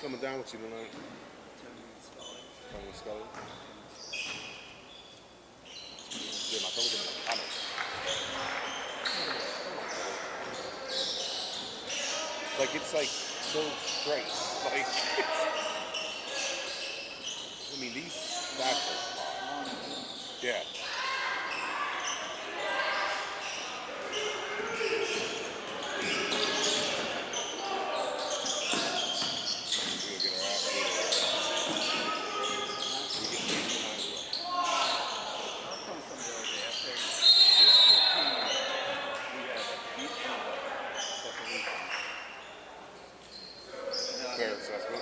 coming down with you tonight? Tony Scully. Yeah, my phone was in the comments. Like, it's like so straight. Like, I mean, these factors. Yeah. Fair assessment.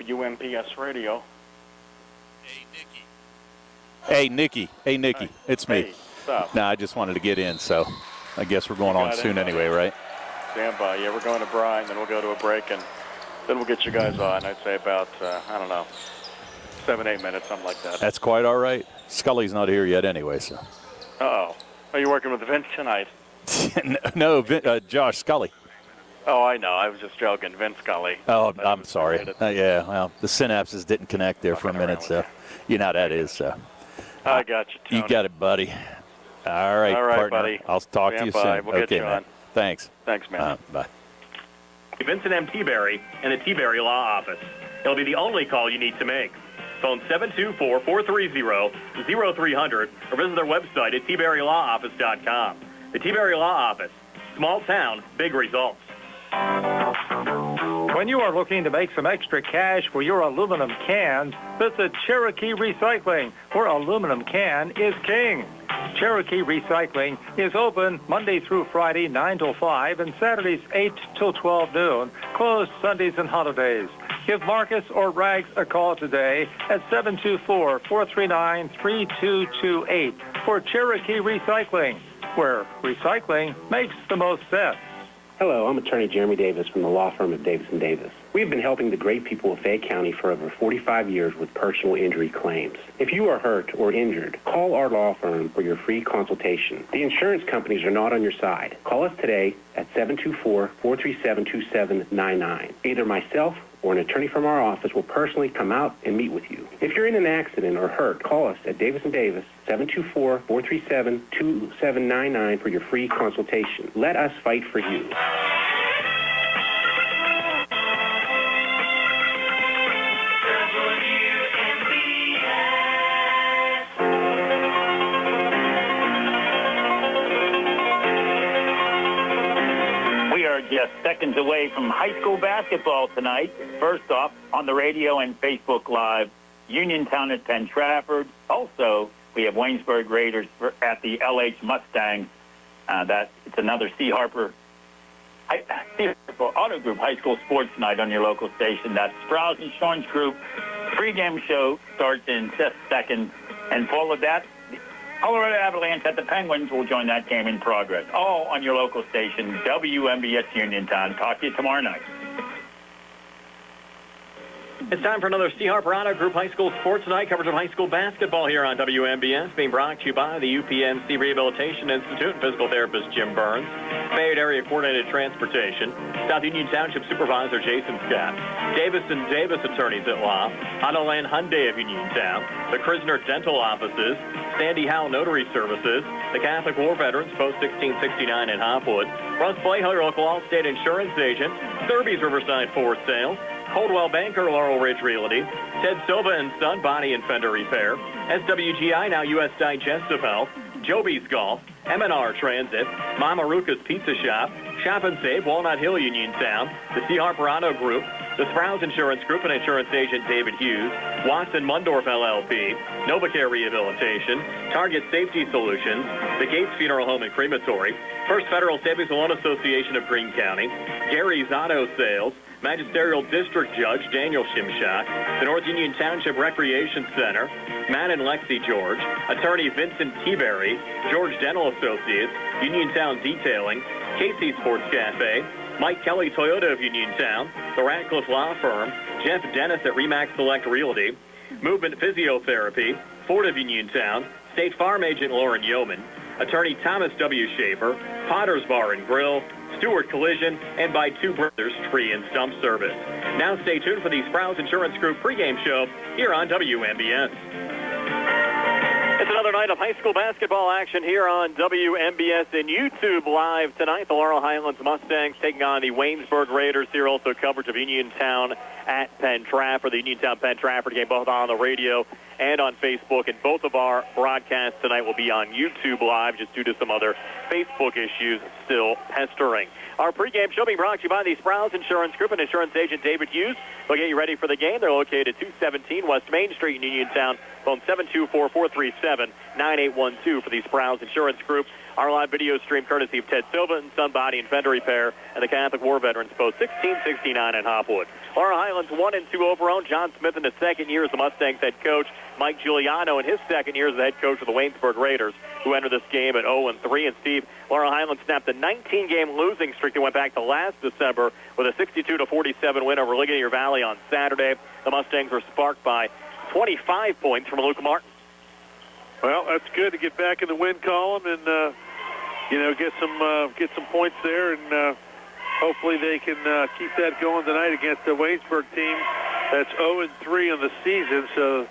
WMPS Radio. Hey, Nikki. It's me. Hey, what's up? No, I just wanted to get in, so I guess we're going on soon anyway, right? Stand by. Yeah, we're going to Brian, then we'll go to a break, and then we'll get you guys on. I'd say about, 7-8 minutes, something like that. That's quite all right. Scully's not here yet anyway, so. Uh-oh. Are you working with Vince tonight? No, Josh Scully. Oh, I know. I was just joking. Vince Scully. Oh, I'm sorry. Yeah, well, the synapses didn't connect there for a minute, so you know how that is. So. I got you, Tony. You got it, buddy. All right, partner. Buddy. I'll talk to you soon. We'll get you man. on. Thanks. Thanks, man. Bye. Vincent M. T-Berry and the T-Berry Law Office. It'll be the only call you need to make. Phone 724-430-0300 or visit their website at tberrylawoffice.com. The T-Berry Law Office. Small town, big results. When you are looking to make some extra cash for your aluminum cans, visit Cherokee Recycling, where aluminum can is king. Cherokee Recycling is open Monday through Friday, 9 till 5, and Saturdays, 8 till 12 noon, closed Sundays and holidays. Give Marcus or Rags a call today at 724-439-3228 for Cherokee Recycling, where recycling makes the most sense. Hello, I'm attorney Jeremy Davis from the law firm of Davis & Davis. We've been helping the great people of Fayette County for over 45 years with personal injury claims. If you are hurt or injured, call our law firm for your free consultation. The insurance companies are not on your side. Call us today at 724-437-2799. Either myself or an attorney from our office will personally come out and meet with you. If you're in an accident or hurt, call us at Davis & Davis, 724-437-2799 for your free consultation. Let us fight for you. Just seconds away from high school basketball tonight. First off, on the radio and Facebook Live, Uniontown at Penn Trafford. Also, we have Waynesburg Raiders at the LH Mustangs. It's another C. Harper Auto Group High School Sports Night on your local station. That's Sprouse Insurance Group. Pre-game show starts in just seconds. And follow that, Colorado Avalanche at the Penguins will join that game in progress. All on your local station, WMBS Uniontown. Talk to you tomorrow night. It's time for another C. Harper Auto Group High School Sports Night. Coverage of high school basketball here on WMBS, being brought to you by the UPMC Rehabilitation Institute and physical therapist Jim Burns, Fayette Area Coordinated Transportation, South Union Township Supervisor Jason Scott, Davis & Davis Attorneys at Law, Autoland Hyundai of Uniontown, the Krisner Dental Offices, Sandy Howell Notary Services, the Catholic War Veterans, Post 1669 in Hopwood, Russ Playhill, your local Allstate Insurance Agent, Thurby's Riverside Ford Sales, Coldwell Banker, Laurel Ridge Realty, Ted Silva and Son Body and Fender Repair, SWGI, now U.S. Digestive Health, Joby's Golf, M&R Transit, Mama Ruka's Pizza Shop, Shop and Save, Walnut Hill, Uniontown, the C. Harper Auto Group, the Sprouse Insurance Group and Insurance Agent David Hughes, Watson Mundorf LLP, NovaCare Rehabilitation, Target Safety Solutions, the Gates Funeral Home and Crematory, First Federal Savings and Loan Association of Greene County, Gary's Auto Sales, Magisterial District Judge Daniel Shimshak, the North Union Township Recreation Center, Matt and Lexi George, Attorney Vincent T-Berry, George Dental Associates, Uniontown Detailing, Casey Sports Cafe, Mike Kelly Toyota of Uniontown, the Ratcliffe Law Firm, Jeff Dennis at Remax Select Realty, Movement Physiotherapy, Ford of Uniontown, State Farm Agent Lauren Yohman, Attorney Thomas W. Schaefer, Potter's Bar and Grill, Stewart Collision, and by Two Brothers Tree and Stump Service. Now stay tuned for the Sprouse Insurance Group pregame show here on WMBS. It's another night of high school basketball action here on WMBS and YouTube Live tonight. The Laurel Highlands Mustangs taking on the Waynesburg Raiders. Here also coverage of Uniontown at Penn Trafford. The Uniontown-Penn Trafford game both on the radio and on Facebook. And both of our broadcasts tonight will be on YouTube Live just due to some other Facebook issues still pestering. Our pregame show being brought to you by the Sprouse Insurance Group and insurance agent David Hughes. They'll get you ready for the game. They're located at 217 West Main Street in Uniontown. Phone 724-437-9812 for the Sprouse Insurance Group. Our live video stream courtesy of Ted Silva and Sun Body and Fender Repair and the Catholic War Veterans Post 1669 in Hopwood. Laurel Highlands 1-2 overall. John Smith in his second year as the Mustangs head coach. Mike Giuliano in his second year as the head coach of the Waynesburg Raiders, who entered this game at 0-3. And Steve, Laurel Highlands snapped a 19-game losing streak that went back to last December with a 62-47 win over Ligonier Valley on Saturday. The Mustangs were sparked by 25 points from Luke Martin. Well, that's good to get back in the win column and get some points there, and hopefully they can keep that going tonight against the Waynesburg team that's 0-3 on the season. So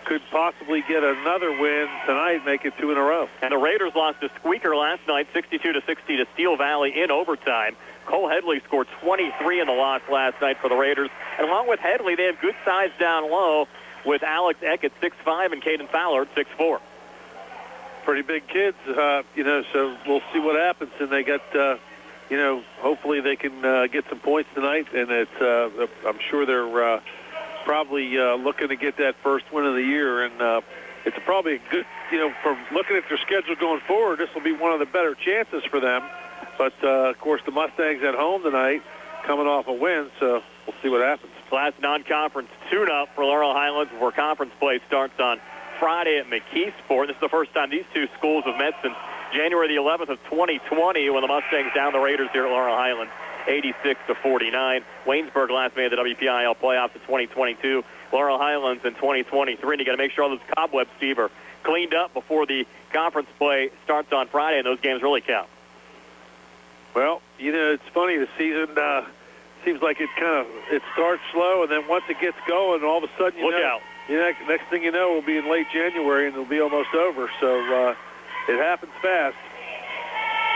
could possibly get another win tonight, make it 2 in a row. And the Raiders lost a squeaker last night, 62-60 to Steel Valley in overtime. Cole Headley scored 23 in the loss last night for the Raiders. And along with Headley, they have good size down low with Alex Eck at 6'5" and Caden Fowler at 6'4". Pretty big kids, so we'll see what happens. And they got, hopefully they can get some points tonight. And it's, I'm sure they're probably looking to get that first win of the year. And it's probably a good, from looking at their schedule going forward, this will be one of the better chances for them. But, of course, the Mustangs at home tonight coming off a win, so we'll see what happens. Last non-conference tune-up for Laurel Highlands before conference play starts on Friday at McKeesport. This is the first time these two schools have met since January the 11th of 2020 when the Mustangs down the Raiders here at Laurel Highlands 86-49. Waynesburg last made the WPIAL playoffs in 2022. Laurel Highlands in 2023. And you got to make sure all those cobwebs, Steve, are cleaned up before the conference play starts on Friday, and those games really count. Well, it's funny. The season seems like it starts slow, and then once it gets going, all of a sudden look out. Next thing you know, we'll be in late January, and it'll be almost over. So it happens fast.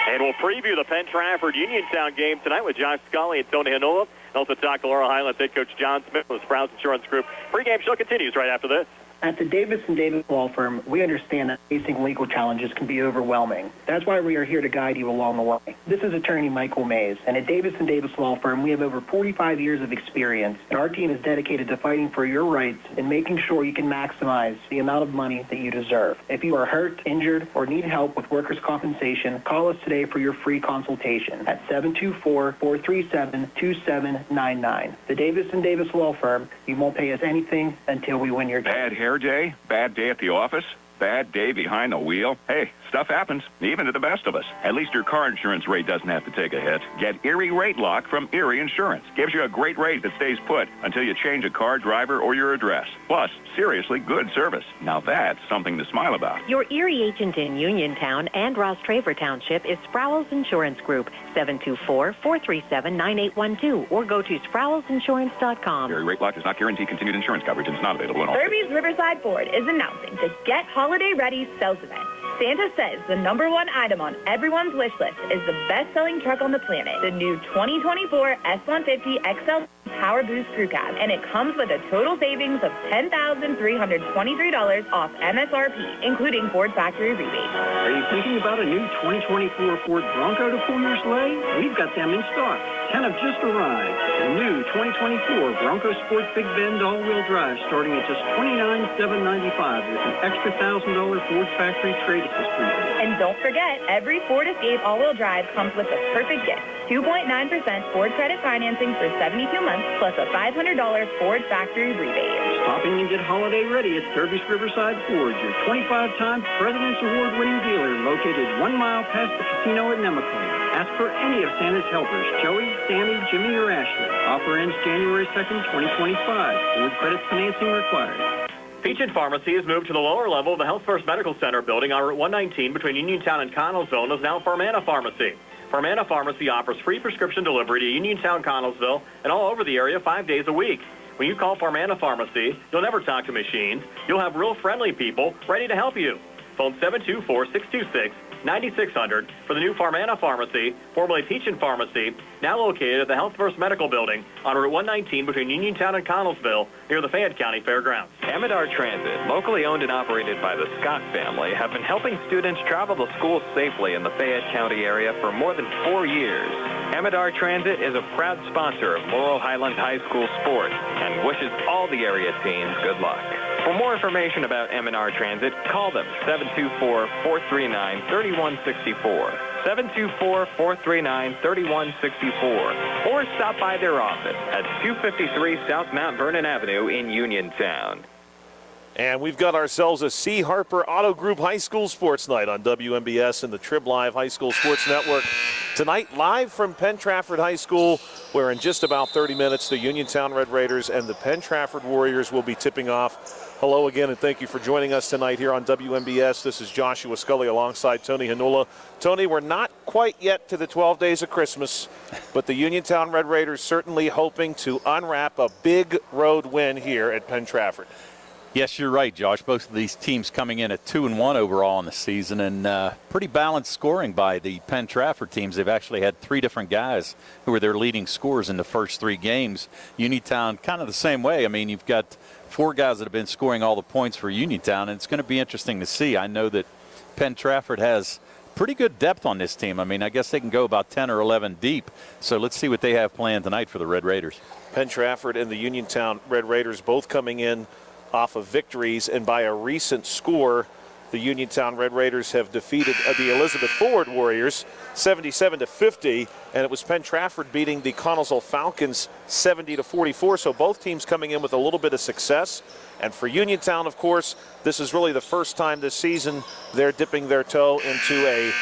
And we'll preview the Penn Trafford Uniontown game tonight with Josh Scully and Tony Hanola. And also talk to Laurel Highlands head coach John Smith with the Sprouse Insurance Group. Pre-game show continues right after this. At the Davis & Davis Law Firm, we understand that facing legal challenges can be overwhelming. That's why we are here to guide you along the way. This is attorney Michael Mays, and at Davis & Davis Law Firm, we have over 45 years of experience, and our team is dedicated to fighting for your rights and making sure you can maximize the amount of money that you deserve. If you are hurt, injured, or need help with workers' compensation, call us today for your free consultation at 724-437-2799. The Davis & Davis Law Firm, you won't pay us anything until we win your case. Bad hair day? Bad day at the office? Bad day behind the wheel? Hey, stuff happens, even to the best of us. At least your car insurance rate doesn't have to take a hit. Get Erie Rate Lock from Erie Insurance. Gives you a great rate that stays put until you change a car, driver, or your address. Plus, seriously good service. Now that's something to smile about. Your Erie agent in Uniontown and Ross Traver Township is Sprouse Insurance Group, 724-437-9812, or go to Sprouseinsurance.com. Erie Rate Lock does not guarantee continued insurance coverage and is not available in all states. Derby's Riverside Ford is announcing the Get Holiday Ready sales event. Santa says the #1 item on everyone's wish list is the best-selling truck on the planet, the new 2024 F-150 XL Power Boost Crew Cab, and it comes with a total savings of $10,323 off MSRP, including Ford factory rebates. Are you thinking about a new 2024 Ford Bronco to pull your sleigh? We've got them in stock. 10 have just arrived. The new 2024 Bronco Sport Big Bend all-wheel drive starting at just $29,795 with an extra $1,000 Ford factory trade assist rebate. And don't forget, every Ford Escape all-wheel drive comes with the perfect gift. 2.9% Ford credit financing for 72 months plus a $500 Ford factory rebate. Stop in and get holiday ready at Derby's Riverside Ford, your 25-time President's Award-winning dealer located 1 mile past the casino at Nemacolin. Ask for any of Santa's helpers, Joey, Sammy, Jimmy, or Ashley. Offer ends January 2nd, 2025. Ford credit financing required. Peachin Pharmacy has moved to the lower level of the Health First Medical Center building on Route 119 between Uniontown and Connellsville and is now Farmana Pharmacy. Farmana Pharmacy offers free prescription delivery to Uniontown, Connellsville, and all over the area 5 days a week. When you call Farmana Pharmacy, you'll never talk to machines. You'll have real friendly people ready to help you. Phone 724-626-9999 9600 for the new Pharmana Pharmacy, formerly Teachin Pharmacy, now located at the Health First Medical Building on Route 119 between Uniontown and Connellsville near the Fayette County Fairgrounds. Amador Transit, locally owned and operated by the Scott family, have been helping students travel to school safely in the Fayette County area for more than 4 years. Amador Transit is a proud sponsor of Laurel Highlands High School sports and wishes all the area teams good luck. For more information about M&R Transit, call them 724-439-3164, 724-439-3164, or stop by their office at 253 South Mount Vernon Avenue in Uniontown. And we've got ourselves a C. Harper Auto Group High School Sports Night on WMBS and the Trib Live High School Sports Network. Tonight, live from Penn Trafford High School, where in just about 30 minutes, the Uniontown Red Raiders and the Penn Trafford Warriors will be tipping off. Hello again, and thank you for joining us tonight here on WMBS. This is Joshua Scully alongside Tony Hanula. Tony, we're not quite yet to the 12 days of Christmas, but the Uniontown Red Raiders certainly hoping to unwrap a big road win here at Penn Trafford. Yes, you're right, Josh. Both of these teams coming in at 2-1 overall in the season, and pretty balanced scoring by the Penn Trafford teams. They've actually had 3 different guys who were their leading scorers in the first 3 games. Uniontown kind of the same way. I mean, you've got 4 guys that have been scoring all the points for Uniontown, and it's going to be interesting to see. I know that Penn Trafford has pretty good depth on this team. I mean, I guess they can go about 10 or 11 deep. So let's see what they have planned tonight for the Red Raiders. Penn Trafford and the Uniontown Red Raiders both coming in off of victories, and by a recent score, the Uniontown Red Raiders have defeated the Elizabeth Forward Warriors 77-50, and it was Penn Trafford beating the Connellsville Falcons 70-44. So both teams coming in with a little bit of success. And for Uniontown, of course, this is really the first time this season they're dipping their toe into a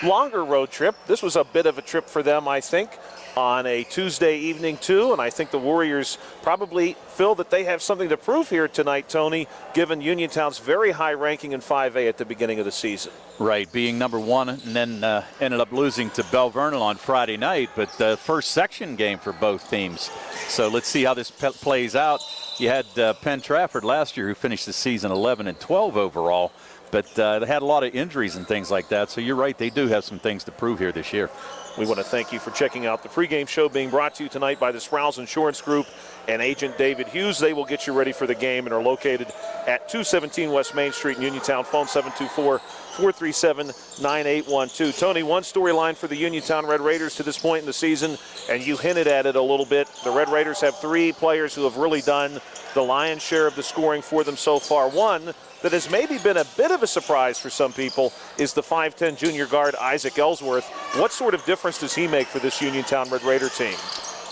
longer road trip. This was a bit of a trip for them, I think, on a Tuesday evening too, and I think the Warriors probably feel that they have something to prove here tonight, Tony, given Uniontown's very high ranking in 5A at the beginning of the season. Right, being number 1 and then ended up losing to Bell Vernon on Friday night, but the first section game for both teams. So let's see how this plays out. You had Penn Trafford last year who finished the season 11-12 overall, but they had a lot of injuries and things like that. So you're right, they do have some things to prove here this year. We want to thank you for checking out the pregame show being brought to you tonight by the Sprouse Insurance Group and Agent David Hughes. They will get you ready for the game and are located at 217 West Main Street in Uniontown. Phone 724-437-9812. Tony, one storyline for the Uniontown Red Raiders to this point in the season, and you hinted at it a little bit. The Red Raiders have 3 players who have really done the lion's share of the scoring for them so far. One that has maybe been a bit of a surprise for some people is the 5'10 junior guard Isaac Ellsworth. What sort of difference does he make for this Uniontown Red Raider team?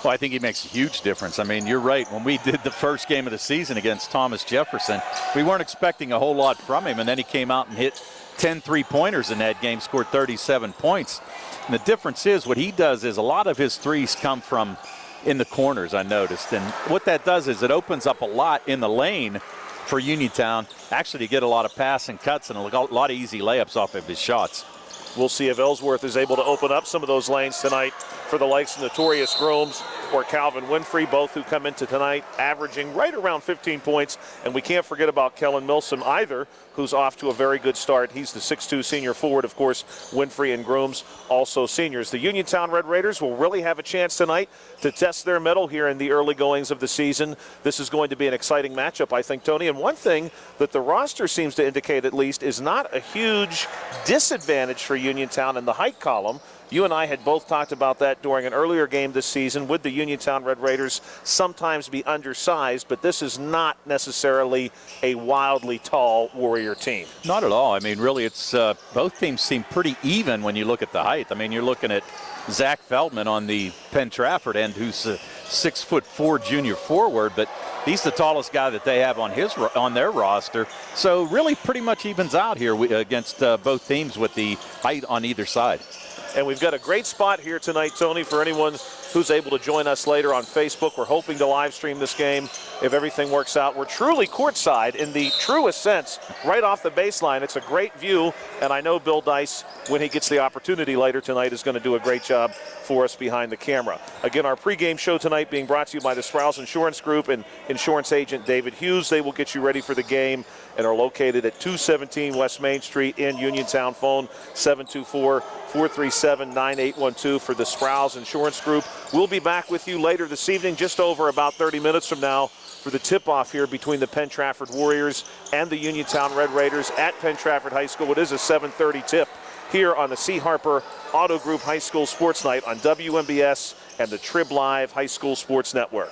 Well, I think he makes a huge difference. I mean, you're right. When we did the first game of the season against Thomas Jefferson, we weren't expecting a whole lot from him, and then he came out and hit 10 3-pointers in that game, scored 37 points. And the difference is what he does is a lot of his threes come from in the corners, I noticed. And what that does is it opens up a lot in the lane for Uniontown, actually to get a lot of pass and cuts and a lot of easy layups off of his shots. We'll see if Ellsworth is able to open up some of those lanes tonight for the likes of Notorious Grooms or Calvin Winfrey, both who come into tonight averaging right around 15 points. And we can't forget about Kellen Milsom either, who's off to a very good start. He's the 6'2 senior forward, of course. Winfrey and Grooms also seniors. The Uniontown Red Raiders will really have a chance tonight to test their mettle here in the early goings of the season. This is going to be an exciting matchup, I think, Tony. And one thing that the roster seems to indicate, at least, is not a huge disadvantage for Uniontown in the height column. You and I had both talked about that during an earlier game this season. Would the Uniontown Red Raiders sometimes be undersized, but this is not necessarily a wildly tall Warrior team. Not at all. I mean, really, it's both teams seem pretty even when you look at the height. I mean, you're looking at Zach Feldman on the Penn Trafford end, who's a 6'4" junior forward, but he's the tallest guy that they have on their roster. So really pretty much evens out here against both teams with the height on either side. And we've got a great spot here tonight, Tony, for anyone who's able to join us later on Facebook. We're hoping to live stream this game if everything works out. We're truly courtside in the truest sense, right off the baseline. It's a great view, and I know Bill Dice, when he gets the opportunity later tonight, is going to do a great job for us behind the camera. Again, our pregame show tonight being brought to you by the Sprouse Insurance Group and insurance agent David Hughes. They will get you ready for the game and are located at 217 West Main Street in Uniontown. Phone 724-437-9812 for the Sprouse Insurance Group. We'll be back with you later this evening, just over about 30 minutes from now, for the tip-off here between the Penn Trafford Warriors and the Uniontown Red Raiders at Penn Trafford High School. It is a 7:30 tip here on the C. Harper Auto Group High School Sports Night on WMBS and the Trib Live High School Sports Network.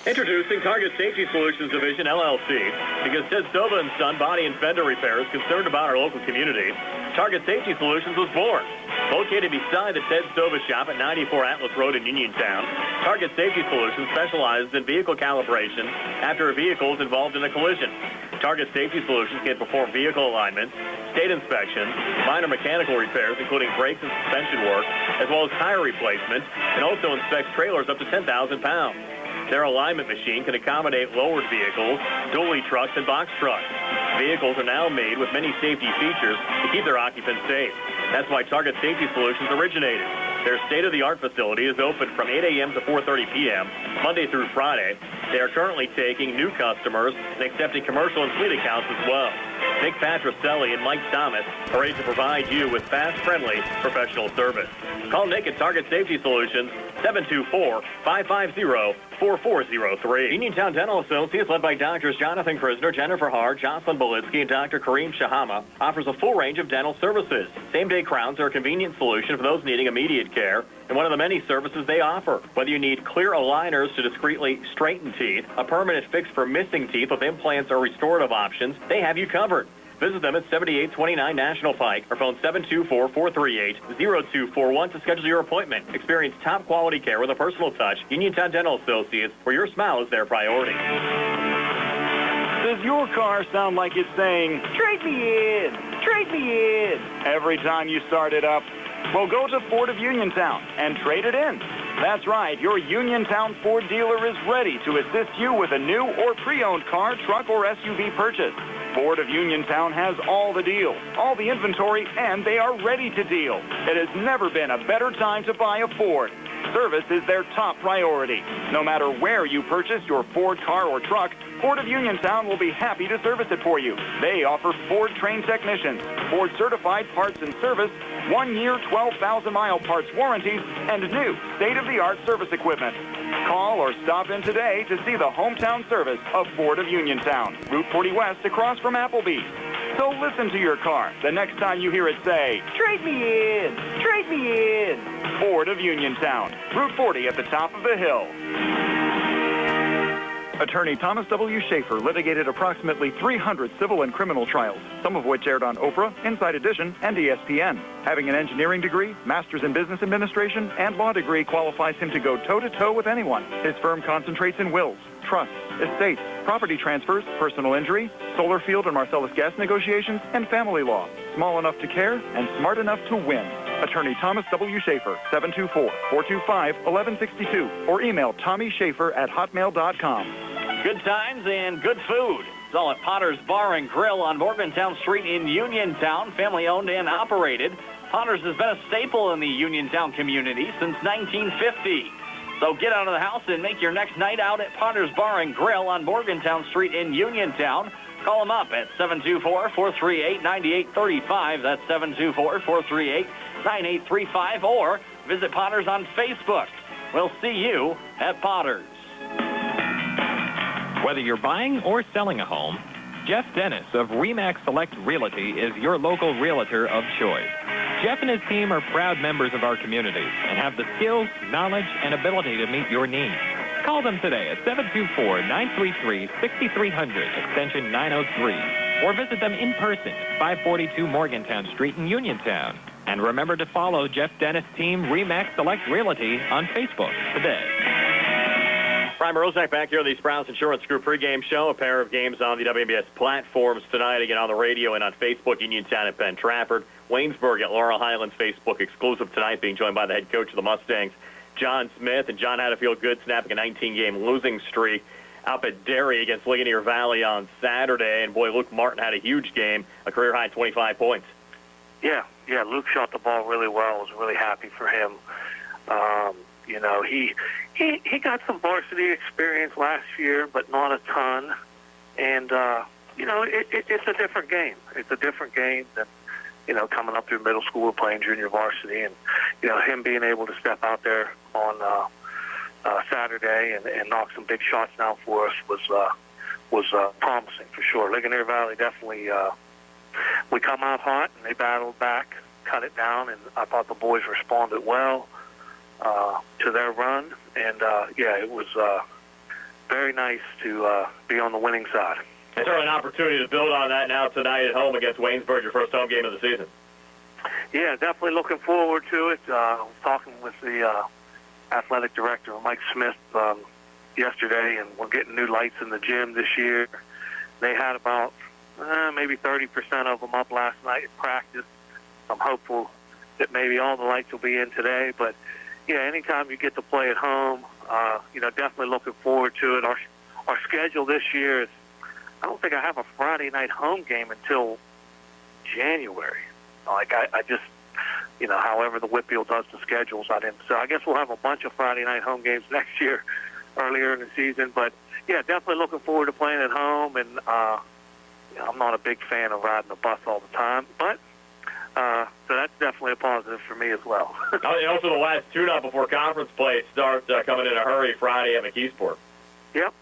Introducing Target Safety Solutions Division, LLC. Because Ted Sova and Son Body and Fender Repair is concerned about our local community, Target Safety Solutions was born. Located beside the Ted Sova shop at 94 Atlas Road in Uniontown, Target Safety Solutions specializes in vehicle calibration after a vehicle is involved in a collision. Target Safety Solutions can perform vehicle alignment, state inspections, minor mechanical repairs, including brakes and suspension work, as well as tire replacement, and also inspects trailers up to 10,000 pounds. Their alignment machine can accommodate lowered vehicles, dually trucks, and box trucks. Vehicles are now made with many safety features to keep their occupants safe. That's why Target Safety Solutions originated. Their state-of-the-art facility is open from 8 a.m. to 4:30 p.m., Monday through Friday. They are currently taking new customers and accepting commercial and fleet accounts as well. Nick Patricelli and Mike Thomas are ready to provide you with fast, friendly, professional service. Call Nick at Target Safety Solutions, 724-550-4403. Uniontown Dental Associates, led by Doctors Jonathan Krisner, Jennifer Hart, Jocelyn Belitsky, and Dr. Kareem Shahama, offers a full range of dental services. Same-day crowns are a convenient solution for those needing immediate care, and one of the many services they offer. Whether you need clear aligners to discreetly straighten teeth, a permanent fix for missing teeth with implants or restorative options, they have you covered. Visit them at 7829 National Pike or phone 724-438-0241 to schedule your appointment. Experience top quality care with a personal touch. Uniontown Dental Associates, where your smile is their priority. Does your car sound like it's saying, "Trade me in, trade me in," every time you start it up? Well, go to Ford of Uniontown and trade it in. That's right, your Uniontown Ford dealer is ready to assist you with a new or pre-owned car, truck, or SUV purchase. Ford of Uniontown has all the deals, all the inventory, and they are ready to deal. It has never been a better time to buy a Ford. Service is their top priority. No matter where you purchase your Ford car or truck, Ford of Uniontown will be happy to service it for you. They offer Ford-trained technicians, Ford-certified parts and service, 1-year, 12,000-mile parts warranties, and new state-of-the-art service equipment. Call or stop in today to see the hometown service of Ford of Uniontown, Route 40 West across from Applebee's. So listen to your car the next time you hear it say, "Trade me in, trade me in." Ford of Uniontown, Route 40 at the top of the hill. Attorney Thomas W. Schaefer litigated approximately 300 civil and criminal trials, some of which aired on Oprah, Inside Edition, and ESPN. Having an engineering degree, master's in business administration, and law degree qualifies him to go toe-to-toe with anyone. His firm concentrates in wills, trusts, estates, property transfers, personal injury, solar field and Marcellus gas negotiations, and family law. Small enough to care and smart enough to win. Attorney Thomas W. Schaefer, 724-425-1162, or email TommySchaefer@hotmail.com. Good times and good food. It's all at Potter's Bar and Grill on Morgantown Street in Uniontown, family owned and operated. Potter's has been a staple in the Uniontown community since 1950. So get out of the house and make your next night out at Potter's Bar and Grill on Morgantown Street in Uniontown. Call them up at 724-438-9835. That's 724-438-9835. Or visit Potter's on Facebook. We'll see you at Potter's. Whether you're buying or selling a home, Jeff Dennis of RE/MAX Select Realty is your local realtor of choice. Jeff and his team are proud members of our community and have the skills, knowledge, and ability to meet your needs. Call them today at 724-933-6300, extension 903, or visit them in person at 542 Morgantown Street in Uniontown. And remember to follow Jeff Dennis' team RE/MAX Select Realty on Facebook today. Brian Morozak back here on the Sprouse Insurance Group pregame show. A pair of games on the WMBS platforms tonight, again on the radio and on Facebook, Uniontown and Penn Trafford. Waynesburg at Laurel Highlands, Facebook exclusive tonight, being joined by the head coach of the Mustangs, John Smith, and John had to feel good snapping a 19-game losing streak up at Derry against Ligonier Valley on Saturday. And, boy, Luke Martin had a huge game, a career-high 25 points. Yeah, Luke shot the ball really well. I was really happy for him. You know, he got some varsity experience last year, but not a ton. And, you know, it's a different game. It's a different game than, you know, coming up through middle school, playing junior varsity. And, you know, him being able to step out there on Saturday and knock some big shots down for us was promising for sure. Ligonier Valley definitely, we come out hot, and they battled back, cut it down, and I thought the boys responded well to their run. And, yeah, it was very nice to be on the winning side. It's certainly an opportunity to build on that now tonight at home against Waynesburg, your first home game of the season. Yeah, definitely looking forward to it. I was talking with the athletic director, Mike Smith, yesterday, and we're getting new lights in the gym this year. They had about maybe 30% of them up last night at practice. I'm hopeful that maybe all the lights will be in today. But, yeah, anytime you get to play at home, you know, definitely looking forward to it. Our schedule this year is, I don't think I have a Friday night home game until January. Like, I just, you know, however the WPIAL does the schedules, I didn't. So I guess we'll have a bunch of Friday night home games next year, earlier in the season. But, yeah, definitely looking forward to playing at home. And you know, I'm not a big fan of riding the bus all the time. But, so that's definitely a positive for me as well. And also the last tune-up before conference play starts coming in a hurry Friday at McKeesport's. Yep,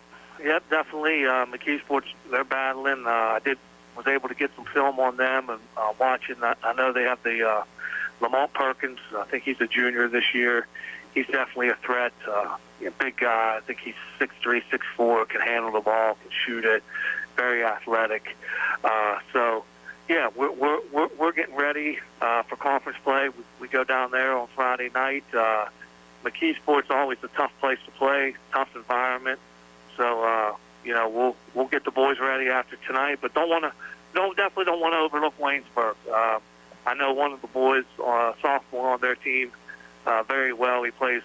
definitely. McKeesport's, they're battling. I was able to get some film on them and watching. I know they have the Lamont Perkins. I think he's a junior this year. He's definitely a threat. Big guy. I think he's 6'3", 6'4", can handle the ball, can shoot it. Very athletic. So, yeah, we're getting ready for conference play. We go down there on Friday night. McKeesport's always a tough place to play, tough environment. So, you know, we'll get the boys ready after tonight, but definitely don't want to overlook Waynesburg. I know one of the boys, sophomore on their team, very well. He plays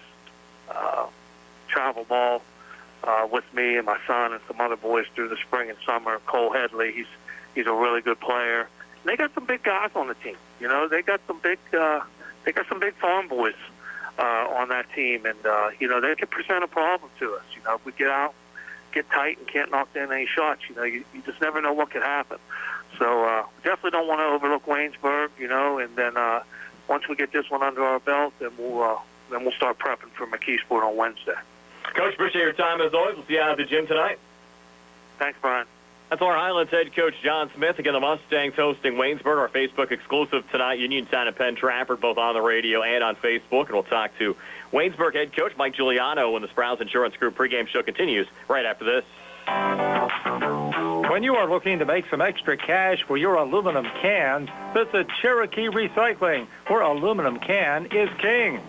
travel ball with me and my son and some other boys through the spring and summer. Cole Headley, he's a really good player. And they got some big guys on the team. You know, they got some big farm boys on that team, and you know, they can present a problem to us. You know, if we get out, get tight, and can't knock down any shots, you know, you just never know what could happen. So definitely don't want to overlook Waynesburg, you know, and then once we get this one under our belt, then we'll start prepping for McKeesport on Wednesday. Coach, appreciate your time as always. We'll see you out at the gym tonight. Thanks, Brian. That's our Highlands head coach John Smith. Again, the Mustangs hosting Waynesburg, our Facebook exclusive tonight. Uniontown and Penn Trafford, both on the radio and on Facebook. And we'll talk to Waynesburg head coach Mike Giuliano when the Sprouse Insurance Group pregame show continues right after this. When you are looking to make some extra cash for your aluminum cans, visit Cherokee Recycling, where aluminum can is king.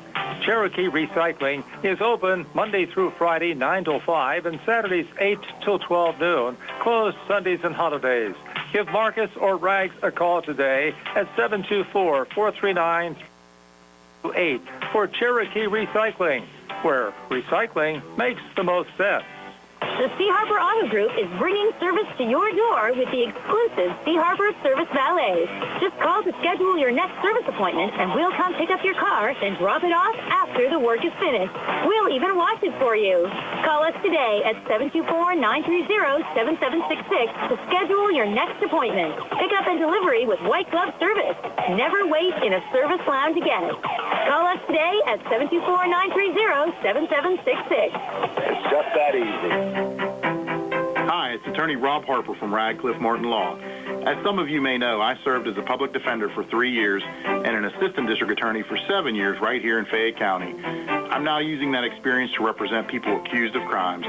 Cherokee Recycling is open Monday through Friday, 9 till 5, and Saturdays, 8 till 12 noon, closed Sundays and holidays. Give Marcus or Rags a call today at 724-439-8 for Cherokee Recycling, where recycling makes the most sense. The Sea Harbor Auto Group is bringing service to your door with the exclusive Sea Harbor Service Valet. Just call to schedule your next service appointment, and we'll come pick up your car and drop it off after the work is finished. We'll even wash it for you. Call us today at 724-930-7766 to schedule your next appointment. Pickup and delivery with white glove service. Never wait in a service lounge again. Call us today at 724-930-7766. It's just that easy. Hi, it's attorney Rob Harper from Radcliffe Martin Law. As some of you may know, I served as a public defender for 3 years and an assistant district attorney for 7 years right here in Fayette County. I'm now using that experience to represent people accused of crimes.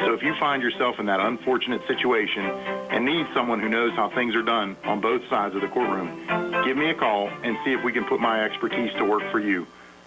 So if you find yourself in that unfortunate situation and need someone who knows how things are done on both sides of the courtroom, give me a call and see if we can put my expertise to work for you.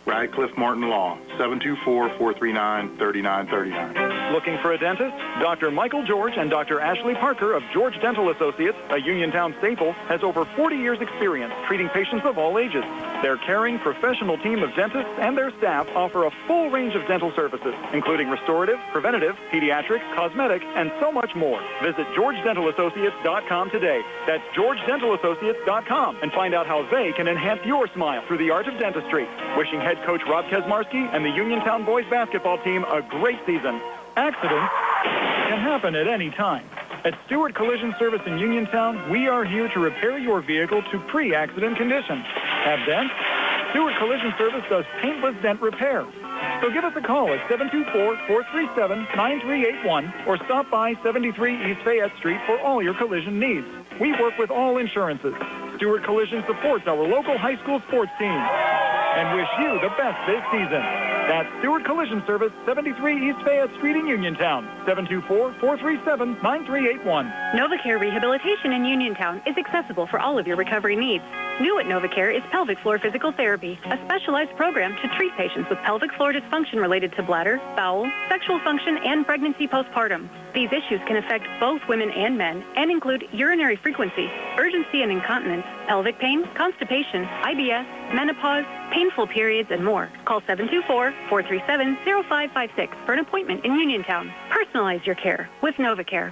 Radcliffe Martin Law, 724-439-3939. Looking for a dentist? Dr. Michael George and Dr. Ashley Parker of George Dental Associates, a Uniontown staple, has over 40 years' experience treating patients of all ages. Their caring, professional team of dentists and their staff offer a full range of dental services, including restorative, preventative, pediatric, cosmetic, and so much more. Visit GeorgeDentalAssociates.com today. That's GeorgeDentalAssociates.com and find out how they can enhance your smile through the art of dentistry. Wishing head coach Rob Kesmarski and the Uniontown boys basketball team a great season. Accidents can happen at any time. At Stewart Collision Service in Uniontown, we are here to repair your vehicle to pre-accident condition. Have dents? Stewart Collision Service does paintless dent repair. So give us a call at 724-437-9381 or stop by 73 East Fayette Street for all your collision needs. We work with all insurances. Stewart Collision supports our local high school sports team and wish you the best this season. That's Stewart Collision Service, 73 East Fayette Street in Uniontown, 724-437-9381. NovaCare Rehabilitation in Uniontown is accessible for all of your recovery needs. New at NovaCare is pelvic floor physical therapy, a specialized program to treat patients with pelvic floor dysfunction related to bladder, bowel, sexual function, and pregnancy postpartum. These issues can affect both women and men and include urinary frequency, urgency and incontinence, pelvic pain, constipation, IBS, menopause, painful periods, and more. Call 724-437-0556 for an appointment in Uniontown. Personalize your care with NovaCare.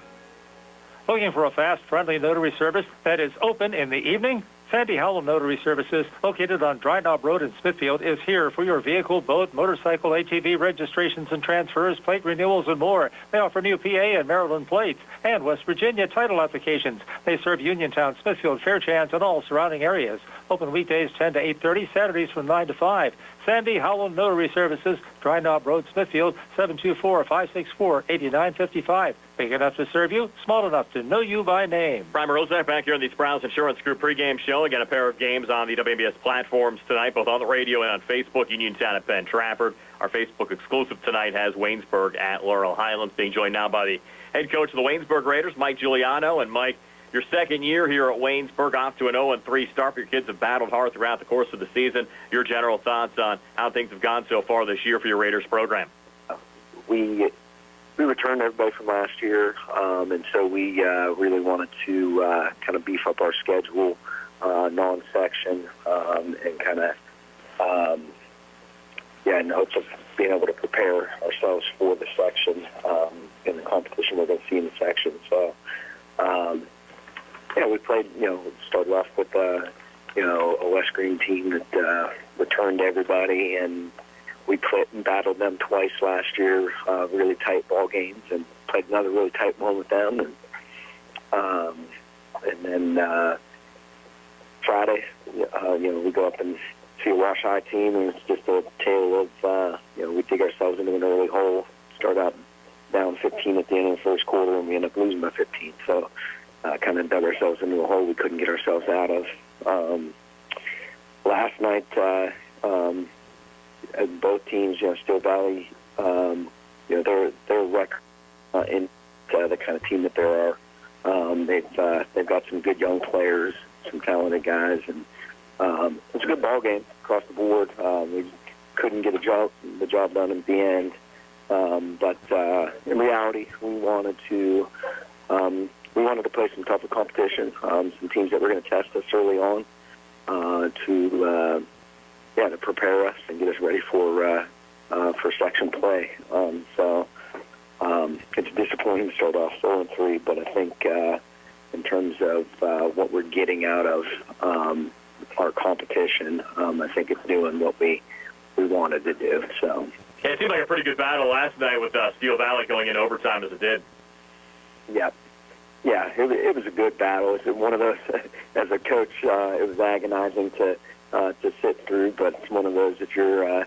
Looking for a fast, friendly notary service that is open in the evening? Sandy Howell Notary Services, located on Dry Knob Road in Smithfield, is here for your vehicle, boat, motorcycle, ATV registrations and transfers, plate renewals, and more. They offer new PA and Maryland plates and West Virginia title applications. They serve Uniontown, Smithfield, Fairchance, and all surrounding areas. Open weekdays 10 to 8:30, Saturdays from 9 to 5. Sandy Howell Notary Services, Dry Knob Road, Smithfield, 724-564-8955. Big enough to serve you, small enough to know you by name. Brian Rozak back here on the Sprouse Insurance Group pregame show. Again, a pair of games on the WMBS platforms tonight, both on the radio and on Facebook. Uniontown at Penn Trafford. Our Facebook exclusive tonight has Waynesburg at Laurel Highlands, being joined now by the head coach of the Waynesburg Raiders, Mike Giuliano. And Mike, your second year here at Waynesburg, off to an 0-3 start. Your kids have battled hard throughout the course of the season. Your general thoughts on how things have gone so far this year for your Raiders program? We returned everybody from last year, and so we really wanted to kind of beef up our schedule, non-section, and kind of, in hopes of being able to prepare ourselves for the section and the competition we're going to see in the section. So, we played, started off with, a West Green team that returned everybody, and we played and battled them twice last year, really tight ball games, and played another really tight one with them. And then Friday, we go up and see a Wash High team, and it's just a tale of, we dig ourselves into an early hole, start out down 15 at the end of the first quarter, and we end up losing by 15. So kind of dug ourselves into a hole we couldn't get ourselves out of. Last night, both teams, Steel Valley, their record in the kind of team that there are. They've got some good young players, some talented guys, and it's a good ball game across the board. We couldn't get the job done at the end, but in reality, we wanted to play some tougher competition, some teams that were going to test us early on, to prepare us and get us ready for section play. It's disappointing to start off 0-3, but I think in terms of what we're getting out of our competition, I think it's doing what we wanted to do. So yeah, it seemed like a pretty good battle last night with Steel Valley going in overtime as it did. Yeah, it was a good battle. It's one of those, as a coach, it was agonizing to sit through, but it's one of those, if you're an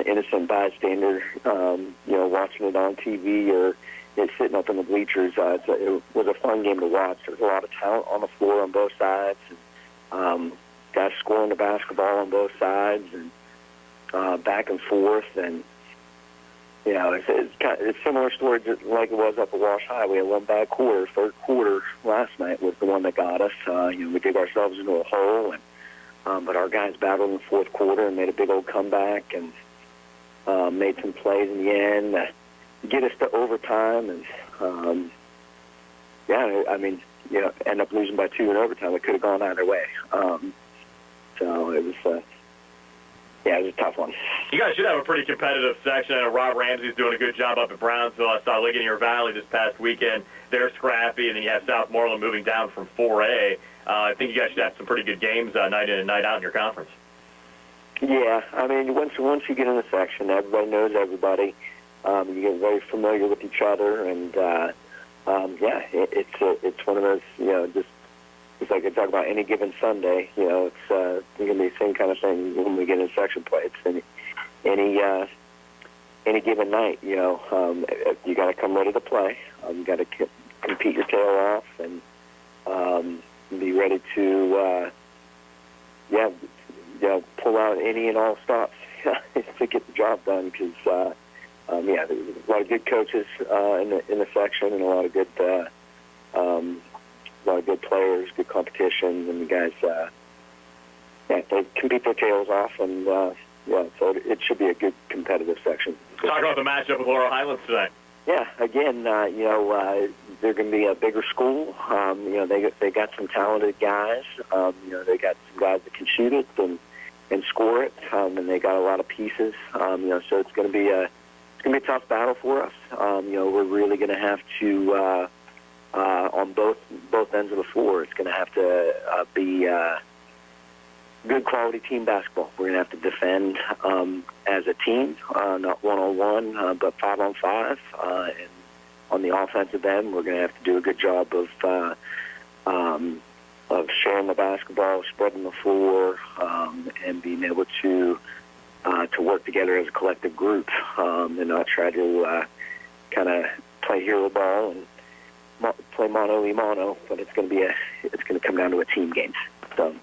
innocent bystander, watching it on TV or sitting up in the bleachers, it was a fun game to watch. There was a lot of talent on the floor on both sides, and guys scoring the basketball on both sides, and back and forth, and it's a similar story just like it was up at Wash High. We had one bad quarter. Third quarter last night was the one that got us. We dig ourselves into a hole, and but our guys battled in the fourth quarter and made a big old comeback and made some plays in the end to get us to overtime. And, end up losing by 2 in overtime. It could have gone either way. So it was a tough one. You guys should have a pretty competitive section. I know Rob Ramsey's doing a good job up at Brownsville. I saw Ligonier Valley this past weekend. They're scrappy, and then you have Southmoreland moving down from 4A. I think you guys should have some pretty good games night in and night out in your conference. Yeah, I mean, once you get in the section, everybody knows everybody. You get very familiar with each other, and it's one of those, just like I talk about any given Sunday. It's going to be the same kind of thing when we get in section play. It's any given night. You got to come ready to play. You got to compete your tail off and be ready to pull out any and all stops to get the job done. Because there's a lot of good coaches in the section and a lot of good players, good competition, and the guys they compete their tails off, and so it should be a good competitive section. Talk about the matchup with Laurel Highlands today. Yeah, again, they're going to be a bigger school. They got some talented guys. They got some guys that can shoot it and score it, and they got a lot of pieces. So it's going to be a tough battle for us. We're really going to have to on both ends of the floor. It's going to have to be good quality team basketball. We're going to have to defend as a team, not one-on-one, but 5-on-5. And on the offensive end, we're going to have to do a good job of sharing the basketball, spreading the floor, and being able to work together as a collective group, and not try to kind of play hero ball and play mano-a-mano. But it's going to come down to a team game. So.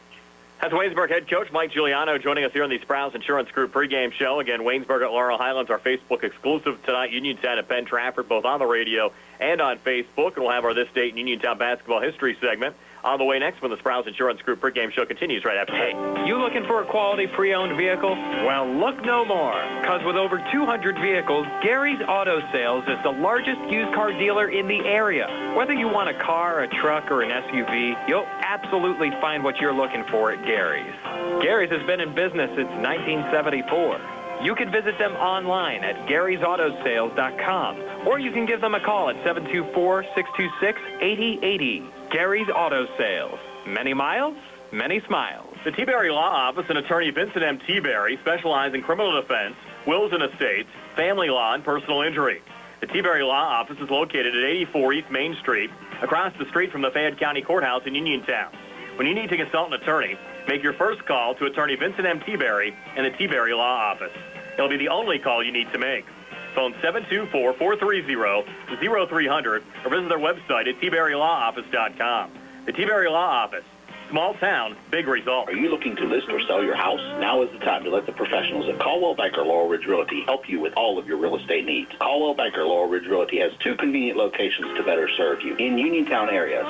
That's Waynesburg head coach Mike Giuliano joining us here on the Sprouse Insurance Group pregame show. Again, Waynesburg at Laurel Highlands, our Facebook exclusive tonight. Uniontown at Penn Trafford, both on the radio and on Facebook. And we'll have our This Date in Uniontown basketball history segment on the way next when the Sprouse Insurance Group pregame show continues right after 8. You looking for a quality pre-owned vehicle? Well, look no more, because with over 200 vehicles, Gary's Auto Sales is the largest used car dealer in the area. Whether you want a car, a truck, or an SUV, you'll absolutely find what you're looking for at Gary's. Gary's has been in business since 1974. You can visit them online at Gary'sAutoSales.com, or you can give them a call at 724-626-8080. Gary's Auto Sales. Many miles, many smiles. The T-Berry Law Office and attorney Vincent M. T-Berry specialize in criminal defense, wills and estates, family law, and personal injury. The T-Berry Law Office is located at 84 East Main Street, across the street from the Fayette County Courthouse in Uniontown. When you need to consult an attorney, make your first call to attorney Vincent M. T-Berry and the T-Berry Law Office. It'll be the only call you need to make. Phone 724-430-0300 or visit their website at tberrylawoffice.com. The T-Berry Law Office. Small town, big results. Are you looking to list or sell your house? Now is the time to let the professionals at Caldwell Banker Laurel Ridge Realty help you with all of your real estate needs. Caldwell Banker Laurel Ridge Realty has 2 convenient locations to better serve you. In Uniontown area,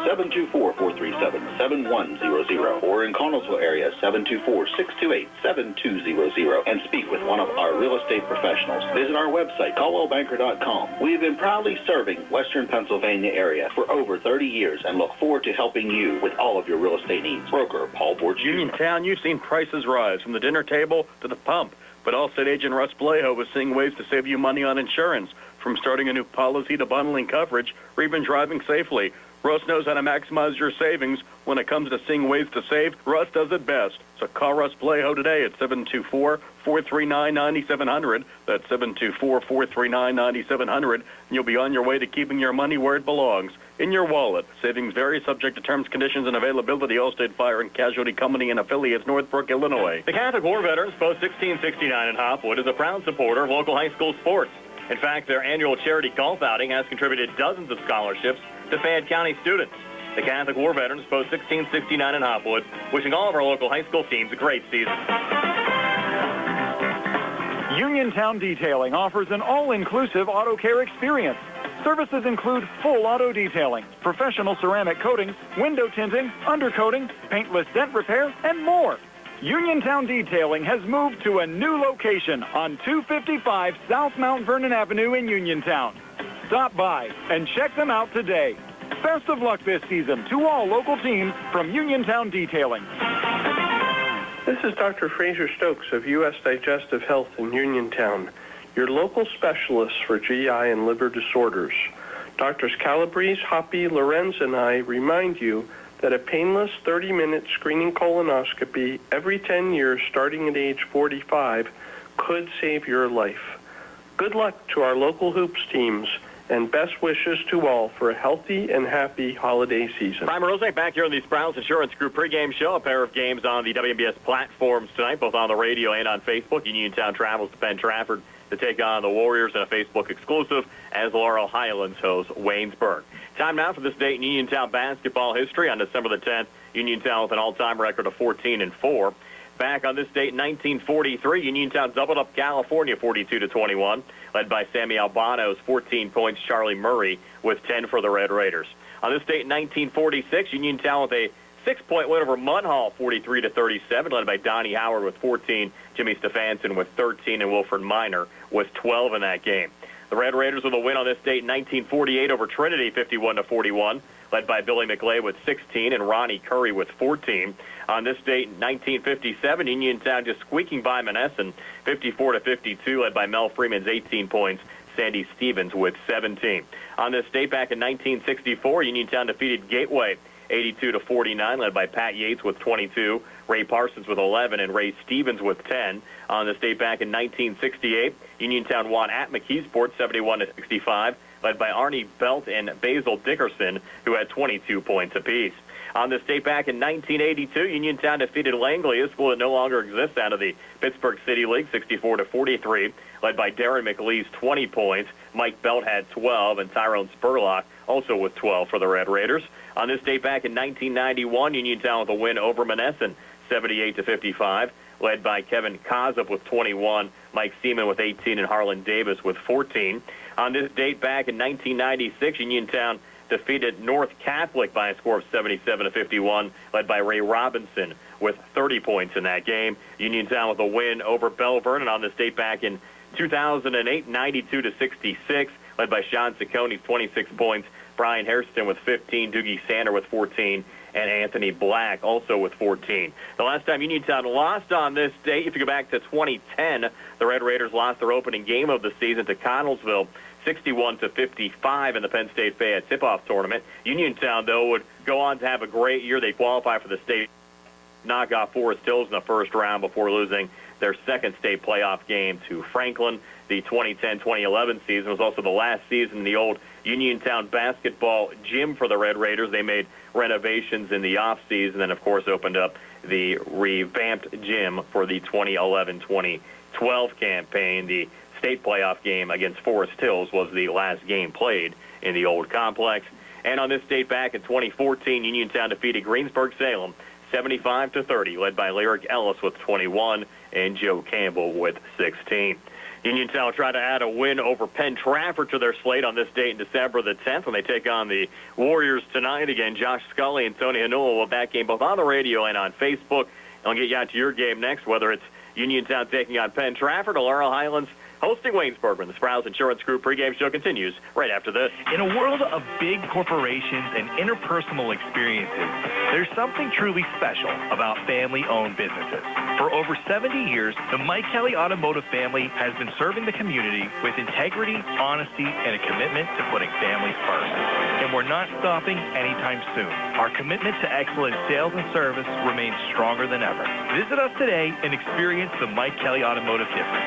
724-437-7100, or in Connellsville area, 724-628-7200, and speak with one of our real estate professionals. Visit our website, caldwellbanker.com. We have been proudly serving Western Pennsylvania area for over 30 years and look forward to helping you with all of your real estate needs. Broker Paul Borges. Uniontown, you've seen prices rise from the dinner table to the pump, but Allstate agent Russ Blejo is seeing ways to save you money on insurance, from starting a new policy to bundling coverage or even driving safely. Russ knows how to maximize your savings. When it comes to seeing ways to save, Russ does it best. So call Russ Blejo today at 724-439-9700. That's 724-439-9700, and you'll be on your way to keeping your money where it belongs, in your wallet. Savings vary, subject to terms, conditions, and availability. Allstate Fire and Casualty Company and affiliates, Northbrook, Illinois. The Catholic War Veterans Post 1669 in Hopwood is a proud supporter of local high school sports. In fact, their annual charity golf outing has contributed dozens of scholarships to Fayette County students. The Catholic War Veterans Post 1669 in Hopwood, wishing all of our local high school teams a great season. Uniontown Detailing offers an all-inclusive auto care experience. Services include full auto detailing, professional ceramic coatings, window tinting, undercoating, paintless dent repair, and more. Uniontown Detailing has moved to a new location on 255 South Mount Vernon Avenue in Uniontown. Stop by and check them out today. Best of luck this season to all local teams from Uniontown Detailing. This is Dr. Fraser Stokes of U.S. Digestive Health in Uniontown, your local specialist for GI and liver disorders. Doctors Calabrese, Hoppy, Lorenz, and I remind you that a painless 30-minute screening colonoscopy every 10 years starting at age 45 could save your life. Good luck to our local hoops teams, and best wishes to all for a healthy and happy holiday season. Brian Morozek back here on the Sprouse Insurance Group pregame show. A pair of games on the WMBS platforms tonight, both on the radio and on Facebook. Uniontown travels to Penn Trafford to take on the Warriors in a Facebook exclusive as Laurel Highlands hosts Waynesburg. Time now for this date in Uniontown basketball history. On December the 10th, Uniontown with an all-time record of 14-4. Back on this date in 1943, Uniontown doubled up California 42-21, led by Sammy Albano's 14 points, Charlie Murray with 10 for the Red Raiders. On this date in 1946, Uniontown with a 6-point win over Munhall 43-37, led by Donnie Howard with 14, Jimmy Stefanson with 13, and Wilfred Minor with 12 in that game. The Red Raiders with a win on this date in 1948 over Trinity 51-41, led by Billy McLay with 16 and Ronnie Curry with 14. On this date in 1957, Uniontown just squeaking by Monessen 54-52, led by Mel Freeman's 18 points, Sandy Stevens with 17. On this date back in 1964, Uniontown defeated Gateway 82-49, led by Pat Yates with 22, Ray Parsons with 11, and Ray Stevens with 10. On this date back in 1968, Uniontown won at McKeesport 71-65, led by Arnie Belt and Basil Dickerson, who had 22 points apiece. On this date back in 1982, Uniontown defeated Langley, a school that no longer exists, out of the Pittsburgh City League 64-43, led by Darren McLee's 20 points. Mike Belt had 12, and Tyrone Spurlock also with 12 for the Red Raiders. On this date back in 1991, Uniontown with a win over Monessen 78-55, led by Kevin Kozub with 21, Mike Seaman with 18, and Harlan Davis with 14. On this date back in 1996, Uniontown defeated North Catholic by a score of 77-51, led by Ray Robinson with 30 points in that game. Uniontown with a win over Bell Vernon on this date back in 2008, 92-66, led by Sean Ciccone, 26 points, Brian Hairston with 15, Doogie Sander with 14, and Anthony Black also with 14. The last time Uniontown lost on this date, if you go back to 2010, the Red Raiders lost their opening game of the season to Connellsville 61-55 in the Penn State Fayette tip-off tournament. Uniontown, though, would go on to have a great year. They qualify for the state, knock off Forest Hills in the first round before losing their second state playoff game to Franklin. The 2010-2011 season was also the last season in the old Uniontown basketball gym for the Red Raiders. They made renovations in the offseason and, of course, opened up the revamped gym for the 2011-2012 campaign. The state playoff game against Forest Hills was the last game played in the old complex. And on this date back in 2014, Uniontown defeated Greensburg-Salem 75-30, led by Lyric Ellis with 21 and Joe Campbell with 16. Uniontown will try to add a win over Penn Trafford to their slate on this date in December the 10th when they take on the Warriors tonight. Again, Josh Scully and Tony Hanula will have that game both on the radio and on Facebook. And I'll get you out to your game next, whether it's Uniontown taking on Penn Trafford or Laurel Highlands hosting Waynesburg when the Sprouse Insurance Group pregame show continues right after this. In a world of big corporations and interpersonal experiences, there's something truly special about family-owned businesses. For over 70 years, the Mike Kelly Automotive family has been serving the community with integrity, honesty, and a commitment to putting families first. And we're not stopping anytime soon. Our commitment to excellent sales and service remains stronger than ever. Visit us today and experience the Mike Kelly Automotive difference.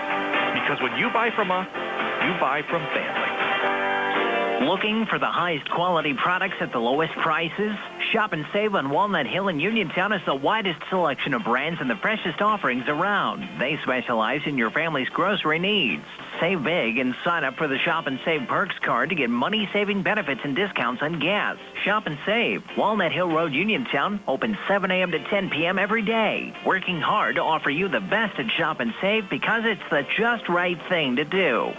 Because when you buy from us, you buy from family. Looking for the highest quality products at the lowest prices? Shop and save on Walnut Hill in Uniontown has the widest selection of brands and the freshest offerings around. They specialize in your family's grocery needs. Save big and sign up for the Shop and Save Perks card to get money-saving benefits and discounts on gas. Shop and save. Walnut Hill Road, Uniontown, open 7 a.m. to 10 p.m. every day. Working hard to offer you the best at Shop and Save because it's the just right thing to do.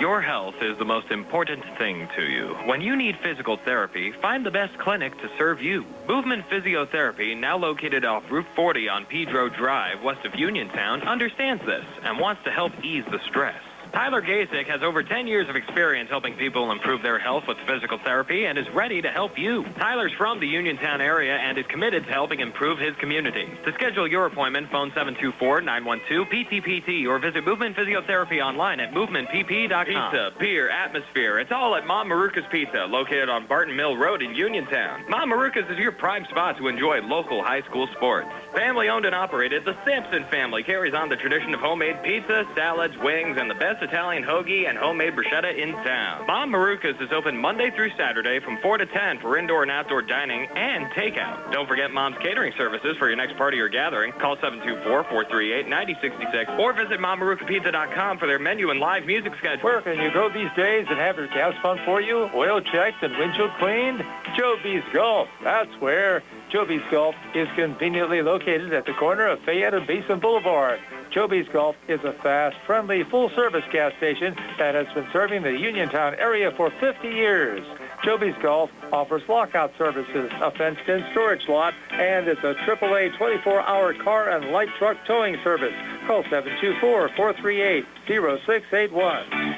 Your health is the most important thing to you. When you need physical therapy, find the best clinic to serve you. Movement Physiotherapy, now located off Route 40 on Pedro Drive, west of Uniontown, understands this and wants to help ease the stress. Tyler Gasick has over 10 years of experience helping people improve their health with physical therapy and is ready to help you. Tyler's from the Uniontown area and is committed to helping improve his community. To schedule your appointment, phone 724-912-PTPT or visit Movement Physiotherapy online at movementpp.com. Pizza, beer, atmosphere, it's all at Mom Maruka's Pizza, located on Barton Mill Road in Uniontown. Mom Maruka's is your prime spot to enjoy local high school sports. Family owned and operated, the Sampson family carries on the tradition of homemade pizza, salads, wings, and the best Italian hoagie and homemade bruschetta in town. Mom Maruka's is open Monday through Saturday from 4 to 10 for indoor and outdoor dining and takeout. Don't forget Mom's catering services for your next party or gathering. Call 724-438-9066 or visit MomMarukaPizza.com for their menu and live music schedule. Where can you go these days and have your gas pump for you, oil checked, and windshield cleaned? Joby's Golf. That's where. Joby's Golf is conveniently located at the corner of Fayette and Basin Boulevard. Joby's Golf is a fast, friendly, full-service gas station that has been serving the Uniontown area for 50 years. Joby's Golf offers lockout services, a fenced-in storage lot, and it's a AAA 24-hour car and light truck towing service. Call 724-438-0681.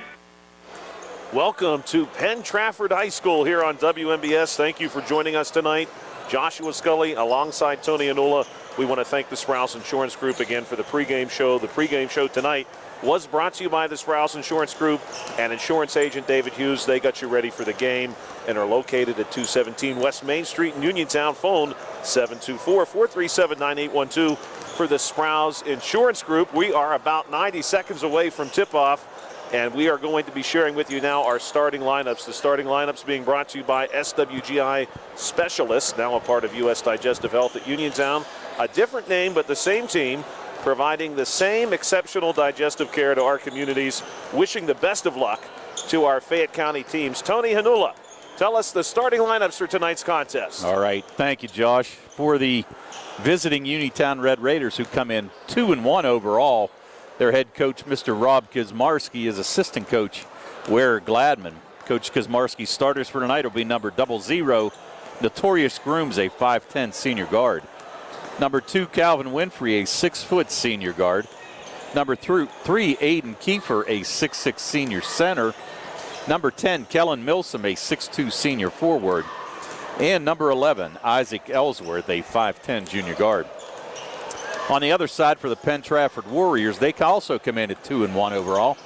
Welcome to Penn Trafford High School here on WMBS. Thank you for joining us tonight. Joshua Scully alongside Tony Anula. We want to thank the Sprouse Insurance Group again for the pregame show. The pregame show tonight was brought to you by the Sprouse Insurance Group and insurance agent David Hughes. They got you ready for the game and are located at 217 West Main Street in Uniontown. Phone 724-437-9812 for the Sprouse Insurance Group. We are about 90 seconds away from tip-off, and we are going to be sharing with you now our starting lineups. The starting lineups being brought to you by SWGI Specialists, now a part of U.S. Digestive Health at Uniontown. A different name, but the same team, providing the same exceptional digestive care to our communities. Wishing the best of luck to our Fayette County teams. Tony Hanula, tell us the starting lineups for tonight's contest. All right. Thank you, Josh. For the visiting Uniontown Red Raiders, who come in 2-1 overall, their head coach, Mr. Rob Kazmarski, is assistant coach Ware Gladman. Coach Kazmarski's starters for tonight will be number 00, Notorious Grooms, a 5'10 senior guard. Number 2, Calvin Winfrey, a 6-foot senior guard. Number 3, Aiden Kiefer, a 6'6 senior center. Number 10, Kellen Milsom, a 6'2 senior forward. And number 11, Isaac Ellsworth, a 5'10 junior guard. On the other side for the Penn Trafford Warriors, they also come in at 2-1 overall.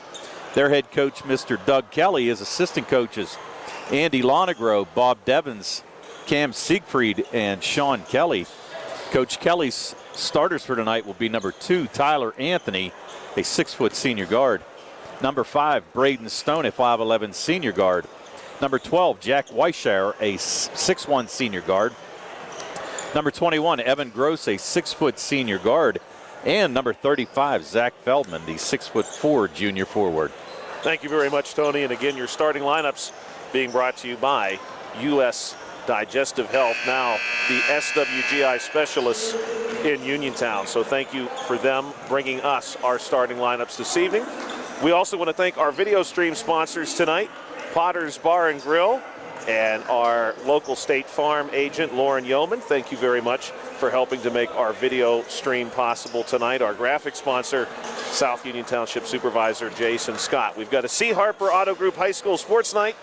Their head coach, Mr. Doug Kelly, is assistant coaches Andy Lonegro, Bob Devins, Cam Siegfried, and Sean Kelly. Coach Kelly's starters for tonight will be number 2, Tyler Anthony, a 6-foot senior guard. Number 5, Braden Stone, a 5'11 senior guard. Number 12, Jack Weishauer, a 6'1 senior guard. Number 21, Evan Gross, a 6-foot senior guard. And number 35, Zach Feldman, the 6'4" junior forward. Thank you very much, Tony. And again, your starting lineups being brought to you by U.S. Digestive Health, now the SWGI Specialists in Uniontown. So thank you for them bringing us our starting lineups this evening. We also want to thank our video stream sponsors tonight, Potter's Bar and Grill, and our local State Farm agent, Lauren Yohman. Thank you very much for helping to make our video stream possible tonight. Our graphic sponsor, South Union Township Supervisor Jason Scott. We've got a C. Harper Auto Group High School Sports Night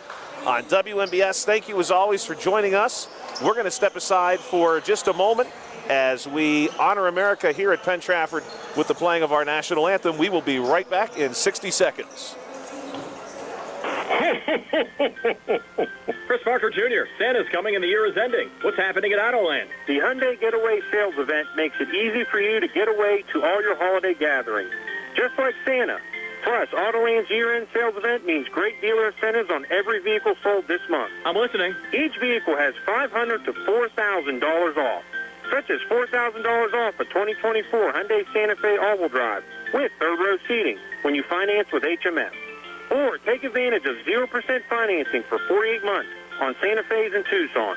on WMBS. Thank you as always for joining us. We're going to step aside for just a moment as we honor America here at Penn Trafford with the playing of our national anthem. We will be right back in 60 seconds. Chris Parker Jr., Santa's coming and the year is ending. What's happening at Autoland? The Hyundai Getaway Sales Event makes it easy for you to get away to all your holiday gatherings, just like Santa. Plus, Autoland's year-end sales event means great dealer incentives on every vehicle sold this month. I'm listening. Each vehicle has $500 to $4,000 off, such as $4,000 off a 2024 Hyundai Santa Fe all-wheel drive with third-row seating when you finance with HMS. Or take advantage of 0% financing for 48 months on Santa Fe's in Tucson.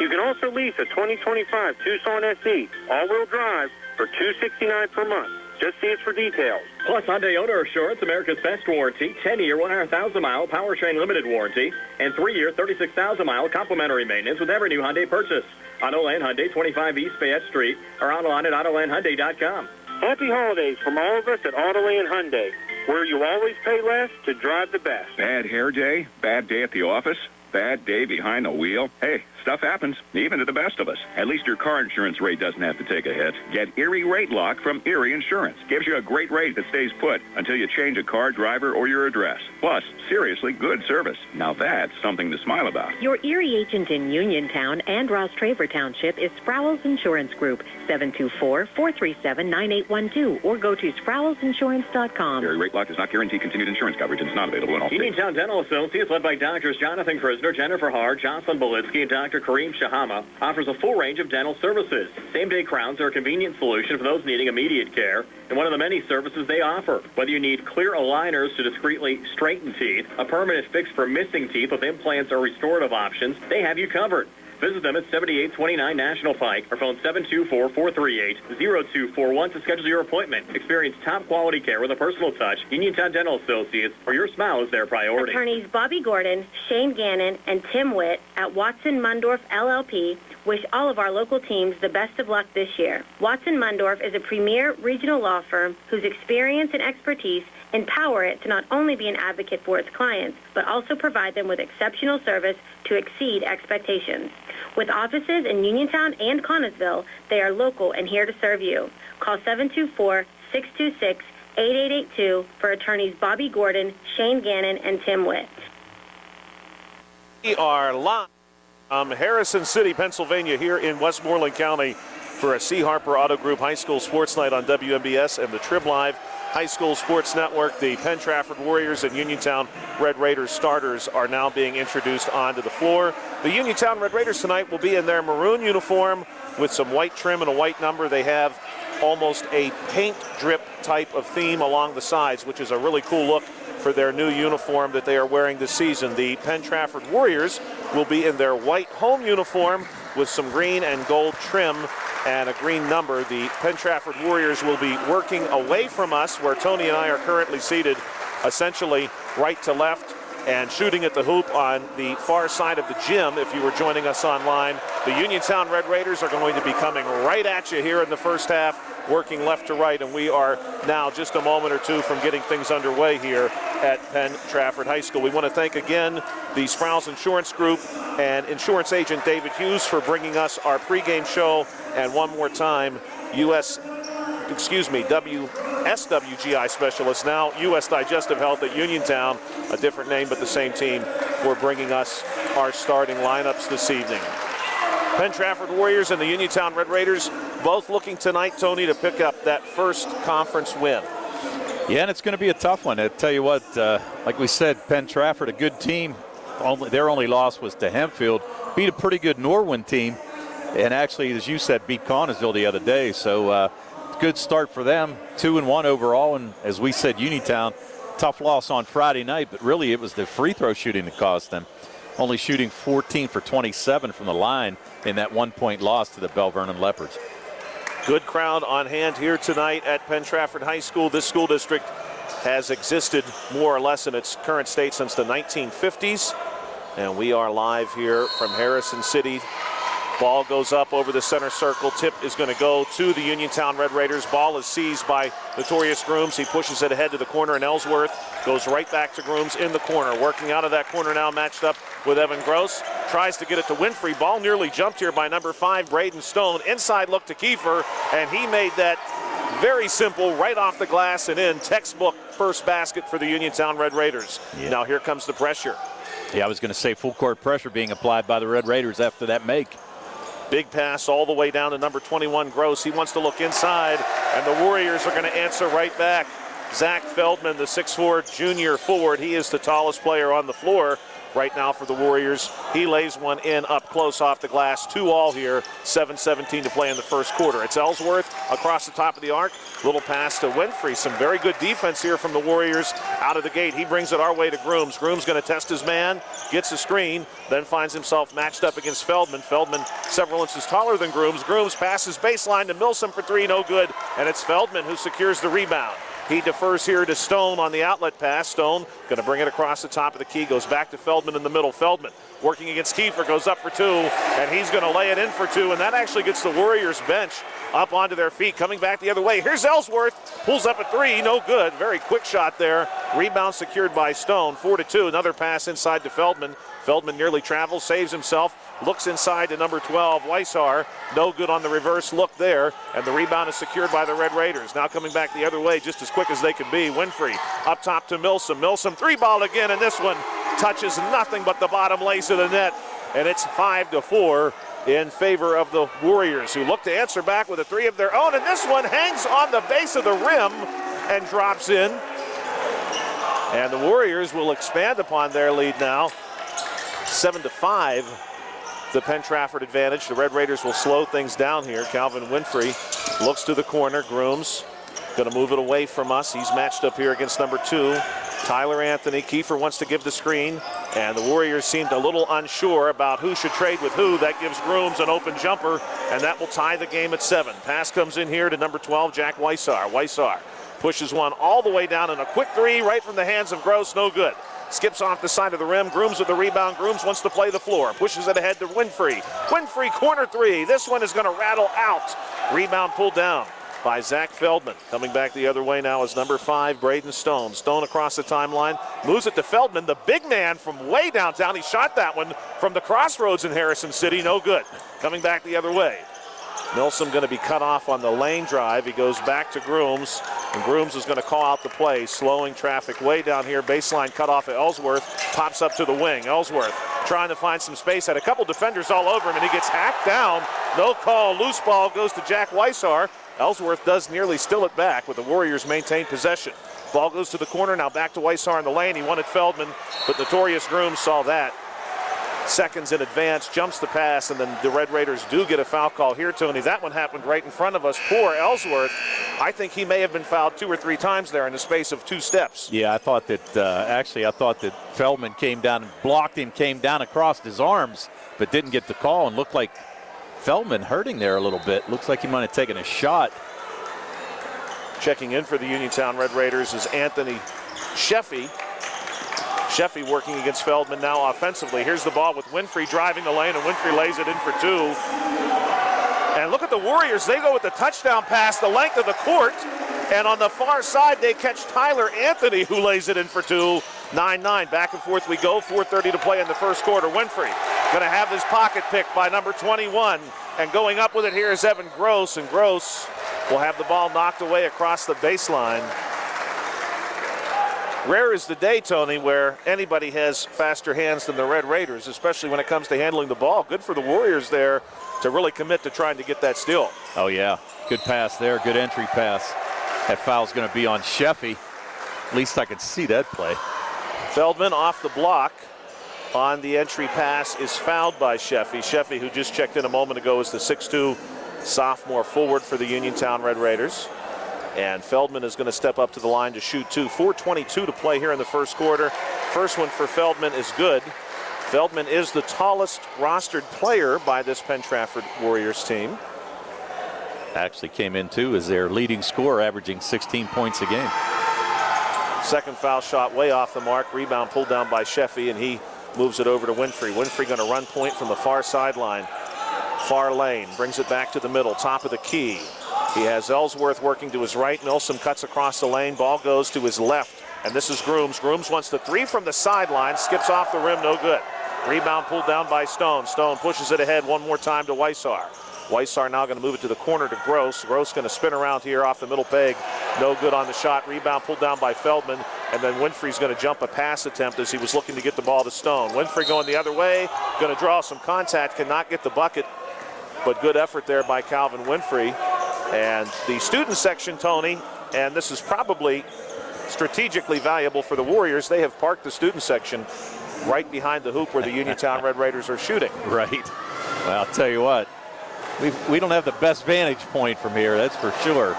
You can also lease a 2025 Tucson SE all-wheel drive for $269 per month. Just see us for details. Plus, Hyundai Owner Assurance, America's best warranty, 10-year, 100,000-mile powertrain limited warranty, and 3-year, 36,000-mile complimentary maintenance with every new Hyundai purchase. Autoland Hyundai, 25 East Fayette Street, or online at AutolandHyundai.com. Happy holidays from all of us at Autoland Hyundai, where you always pay less to drive the best. Bad hair day? Bad day at the office? Bad day behind the wheel? Hey, stuff happens, even to the best of us. At least your car insurance rate doesn't have to take a hit. Get Erie Rate Lock from Erie Insurance. Gives you a great rate that stays put until you change a car, driver, or your address. Plus, seriously good service. Now that's something to smile about. Your Erie agent in Uniontown and Ross Traver Township is Sproul's Insurance Group, 724-437-9812, or go to SproulsInsurance.com. Erie Rate Lock does not guarantee continued insurance coverage and is not available in all states. Uniontown Dental Associates, led by Doctors Jonathan Krisner, Jennifer Haar, Jocelyn Belitsky, and Dr. Kareem Shahama, offers a full range of dental services. Same-day crowns are a convenient solution for those needing immediate care, and one of the many services they offer. Whether you need clear aligners to discreetly straighten teeth, a permanent fix for missing teeth with implants or restorative options, they have you covered. Visit them at 7829 National Pike or phone 724-438-0241 to schedule your appointment. Experience top-quality care with a personal touch. Uniontown Dental Associates, where your smile is their priority. Attorneys Bobby Gordon, Shane Gannon, and Tim Witt at Watson Mundorf LLP wish all of our local teams the best of luck this year. Watson Mundorf is a premier regional law firm whose experience and expertise empower it to not only be an advocate for its clients, but also provide them with exceptional service to exceed expectations. With offices in Uniontown and Connellsville, they are local and here to serve you. Call 724-626-8882 for attorneys Bobby Gordon, Shane Gannon, and Tim Witt. We are live from Harrison City, Pennsylvania, here in Westmoreland County for a C. Harper Auto Group High School Sports Night on WMBS and the Trib Live High School Sports Network. The Penn Trafford Warriors and Uniontown Red Raiders starters are now being introduced onto the floor. The Uniontown Red Raiders tonight will be in their maroon uniform with some white trim and a white number. They have almost a paint drip type of theme along the sides, which is a really cool look for their new uniform that they are wearing this season. The Penn Trafford Warriors will be in their white home uniform with some green and gold trim and a green number. The Penn Trafford Warriors will be working away from us, where Tony and I are currently seated, essentially right to left, and shooting at the hoop on the far side of the gym. If you were joining us online, the Uniontown Red Raiders are going to be coming right at you here in the first half, working left to right, and we are now just a moment or two from getting things underway here at Penn Trafford High School. We want to thank again the Sproul's Insurance Group and insurance agent David Hughes for bringing us our pregame show, and one more time, WSWGI specialist, now U.S. Digestive Health at Uniontown, a different name but the same team, for bringing us our starting lineups this evening. Penn Trafford Warriors and the Uniontown Red Raiders both looking tonight, Tony, to pick up that first conference win. Yeah, and it's going to be a tough one. I tell you what, like we said, Penn Trafford, a good team. Their only loss was to Hempfield. Beat a pretty good Norwin team, and actually, as you said, beat Connellsville the other day. So good start for them, 2-1 overall. And as we said, Uniontown, tough loss on Friday night, but really it was the free throw shooting that cost them. Only shooting 14 for 27 from the line in that 1-point loss to the Bell Vernon Leopards. Good crowd on hand here tonight at Penn Trafford High School. This school district has existed more or less in its current state since the 1950s. And we are live here from Harrison City. Ball goes up over the center circle. Tip is going to go to the Uniontown Red Raiders. Ball is seized by Notorious Grooms. He pushes it ahead to the corner, and Ellsworth goes right back to Grooms in the corner. Working out of that corner now, matched up with Evan Gross. Tries to get it to Winfrey. Ball nearly jumped here by number 5, Braden Stone. Inside look to Kiefer, and he made that very simple, right off the glass and in. Textbook first basket for the Uniontown Red Raiders. Yeah. Now here comes the pressure. Yeah, I was going to say full court pressure being applied by the Red Raiders after that make. Big pass all the way down to number 21, Gross. He wants to look inside, and the Warriors are going to answer right back. Zach Feldman, the 6'4" junior forward, he is the tallest player on the floor. right now for the Warriors. He lays one in up close off the glass. 2-all here, 7:17 to play in the first quarter. It's Ellsworth across the top of the arc. Little pass to Winfrey. Some very good defense here from the Warriors out of the gate. He brings it our way to Grooms. Grooms going to test his man, gets a screen, then finds himself matched up against Feldman. Feldman several inches taller than Grooms. Grooms passes baseline to Milsom for three, no good. And it's Feldman who secures the rebound. He defers here to Stone on the outlet pass. Stone going to bring it across the top of the key. Goes back to Feldman in the middle. Feldman working against Kiefer, goes up for two, and he's going to lay it in for two, and that actually gets the Warriors bench up onto their feet. Coming back the other way. Here's Ellsworth. Pulls up a three. No good. Very quick shot there. Rebound secured by Stone. 4-2. Another pass inside to Feldman. Feldman nearly travels, saves himself, looks inside to number 12, Weishar. No good on the reverse look there, and the rebound is secured by the Red Raiders. Now coming back the other way just as quick as they can be. Winfrey up top to Milsom. Milsom three ball again, and this one touches nothing but the bottom lace of the net, and it's 5-4 in favor of the Warriors, who look to answer back with a three of their own, and this one hangs on the base of the rim and drops in. And the Warriors will expand upon their lead now. 7-5, the Penn Trafford advantage. The Red Raiders will slow things down here. Calvin Winfrey looks to the corner. Grooms going to move it away from us. He's matched up here against number 2, Tyler Anthony. Kiefer wants to give the screen, and the Warriors seemed a little unsure about who should trade with who. That gives Grooms an open jumper, and that will tie the game at 7. Pass comes in here to number 12, Jack Weishar. Weishar pushes one all the way down, and a quick three right from the hands of Gross. No good. Skips off the side of the rim. Grooms with the rebound. Grooms wants to play the floor. Pushes it ahead to Winfrey. Winfrey corner three. This one is going to rattle out. Rebound pulled down by Zach Feldman. Coming back the other way now is number 5, Braden Stone. Stone across the timeline. Moves it to Feldman, the big man from way downtown. He shot that one from the crossroads in Harrison City. No good. Coming back the other way. Milsom going to be cut off on the lane drive. He goes back to Grooms, and Grooms is going to call out the play, slowing traffic way down here. Baseline cut off at Ellsworth, pops up to the wing. Ellsworth trying to find some space, had a couple defenders all over him, and he gets hacked down. No call. Loose ball goes to Jack Weishar. Ellsworth does nearly steal it back with the Warriors maintain possession. Ball goes to the corner, now back to Weishar in the lane. He wanted Feldman, but notorious Grooms saw that. Seconds in advance, jumps the pass, and then the Red Raiders do get a foul call here, Tony. That one happened right in front of us. Poor Ellsworth. I think he may have been fouled 2 or 3 times there in the space of 2 steps. Yeah, I thought that, I thought that Feldman came down and blocked him, came down across his arms, but didn't get the call, and looked like Feldman hurting there a little bit. Looks like he might have taken a shot. Checking in for the Uniontown Red Raiders is Anthony Sheffy. Sheffy working against Feldman now offensively. Here's the ball with Winfrey driving the lane, and Winfrey lays it in for 2. And look at the Warriors. They go with the touchdown pass the length of the court. And on the far side, they catch Tyler Anthony, who lays it in for 2. 9-9. Back and forth we go. 4:30 to play in the first quarter. Winfrey going to have his pocket picked by number 21. And going up with it here is Evan Gross. And Gross will have the ball knocked away across the baseline. Rare is the day, Tony, where anybody has faster hands than the Red Raiders, especially when it comes to handling the ball. Good for the Warriors there to really commit to trying to get that steal. Oh, yeah. Good pass there. Good entry pass. That foul's going to be on Sheffy. At least I could see that play. Feldman off the block on the entry pass is fouled by Sheffy. Sheffy, who just checked in a moment ago, is the 6'2" sophomore forward for the Uniontown Red Raiders. And Feldman is going to step up to the line to shoot 2. 4:22 to play here in the first quarter. First one for Feldman is good. Feldman is the tallest rostered player by this Penn Trafford Warriors team. Actually came in, too, as their leading scorer, averaging 16 points a game. Second foul shot way off the mark. Rebound pulled down by Sheffy, and he moves it over to Winfrey. Winfrey going to run point from the far sideline. Far lane, brings it back to the middle, top of the key. He has Ellsworth working to his right. Milsom cuts across the lane. Ball goes to his left. And this is Grooms. Grooms wants the 3 from the sideline. Skips off the rim. No good. Rebound pulled down by Stone. Stone pushes it ahead one more time to Weishar. Weishar now going to move it to the corner to Gross. Gross going to spin around here off the middle peg. No good on the shot. Rebound pulled down by Feldman. And then Winfrey's going to jump a pass attempt as he was looking to get the ball to Stone. Winfrey going the other way. Going to draw some contact. Cannot get the bucket. But good effort there by Calvin Winfrey. And the student section, Tony, and this is probably strategically valuable for the Warriors, they have parked the student section right behind the hoop where the Uniontown Red Raiders are shooting. Right. Well, I'll tell you what, we don't have the best vantage point from here, that's for sure.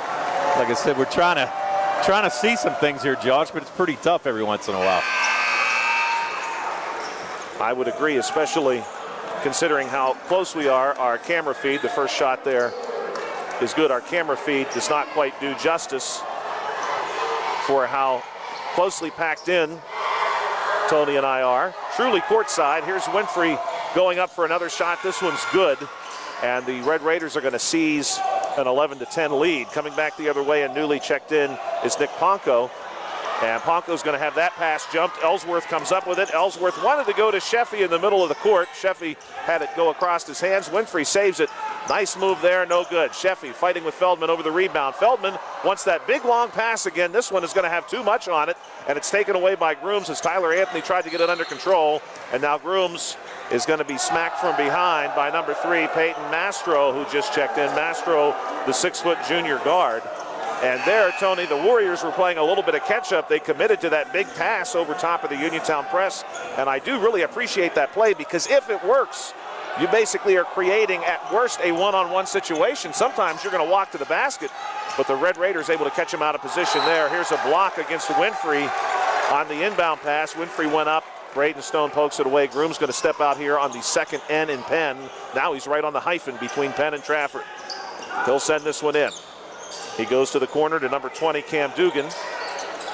Like I said, we're trying to see some things here, Josh, but it's pretty tough every once in a while. I would agree, especially considering how close we are. Our camera feed, the first shot there is good. Our camera feed does not quite do justice for how closely packed in Tony and I are. Truly courtside. Here's Winfrey going up for another shot. This one's good. And the Red Raiders are going to seize an 11-10 lead. Coming back the other way and newly checked in is Nick Ponko. And Ponko's going to have that pass jumped. Ellsworth comes up with it. Ellsworth wanted to go to Sheffy in the middle of the court. Sheffy had it go across his hands. Winfrey saves it. Nice move there, no good. Sheffy fighting with Feldman over the rebound. Feldman wants that big long pass again. This one is going to have too much on it, and it's taken away by Grooms as Tyler Anthony tried to get it under control. And now Grooms is going to be smacked from behind by number 3, Peyton Mastro, who just checked in. Mastro, the 6-foot junior guard. And there, Tony, the Warriors were playing a little bit of catch-up. They committed to that big pass over top of the Uniontown press. And I do really appreciate that play, because if it works, you basically are creating, at worst, a one-on-one situation. Sometimes you're going to walk to the basket, but the Red Raiders able to catch him out of position there. Here's a block against Winfrey on the inbound pass. Winfrey went up. Braden Stone pokes it away. Groom's going to step out here on the second N in Penn. Now he's right on the hyphen between Penn and Trafford. He'll send this one in. He goes to the corner to number 20, Cam Dugan.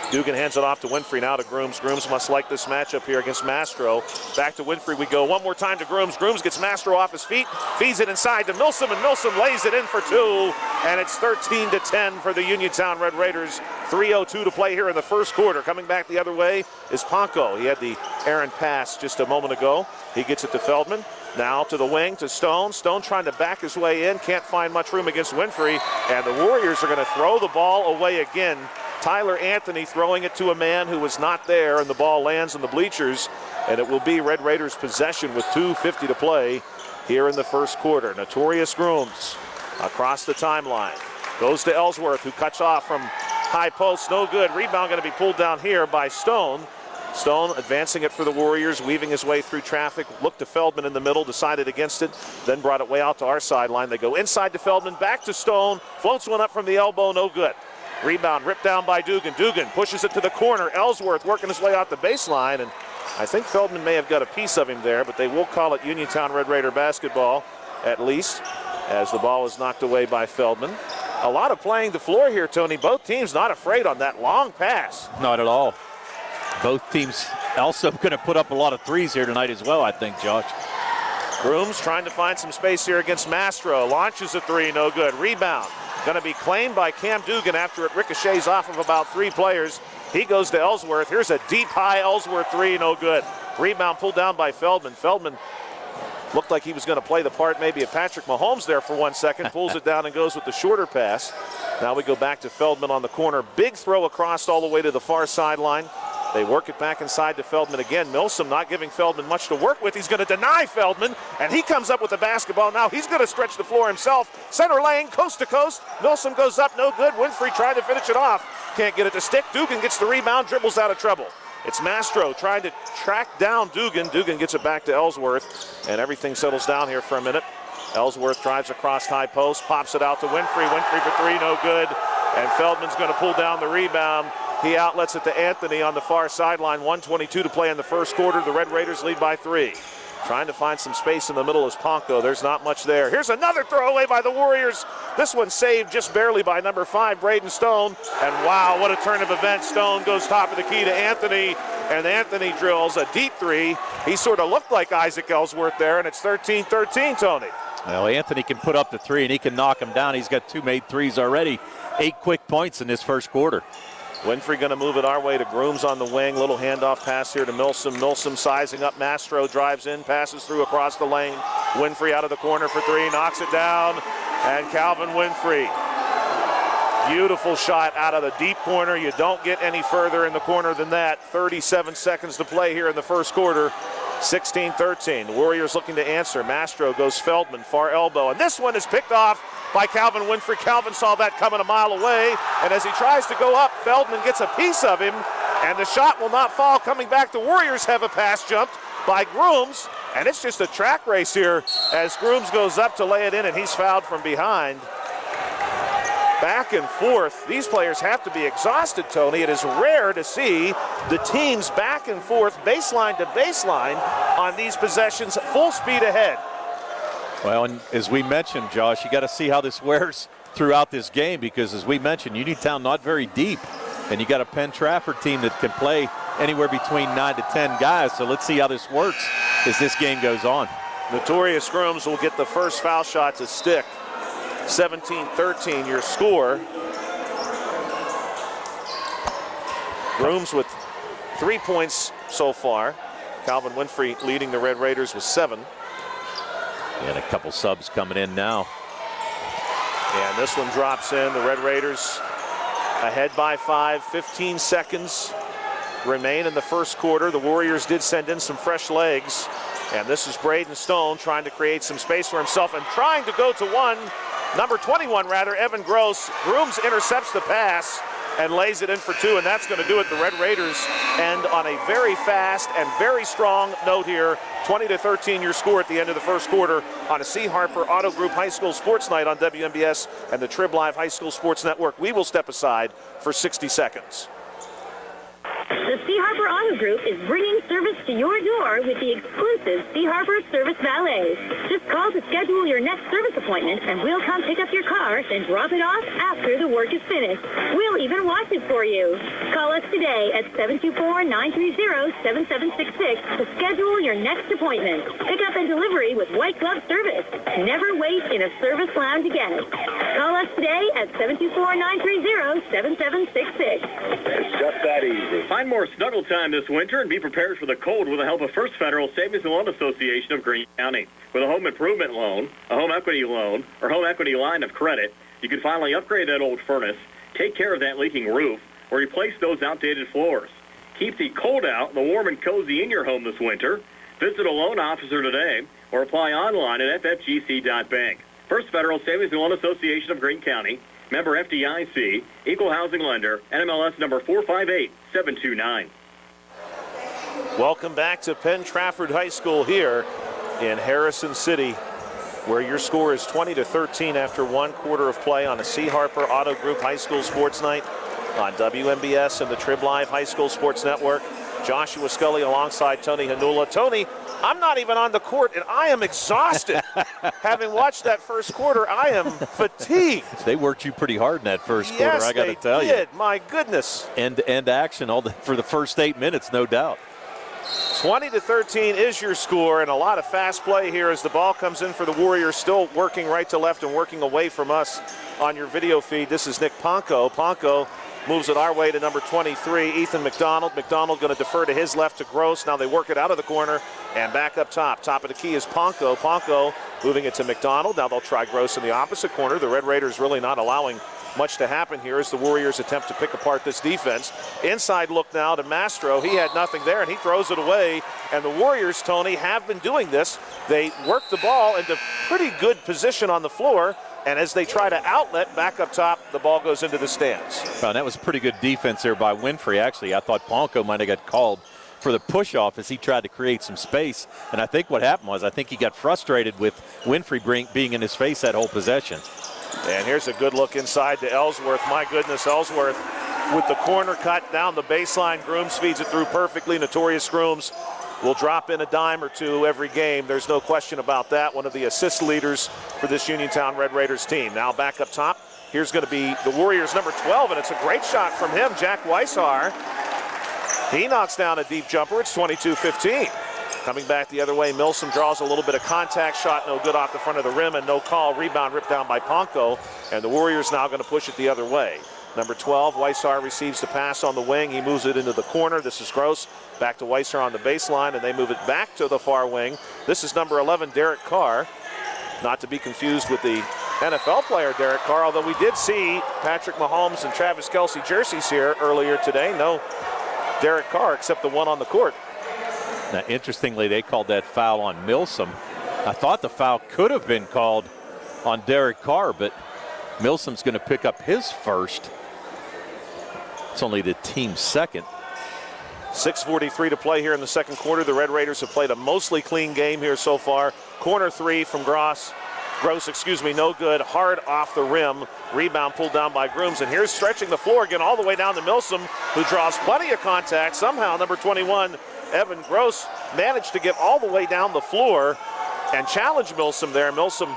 Dugan hands it off to Winfrey, now to Grooms. Grooms must like this matchup here against Mastro. Back to Winfrey we go. One more time to Grooms. Grooms gets Mastro off his feet, feeds it inside to Milsom, and Milsom lays it in for 2. And it's 13-10 for the Uniontown Red Raiders. 3:02 to play here in the first quarter. Coming back the other way is Ponko. He had the errant pass just a moment ago. He gets it to Feldman. Now to the wing to Stone. Stone trying to back his way in. Can't find much room against Winfrey. And the Warriors are going to throw the ball away again. Tyler Anthony throwing it to a man who was not there, and the ball lands on the bleachers. And it will be Red Raiders possession with 2:50 to play here in the first quarter. Notorious Grooms across the timeline. Goes to Ellsworth, who cuts off from high post. No good. Rebound going to be pulled down here by Stone. Stone advancing it for the Warriors, weaving his way through traffic. Looked to Feldman in the middle, decided against it, then brought it way out to our sideline. They go inside to Feldman, back to Stone. Floats one up from the elbow, no good. Rebound ripped down by Dugan. Dugan pushes it to the corner. Ellsworth working his way out the baseline, and I think Feldman may have got a piece of him there, but they will call it Uniontown Red Raider basketball, at least, as the ball is knocked away by Feldman. A lot of playing the floor here, Tony. Both teams not afraid on that long pass. Not at all. Both teams also going to put up a lot of threes here tonight as well, I think, Josh. Grooms trying to find some space here against Mastro. Launches a 3, no good. Rebound going to be claimed by Cam Dugan after it ricochets off of about 3 players. He goes to Ellsworth. Here's a deep high Ellsworth 3, no good. Rebound pulled down by Feldman. Feldman looked like he was going to play the part maybe of Patrick Mahomes there for 1 second. Pulls it down and goes with the shorter pass. Now we go back to Feldman on the corner. Big throw across all the way to the far sideline. They work it back inside to Feldman again. Milsom not giving Feldman much to work with. He's going to deny Feldman, and he comes up with the basketball. Now he's going to stretch the floor himself. Center lane, coast to coast. Milsom goes up, no good. Winfrey tried to finish it off. Can't get it to stick. Dugan gets the rebound, dribbles out of trouble. It's Mastro trying to track down Dugan. Dugan gets it back to Ellsworth, and everything settles down here for a minute. Ellsworth drives across high post, pops it out to Winfrey. Winfrey for 3, no good. And Feldman's going to pull down the rebound. He outlets it to Anthony on the far sideline. 1:22 to play in the first quarter. The Red Raiders lead by 3. Trying to find some space in the middle is Ponko. There's not much there. Here's another throwaway by the Warriors. This one saved just barely by number 5, Braden Stone. And wow, what a turn of events. Stone goes top of the key to Anthony, and Anthony drills a deep 3. He sort of looked like Isaac Ellsworth there, and it's 13-13, Tony. Well, Anthony can put up the 3, and he can knock him down. He's got 2 made threes already. 8 quick points in this first quarter. Winfrey going to move it our way to Grooms on the wing. Little handoff pass here to Milsom. Milsom sizing up. Mastro drives in, passes through across the lane. Winfrey out of the corner for 3, knocks it down. And Calvin Winfrey. Beautiful shot out of the deep corner. You don't get any further in the corner than that. 37 seconds to play here in the first quarter. 16-13. The Warriors looking to answer. Mastro goes Feldman, far elbow. And this one is picked off by Calvin Winfrey. Calvin saw that coming a mile away. And as he tries to go up, Feldman gets a piece of him. And the shot will not fall. Coming back, the Warriors have a pass jumped by Grooms. And it's just a track race here as Grooms goes up to lay it in, and he's fouled from behind. Back and forth. These players have to be exhausted, Tony. It is rare to see the teams back and forth, baseline to baseline, on these possessions, full speed ahead. Well, and as we mentioned, Josh, you got to see how this wears throughout this game because, as we mentioned, Uniontown not very deep. And you got a Penn Trafford team that can play anywhere between 9 to 10 guys. So let's see how this works as this game goes on. Notorious Grooms will get the first foul shot to stick. 17-13 your score. Grooms with 3 points so far. Calvin Winfrey leading the Red Raiders with 7. And a couple subs coming in now. And this one drops in. The Red Raiders ahead by 5, 15 seconds remain in the first quarter. The Warriors did send in some fresh legs. And this is Braden Stone trying to create some space for himself and trying to go to one. Number 21, Evan Gross. Grooms intercepts the pass and lays it in for 2, and that's going to do it. The Red Raiders end on a very fast and very strong note here. 20-13 your score at the end of the first quarter on a C. Harper Auto Group High School Sports Night on WMBS and the Trib Live High School Sports Network. We will step aside for 60 seconds. The C. Harper Auto Group is bringing service to your door with the exclusive C. Harper Service Valet. Just call to schedule your next service appointment, and we'll come pick up your car and drop it off after the work is finished. We'll even wash it for you. Call us today at 724-930-7766 to schedule your next appointment. Pickup and delivery with white glove service. Never wait in a service lounge again. Call us today at 724-930-7766. It's just that easy. Find more snuggle time this winter and be prepared for the cold with the help of First Federal Savings and Loan Association of Greene County. With a home improvement loan, a home equity loan, or home equity line of credit, you can finally upgrade that old furnace, take care of that leaking roof, or replace those outdated floors. Keep the cold out and the warm and cozy in your home this winter. Visit a loan officer today or apply online at ffgc.bank. First Federal Savings and Loan Association of Greene County, member FDIC, equal housing lender, NMLS number 458729. Welcome back to Penn Trafford High School here in Harrison City, where your score is 20-13 after 1 quarter of play on a C. Harper Auto Group High School Sports Night on WMBS and the Trib Live High School Sports Network. Joshua Scully alongside Tony Hanula. Tony, I'm not even on the court, and I am exhausted. Having watched that first quarter, I am fatigued. They worked you pretty hard in that first quarter, yes, I got to tell you. Yes, they did. My goodness. End action for the first 8 minutes, no doubt. 20-13 is your score, and a lot of fast play here as the ball comes in for the Warriors, still working right to left and working away from us on your video feed. This is Nick Ponko. Ponko moves it our way to number 23, Ethan McDonald. McDonald going to defer to his left to Gross. Now they work it out of the corner and back up top. Top of the key is Ponko. Ponko moving it to McDonald. Now they'll try Gross in the opposite corner. The Red Raiders really not allowing much to happen here as the Warriors attempt to pick apart this defense. Inside look now to Mastro. He had nothing there, and he throws it away. And the Warriors, Tony, have been doing this. They work the ball into pretty good position on the floor, and as they try to outlet back up top, the ball goes into the stands. Well, that was pretty good defense there by Winfrey. Actually, I thought Ponko might have got called for the push-off as he tried to create some space. And I think what happened was I think he got frustrated with Winfrey being in his face that whole possession. And here's a good look inside to Ellsworth. My goodness, Ellsworth with the corner cut down the baseline. Grooms feeds it through perfectly. Notorious Grooms will drop in a dime or two every game. There's no question about that. One of the assist leaders for this Uniontown Red Raiders team. Now back up top. Here's going to be the Warriors' number 12, and it's a great shot from him, Jack Weishar. He knocks down a deep jumper. It's 22-15. Coming back the other way, Milsom draws a little bit of contact shot, no good off the front of the rim, and no call. Rebound ripped down by Ponko, and the Warriors now going to push it the other way. Number 12, Weishar receives the pass on the wing. He moves it into the corner. This is Gross. Back to Weishar on the baseline, and they move it back to the far wing. This is number 11, Derek Carr. Not to be confused with the NFL player Derek Carr, although we did see Patrick Mahomes and Travis Kelce jerseys here earlier today. No Derek Carr except the one on the court. Now, interestingly, they called that foul on Milsom. I thought the foul could have been called on Derek Carr, but Milsom's going to pick up his first. It's only the team's second. 6:43 to play here in the second quarter. The Red Raiders have played a mostly clean game here so far. Corner three from Gross, no good. Hard off the rim. Rebound pulled down by Grooms. And here's stretching the floor again all the way down to Milsom, who draws plenty of contact. Somehow, number 21, Evan Gross, managed to get all the way down the floor and challenge Milsom there. Milsom,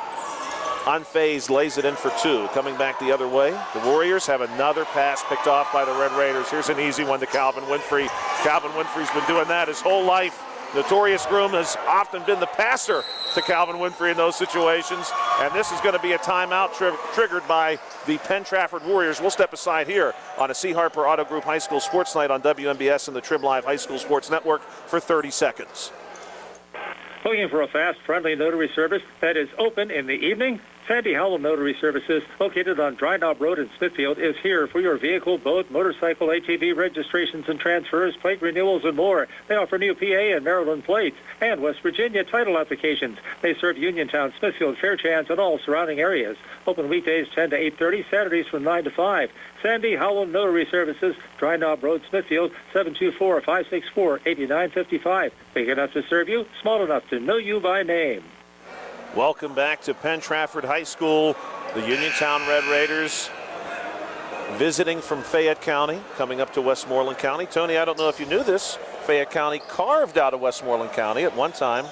unfazed, lays it in for two. Coming back the other way, the Warriors have another pass picked off by the Red Raiders. Here's an easy one to Calvin Winfrey. Calvin Winfrey's been doing that his whole life. Notorious Groom has often been the passer to Calvin Winfrey in those situations. And this is going to be a timeout triggered by the Penn Trafford Warriors. We'll step aside here on a C. Harper Auto Group High School Sports Night on WMBS and the Trib Live High School Sports Network for 30 seconds. Looking for a fast, friendly notary service that is open in the evening? Sandy Howell Notary Services, located on Dry Knob Road in Smithfield, is here for your vehicle, boat, motorcycle, ATV registrations and transfers, plate renewals, and more. They offer new PA and Maryland plates and West Virginia title applications. They serve Uniontown, Smithfield, Fairchance, and all surrounding areas. Open weekdays 10 to 8:30, Saturdays from 9 to 5. Sandy Howell Notary Services, Dry Knob Road, Smithfield, 724-564-8955. Big enough to serve you, small enough to know you by name. Welcome back to Penn Trafford High School. The Uniontown Red Raiders visiting from Fayette County, coming up to Westmoreland County. Tony, I don't know if you knew this. Fayette County carved out of Westmoreland County at one time.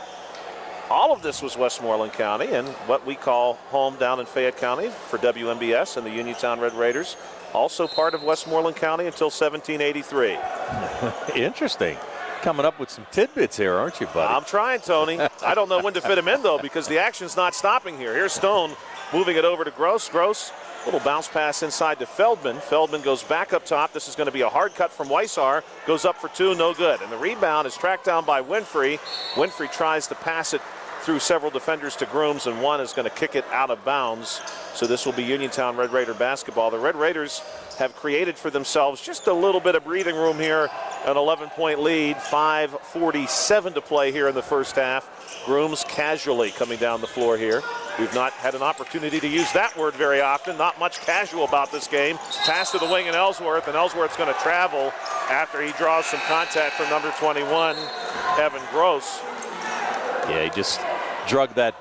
All of this was Westmoreland County, and what we call home down in Fayette County for WMBS and the Uniontown Red Raiders, also part of Westmoreland County until 1783. Interesting. Coming up with some tidbits here, aren't you, buddy? I'm trying, Tony. I don't know when to fit him in, though, because the action's not stopping here. Here's Stone moving it over to Gross. Gross, little bounce pass inside to Feldman. Feldman goes back up top. This is going to be a hard cut from Weissar. Goes up for two, no good. And the rebound is tracked down by Winfrey. Winfrey tries to pass it through several defenders to Grooms, and one is going to kick it out of bounds. So this will be Uniontown Red Raider basketball. The Red Raiders have created for themselves just a little bit of breathing room here. An 11-point lead, 5:47 to play here in the first half. Grooms casually coming down the floor here. We've not had an opportunity to use that word very often. Not much casual about this game. Pass to the wing and Ellsworth's going to travel after he draws some contact from number 21, Evan Gross. Yeah, he just drug that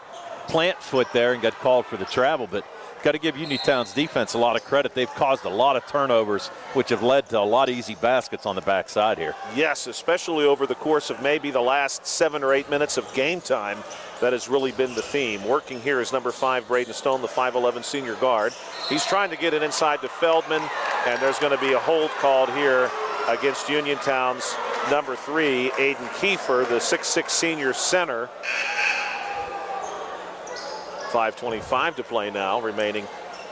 plant foot there and got called for the travel, but got to give Uniontown's defense a lot of credit. They've caused a lot of turnovers, which have led to a lot of easy baskets on the backside here. Yes, especially over the course of maybe the last 7 or 8 minutes of game time. That has really been the theme. Working here is number 5, Braden Stone, the 5'11 senior guard. He's trying to get it inside to Feldman, and there's going to be a hold called here against Uniontown's number 3, Aiden Kiefer, the 6'6 senior center. 5:25 to play now, remaining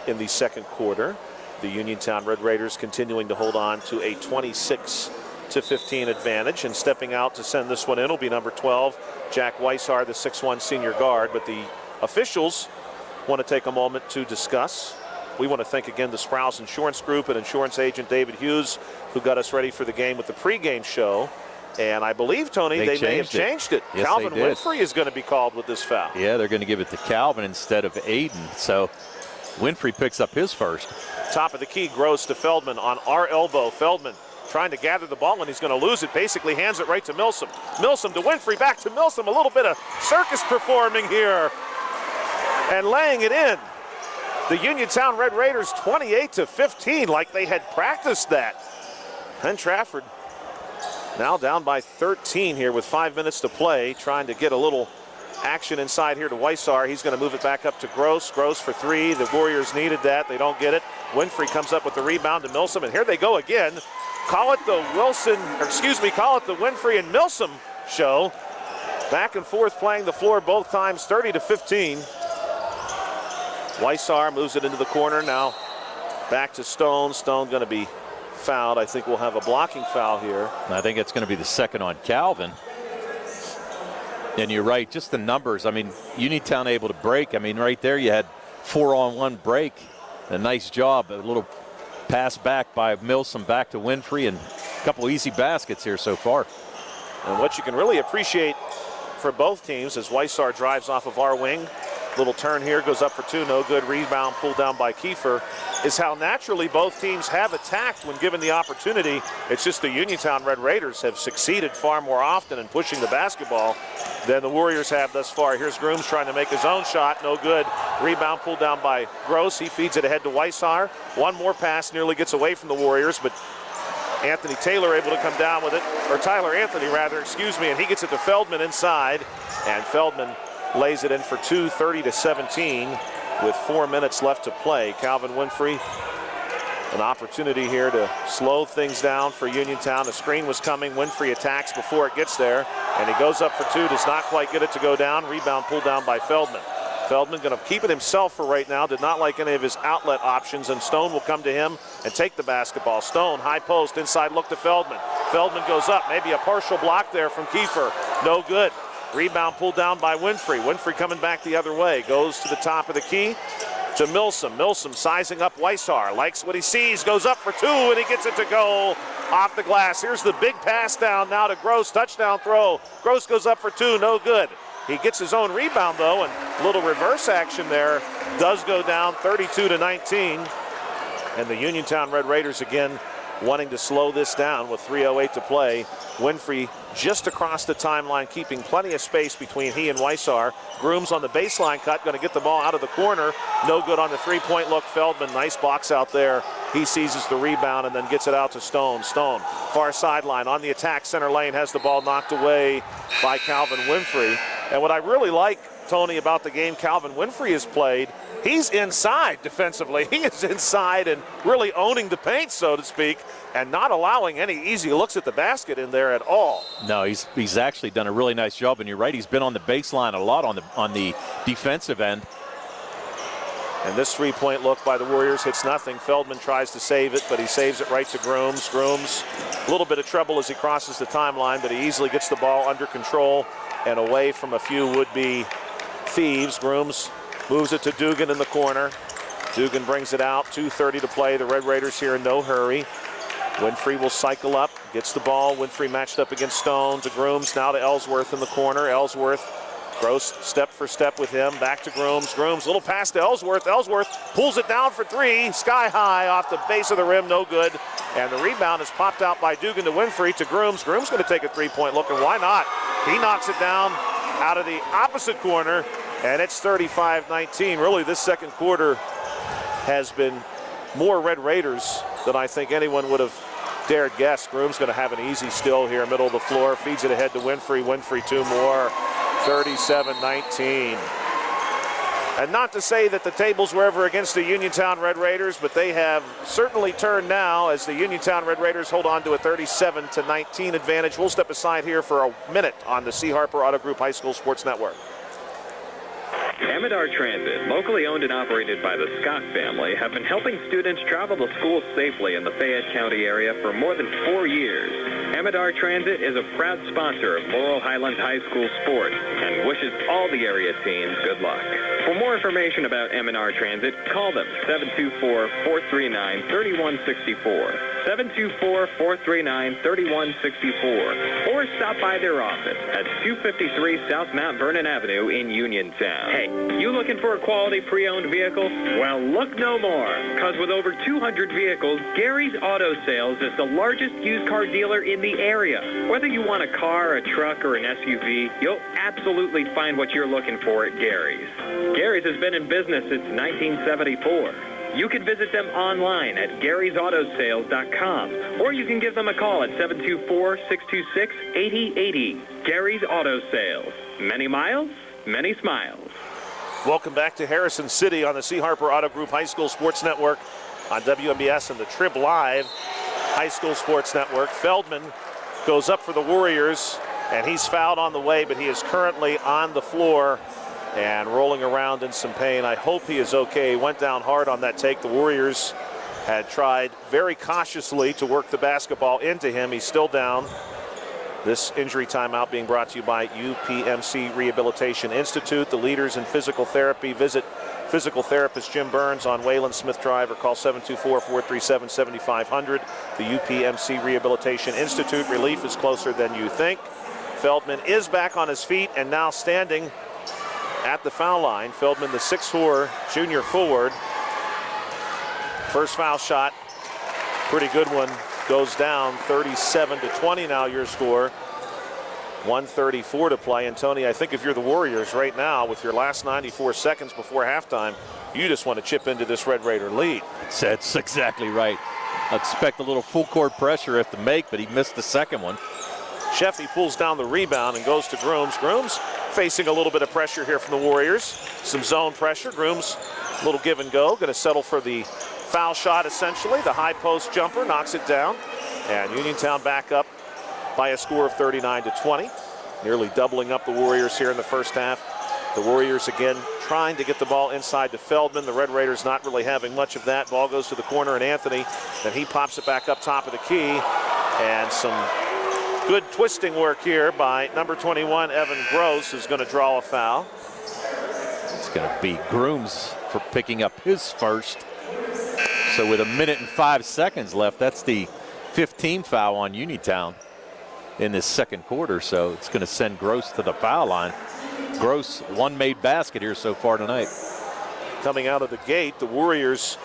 in the second quarter. The Uniontown Red Raiders continuing to hold on to a 26-15 advantage, and stepping out to send this one in will be number 12, Jack Weissar, the 6'1 senior guard. But the officials want to take a moment to discuss. We want to thank again the Sprouse Insurance Group and insurance agent David Hughes, who got us ready for the game with the pregame show. And I believe, Tony, they may have changed it. Yes, Calvin Winfrey is going to be called with this foul. Yeah, they're going to give it to Calvin instead of Aiden. So Winfrey picks up his first. Top of the key, Gross to Feldman on our elbow. Feldman trying to gather the ball, and he's going to lose it. Basically hands it right to Milsom. Milsom to Winfrey, back to Milsom. A little bit of circus performing here. And laying it in. The Uniontown Red Raiders 28-15, like they had practiced that. Penn Trafford now down by 13 here with 5 minutes to play, trying to get a little action inside here to Weissar. He's going to move it back up to Gross. Gross for 3. The Warriors needed that. They don't get it. Winfrey comes up with the rebound to Milsom, and here they go again. Call it the Winfrey and Milsom show. Back and forth playing the floor both times, 30-15. Weissar moves it into the corner. Now back to Stone. Stone going to be fouled. I think we'll have a blocking foul here. I think it's going to be the second on Calvin. And you're right, just the numbers. I mean, Uniontown able to break. I mean, right there you had 4-on-1 break. A nice job. A little pass back by Milsom back to Winfrey, and a couple easy baskets here so far. And what you can really appreciate for both teams as Weissar drives off of our wing, Little turn here, goes up for two, no good. Rebound pulled down by Kiefer. Is how naturally both teams have attacked when given the opportunity. It's just the Uniontown Red Raiders have succeeded far more often in pushing the basketball than the Warriors have thus far. Here's Grooms trying to make his own shot, no good. Rebound pulled down by Gross. He feeds it ahead to Weishauer. One more pass nearly gets away from the Warriors, but Anthony Taylor able to come down with it, or Tyler Anthony rather, excuse me, and he gets it to Feldman inside, and Feldman lays it in for two, 30-17 with 4 minutes left to play. Calvin Winfrey, an opportunity here to slow things down for Uniontown. The screen was coming. Winfrey attacks before it gets there, and he goes up for two, does not quite get it to go down. Rebound pulled down by Feldman. Feldman going to keep it himself for right now. Did not like any of his outlet options, and Stone will come to him and take the basketball. Stone, high post, inside look to Feldman. Feldman goes up, maybe a partial block there from Kiefer. No good. Rebound pulled down by Winfrey. Winfrey coming back the other way. Goes to the top of the key to Milsom. Milsom sizing up Weishauer. Likes what he sees. Goes up for two, and he gets it to go off the glass. Here's the big pass down now to Gross. Touchdown throw. Gross goes up for two. No good. He gets his own rebound, though, and a little reverse action there. Does go down 32-19. And the Uniontown Red Raiders again wanting to slow this down with 3:08 to play. Winfrey just across the timeline, keeping plenty of space between he and Weishauer. Grooms on the baseline cut, going to get the ball out of the corner. No good on the three-point look. Feldman, nice box out there. He seizes the rebound and then gets it out to Stone. Stone, far sideline on the attack. Center lane has the ball knocked away by Calvin Winfrey. And what I really like, Tony, about the game Calvin Winfrey has played, he's inside defensively. He is inside and really owning the paint, so to speak, and not allowing any easy looks at the basket in there at all. No, he's actually done a really nice job, and you're right, he's been on the baseline a lot on the defensive end. And this three-point look by the Warriors hits nothing. Feldman tries to save it, but he saves it right to Grooms. Grooms, a little bit of trouble as he crosses the timeline, but he easily gets the ball under control and away from a few would-be thieves. Grooms moves it to Dugan in the corner. Dugan brings it out. 2:30 to play. The Red Raiders here in no hurry. Winfrey will cycle up, gets the ball. Winfrey matched up against Stone to Grooms. Now to Ellsworth in the corner. Ellsworth, Gross step for step with him. Back to Grooms. Grooms, little pass to Ellsworth. Ellsworth pulls it down for three. Sky high off the base of the rim. No good. And the rebound is popped out by Dugan to Winfrey to Grooms. Grooms going to take a three-point look, and why not? He knocks it down out of the opposite corner. And it's 35-19. Really, this second quarter has been more Red Raiders than I think anyone would have dared guess. Groom's going to have an easy still here, middle of the floor. Feeds it ahead to Winfrey. Winfrey, two more. 37-19. And not to say that the tables were ever against the Uniontown Red Raiders, but they have certainly turned now as the Uniontown Red Raiders hold on to a 37-19 advantage. We'll step aside here for a minute on the C. Harper Auto Group High School Sports Network. Amidar Transit, locally owned and operated by the Scott family, have been helping students travel to school safely in the Fayette County area for more than 4 years. Amidar Transit is a proud sponsor of Laurel Highlands High School sports and wishes all the area teams good luck. For more information about Amidar Transit, call them 724-439-3164, 724-439-3164, or stop by their office at 253 South Mount Vernon Avenue in Uniontown. Hey, you looking for a quality pre-owned vehicle? Well, look no more, because with over 200 vehicles, Gary's Auto Sales is the largest used car dealer in the area. Whether you want a car, a truck, or an SUV, you'll absolutely find what you're looking for at Gary's. Gary's has been in business since 1974. You can visit them online at Gary'sAutoSales.com, or you can give them a call at 724-626-8080. Gary's Auto Sales. Many miles, many smiles. Welcome back to Harrison City on the C. Harper Auto Group High School Sports Network on WMBS and the Trib Live High School Sports Network. Feldman goes up for the Warriors, and he's fouled on the way, but he is currently on the floor and rolling around in some pain. I hope he is okay. He went down hard on that take. The Warriors had tried very cautiously to work the basketball into him. He's still down. This injury timeout being brought to you by UPMC Rehabilitation Institute, the leaders in physical therapy. Visit physical therapist Jim Burns on Wayland Smith Drive or call 724-437-7500. The UPMC Rehabilitation Institute. Relief is closer than you think. Feldman is back on his feet and now standing at the foul line. Feldman, the 6'4" junior forward. First foul shot, pretty good one, goes down. 37-20 now your score. 1:34 to play. And Tony, I think if you're the Warriors right now with your last 94 seconds before halftime, you just want to chip into this Red Raider lead. That's exactly right. I expect a little full court pressure at the make, but he missed the second one. Sheffy pulls down the rebound and goes to Grooms. Grooms facing a little bit of pressure here from the Warriors. Some zone pressure. Grooms, a little give and go. Going to settle for the foul shot essentially. The high post jumper knocks it down. And Uniontown back up by a score of 39-20. Nearly doubling up the Warriors here in the first half. The Warriors again trying to get the ball inside to Feldman. The Red Raiders not really having much of that. Ball goes to the corner and Anthony. Then he pops it back up top of the key. And some good twisting work here by number 21, Evan Gross, who's going to draw a foul. It's going to be Grooms for picking up his first. So with 1 minute and 5 seconds left, that's the 15th foul on Uniontown in this second quarter. So it's going to send Gross to the foul line. Gross, one made basket here so far tonight. Coming out of the gate, the Warriors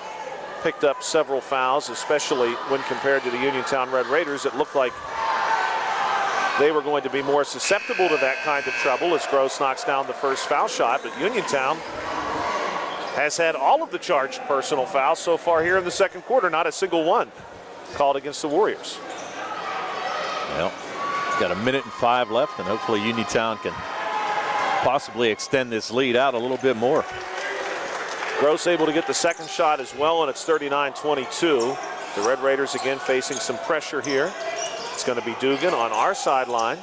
picked up several fouls, especially when compared to the Uniontown Red Raiders. It looked like they were going to be more susceptible to that kind of trouble as Gross knocks down the first foul shot. But Uniontown has had all of the charged personal fouls so far here in the second quarter. Not a single one called against the Warriors. Well, got 1 minute and 5 left, and hopefully Uniontown can possibly extend this lead out a little bit more. Gross able to get the second shot as well, and it's 39-22. The Red Raiders again facing some pressure here. It's going to be Dugan on our sideline.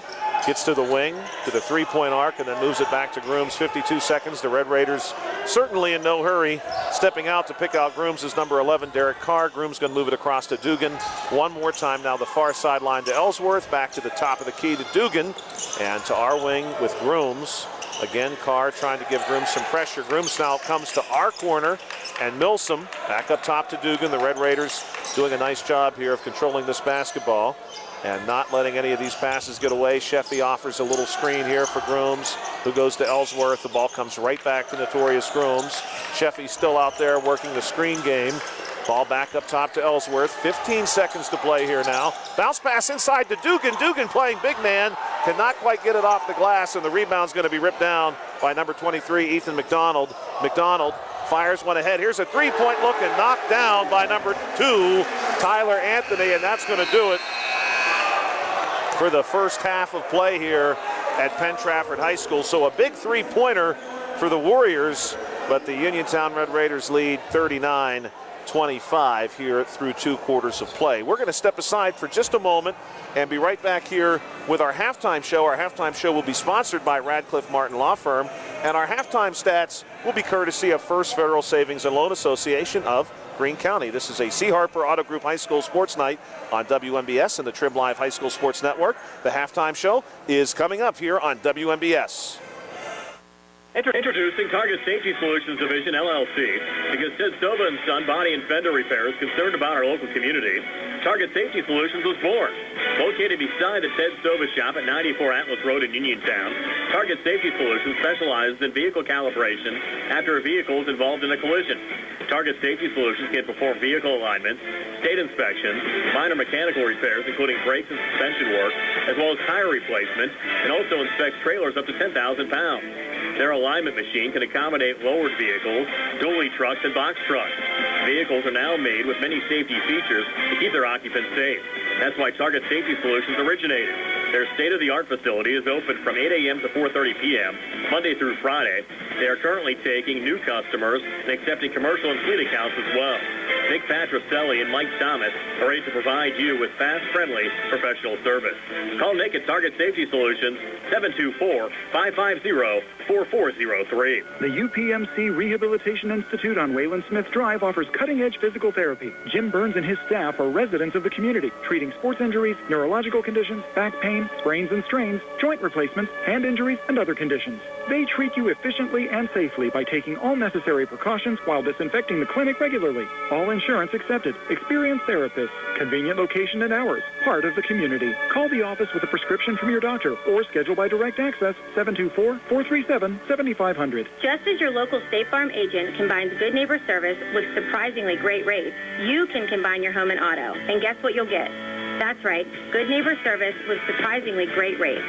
Gets to the wing, to the three-point arc, and then moves it back to Grooms. 52 seconds. The Red Raiders certainly in no hurry. Stepping out to pick out Grooms is number 11, Derek Carr. Grooms going to move it across to Dugan. One more time now, the far sideline to Ellsworth. Back to the top of the key to Dugan. And to our wing with Grooms. Again, Carr trying to give Grooms some pressure. Grooms now comes to our corner, and Milsom back up top to Dugan. The Red Raiders doing a nice job here of controlling this basketball and not letting any of these passes get away. Sheffy offers a little screen here for Grooms, who goes to Ellsworth. The ball comes right back to Notorious Grooms. Sheffy still out there working the screen game. Ball back up top to Ellsworth. 15 seconds to play here now. Bounce pass inside to Dugan. Dugan playing big man. Cannot quite get it off the glass, and the rebound's going to be ripped down by number 23, Ethan McDonald. McDonald fires one ahead. Here's a three-point look and knocked down by number 2, Tyler Anthony, and that's going to do it for the first half of play here at Penn Trafford High School. So a big three-pointer for the Warriors, but the Uniontown Red Raiders lead 39-25 here through 2 quarters of play. We're going to step aside for just a moment and be right back here with our halftime show. Our halftime show will be sponsored by Radcliffe Martin Law Firm, and our halftime stats will be courtesy of First Federal Savings and Loan Association of Greene County. This is a C. Harper Auto Group High School Sports Night on WMBS and the Trib Live High School Sports Network. The halftime show is coming up here on WMBS. Introducing Target Safety Solutions Division, LLC. Because Ted Silva and Son Body and Fender Repair is concerned about our local community, Target Safety Solutions was born. Located beside the Ted Silva shop at 94 Atlas Road in Uniontown, Target Safety Solutions specializes in vehicle calibration after a vehicle is involved in a collision. Target Safety Solutions can perform vehicle alignments, state inspections, minor mechanical repairs, including brakes and suspension work, as well as tire replacement, and also inspects trailers up to 10,000 pounds. Their alignment machine can accommodate lowered vehicles, dually trucks, and box trucks. Vehicles are now made with many safety features to keep their occupants safe. That's why Target Safety Solutions originated. Their state-of-the-art facility is open from 8 a.m. to 4:30 p.m., Monday through Friday. They are currently taking new customers and accepting commercial and fleet accounts as well. Nick Patricelli and Mike Thomas are ready to provide you with fast, friendly, professional service. Call Nick at Target Safety Solutions, 724-550-4403. The UPMC Rehabilitation Institute on Wayland Smith Drive offers cutting-edge physical therapy. Jim Burns and his staff are residents of the community, treating sports injuries, neurological conditions, back pain, sprains and strains, joint replacements, hand injuries, and other conditions. They treat you efficiently and safely by taking all necessary precautions while disinfecting the clinic regularly. All insurance accepted. Experienced therapists. Convenient location and hours. Part of the community. Call the office with a prescription from your doctor or schedule by direct access 724-437 437-7500. Just as your local State Farm agent combines good neighbor service with surprisingly great rates, you can combine your home and auto. And guess what you'll get? That's right, good neighbor service with surprisingly great rates.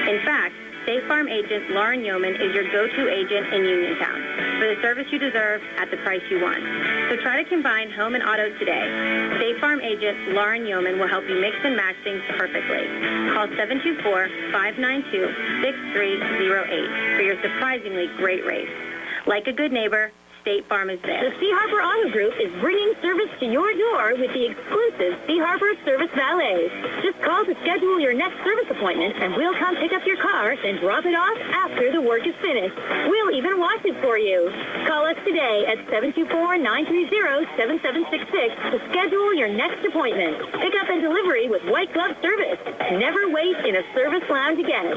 In fact, State Farm agent Lauren Yohman is your go-to agent in Uniontown for the service you deserve at the price you want. So try to combine home and auto today. State Farm agent Lauren Yohman will help you mix and match things perfectly. Call 724-592-6308 for your surprisingly great rates. Like a good neighbor, State Farm is there. The Sea Harbor Auto Group is bringing service to your door with the exclusive Sea Harbor Service Valets. Just call to schedule your next service appointment, and we'll come pick up your car and drop it off after the work is finished. We'll even wash it for you. Call us today at 724-930-7766 to schedule your next appointment. Pickup and delivery with white glove service. Never wait in a service lounge again.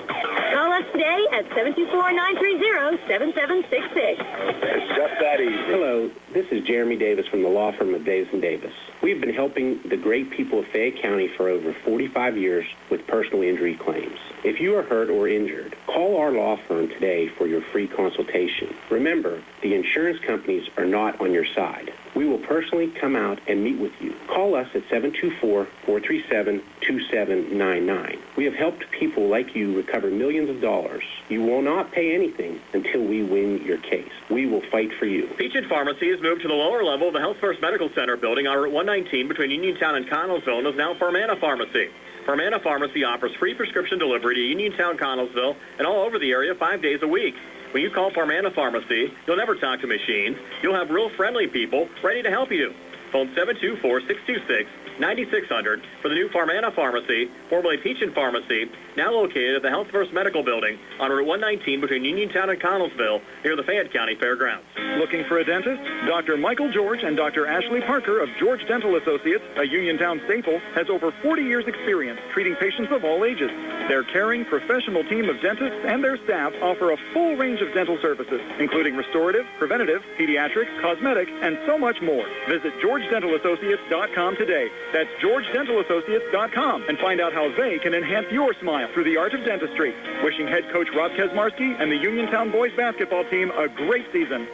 Call us today at 724-930-7766. It's just that easy. Hello, this is Jeremy Davis from the law firm of Davis & Davis. We've been helping the great people of Fayette County for over 45 years with personal injury claims. If you are hurt or injured, call our law firm today for your free consultation. Remember, the insurance companies are not on your side. We will personally come out and meet with you. Call us at 724-437-2799. We have helped people like you recover millions of dollars. You will not pay anything until we win your case. We will fight for you. Peach Pharmacy has moved to the lower level of the Health First Medical Center building on Route 119 between Uniontown and Connellsville and is now Farmana Pharmacy. Farmana Pharmacy offers free prescription delivery to Uniontown, Connellsville, and all over the area 5 days a week. When you call Farmana Pharmacy, you'll never talk to machines. You'll have real friendly people ready to help you. Phone 724-626-9600 for the new Farmana Pharmacy, formerly Peach Pharmacy, now located at the Health First Medical Building on Route 119 between Uniontown and Connellsville near the Fayette County Fairgrounds. Looking for a dentist? Dr. Michael George and Dr. Ashley Parker of George Dental Associates, a Uniontown staple, has over 40 years' experience treating patients of all ages. Their caring, professional team of dentists and their staff offer a full range of dental services, including restorative, preventative, pediatric, cosmetic, and so much more. Visit GeorgeDentalAssociates.com today. That's GeorgeDentalAssociates.com and find out how they can enhance your smile through the art of dentistry. Wishing head coach Rob Kesmarski and the Uniontown boys basketball team a great season.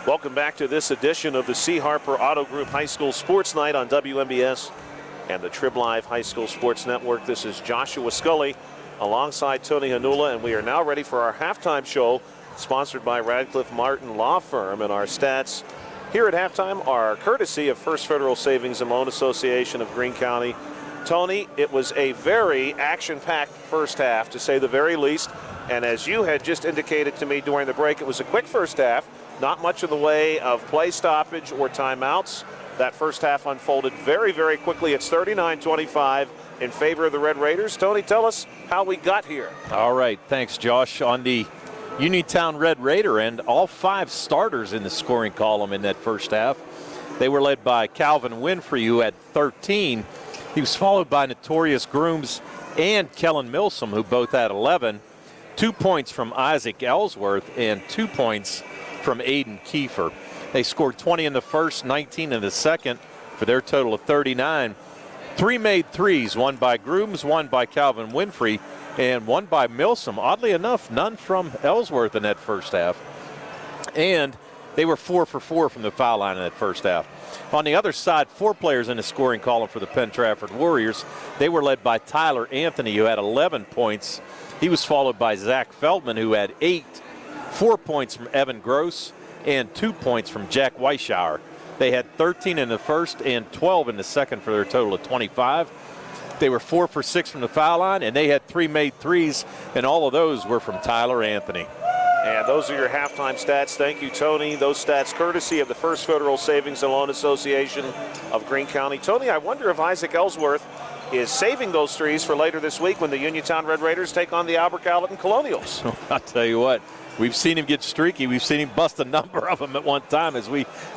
Welcome back to this edition of the C. Harper Auto Group High School Sports Night on WMBS and the Trib Live High School Sports Network. This is Joshua Scully alongside Tony Hanula, and we are now ready for our halftime show sponsored by Radcliffe Martin Law Firm. And our stats here at halftime are courtesy of First Federal Savings and Loan Association of Greene County. Tony, it was a very action-packed first half, to say the very least. And as you had just indicated to me during the break, it was a quick first half. Not much in the way of play stoppage or timeouts. That first half unfolded very, very quickly. It's 39-25 in favor of the Red Raiders. Tony, tell us how we got here. All right, thanks, Josh. On the Uniontown Red Raider end, all 5 starters in the scoring column in that first half. They were led by Calvin Winfrey, who had 13. He was followed by Notorious Grooms and Kellen Milsom, who both had 11. 2 points from Isaac Ellsworth and 2 points from Aiden Kiefer. They scored 20 in the first, 19 in the second for their total of 39. 3 made threes, one by Grooms, one by Calvin Winfrey, and one by Milsom. Oddly enough, none from Ellsworth in that first half. And they were 4 for 4 from the foul line in that first half. On the other side, 4 players in the scoring column for the Penn Trafford Warriors. They were led by Tyler Anthony, who had 11 points. He was followed by Zach Feldman, who had 8. 4 points from Evan Gross and 2 points from Jack Weishauer. They had 13 in the first and 12 in the second for their total of 25. They were 4 for 6 from the foul line, and they had 3 made threes, and all of those were from Tyler Anthony. And those are your halftime stats. Thank you, Tony. Those stats courtesy of the First Federal Savings and Loan Association of Greene County. Tony, I wonder if Isaac Ellsworth is saving those threes for later this week when the Uniontown Red Raiders take on the Albert Gallatin Colonials. I'll tell you what, we've seen him get streaky. We've seen him bust a number of them at one time.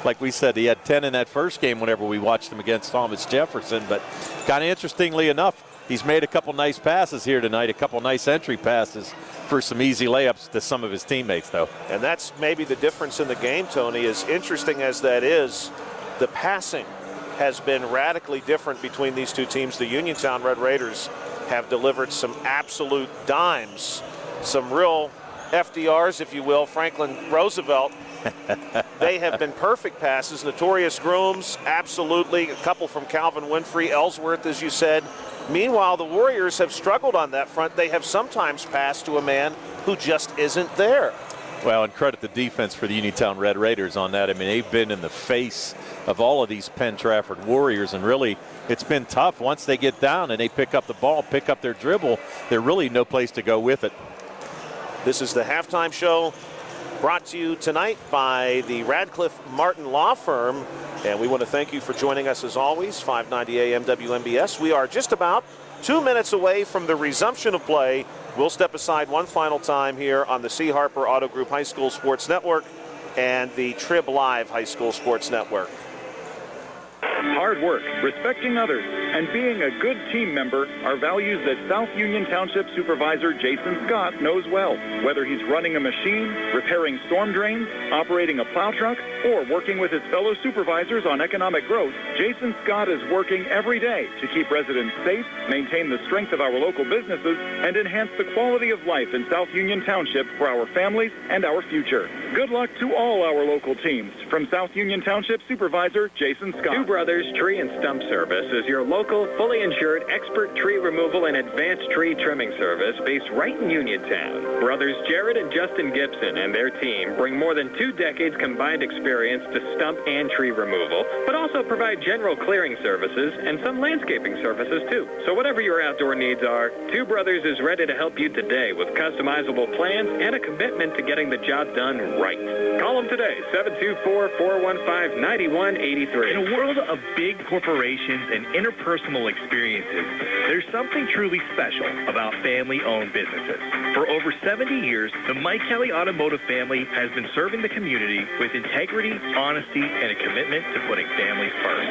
Like we said, he had 10 in that first game whenever we watched him against Thomas Jefferson. But kind of interestingly enough, he's made a couple nice passes here tonight, a couple nice entry passes for some easy layups to some of his teammates, though. And that's maybe the difference in the game, Tony. As interesting as that is, the passing has been radically different between these two teams. The Uniontown Red Raiders have delivered some absolute dimes, some real FDRs, if you will, Franklin Roosevelt. They have been perfect passes. Notorious Grooms, absolutely. A couple from Calvin Winfrey, Ellsworth, as you said. Meanwhile, the Warriors have struggled on that front. They have sometimes passed to a man who just isn't there. Well, and credit the defense for the Uniontown Red Raiders on that. I mean, they've been in the face of all of these Penn Trafford Warriors, and really it's been tough. Once they get down and they pick up the ball, pick up their dribble, there's really no place to go with it. This is the halftime show brought to you tonight by the Radcliffe Martin Law Firm. And we want to thank you for joining us as always, 590 AM WMBS. We are just about 2 minutes away from the resumption of play. We'll step aside one final time here on the C. Harper Auto Group High School Sports Network and the Trib Live High School Sports Network. Hard work, respecting others, and being a good team member are values that South Union Township Supervisor Jason Scott knows well. Whether he's running a machine, repairing storm drains, operating a plow truck, or working with his fellow supervisors on economic growth, Jason Scott is working every day to keep residents safe, maintain the strength of our local businesses, and enhance the quality of life in South Union Township for our families and our future. Good luck to all our local teams. From South Union Township Supervisor Jason Scott. Two Brothers Tree and Stump Service is your local, fully insured, expert tree removal and advanced tree trimming service based right in Uniontown. Brothers Jared and Justin Gibson and their team bring more than 2 decades combined experience to stump and tree removal, but also provide general clearing services and some landscaping services too. So whatever your outdoor needs are, Two Brothers is ready to help you today with customizable plans and a commitment to getting the job done right. Call them today, 724-415-9183. In a world of big corporations and interpersonal experiences, there's something truly special about family-owned businesses. For over 70 years, the Mike Kelly Automotive family has been serving the community with integrity, honesty, and a commitment to putting families first.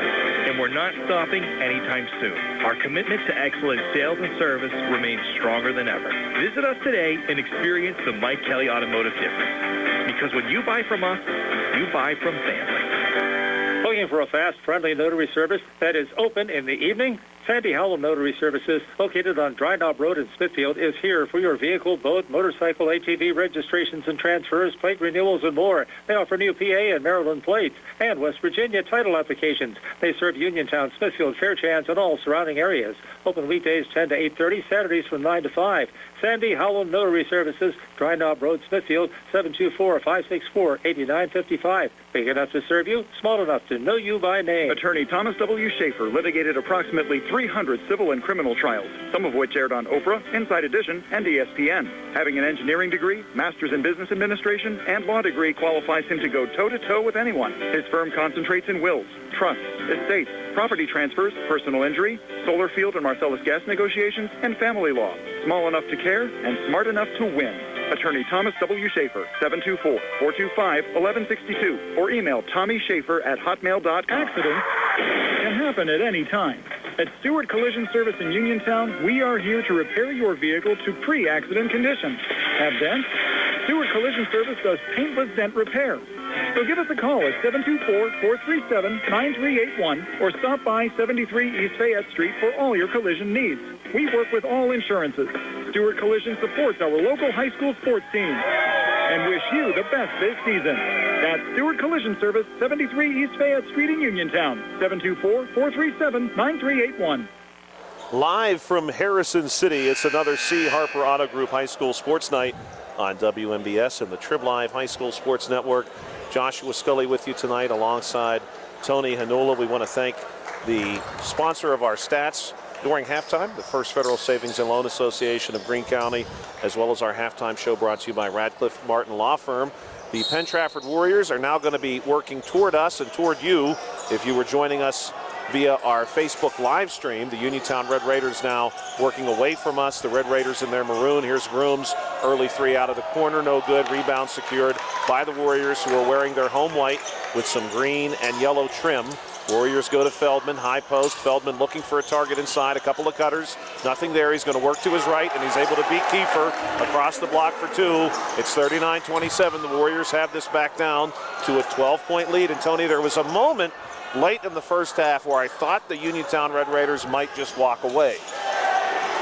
And we're not stopping anytime soon. Our commitment to excellent sales and service remains stronger than ever. Visit us today and experience the Mike Kelly Automotive difference. Because when you buy from us, you buy from family. Looking for a fast, friendly notary service that is open in the evening? Sandy Howell Notary Services, located on Dry Knob Road in Smithfield, is here for your vehicle, boat, motorcycle, ATV registrations and transfers, plate renewals, and more. They offer new PA and Maryland plates and West Virginia title applications. They serve Uniontown, Smithfield, Fairchance, and all surrounding areas. Open weekdays 10 to 8:30, Saturdays from 9 to 5. Sandy Howell Notary Services, Dry Knob Road, Smithfield, 724-564-8955. Big enough to serve you, small enough to know you by name. Attorney Thomas W. Schaefer litigated approximately 300 civil and criminal trials, some of which aired on Oprah, Inside Edition, and ESPN. Having an engineering degree, master's in business administration, and law degree qualifies him to go toe-to-toe with anyone. His firm concentrates in wills, trusts, estates, property transfers, personal injury, solar field and Marcellus gas negotiations, and family law. Small enough to care and smart enough to win. Attorney Thomas W. Schaefer, 724-425-1162, or email TommySchaefer@hotmail.com. Accidents can happen at any time. At Stewart Collision Service in Uniontown, we are here to repair your vehicle to pre-accident condition. Have dents? Stewart Collision Service does paintless dent repair. So give us a call at 724-437-9381 or stop by 73 East Fayette Street for all your collision needs. We work with all insurances. Stewart Collision supports our local high school sports teams and wish you the best this season. That's Stewart Collision Service, 73 East Fayette Street in Uniontown, 724-437-9381. Live from Harrison City, it's another C. Harper Auto Group High School Sports Night on WMBS and the Trib Live High School Sports Network. Joshua Scully with you tonight alongside Tony Hanula. We want to thank the sponsor of our stats during halftime, the First Federal Savings and Loan Association of Greene County, as well as our halftime show brought to you by Radcliffe Martin Law Firm. The Penn Trafford Warriors are now going to be working toward us and toward you if you were joining us via our Facebook live stream. The Uniontown Red Raiders now working away from us. The Red Raiders in their maroon. Here's Grooms. Early three out of the corner. No good. Rebound secured by the Warriors, who are wearing their home white with some green and yellow trim. Warriors go to Feldman. High post. Feldman looking for a target inside. A couple of cutters. Nothing there. He's going to work to his right, and he's able to beat Kiefer across the block for two. It's 39-27. The Warriors have this back down to a 12-point lead. And, Tony, there was a moment late in the first half where I thought the Uniontown Red Raiders might just walk away.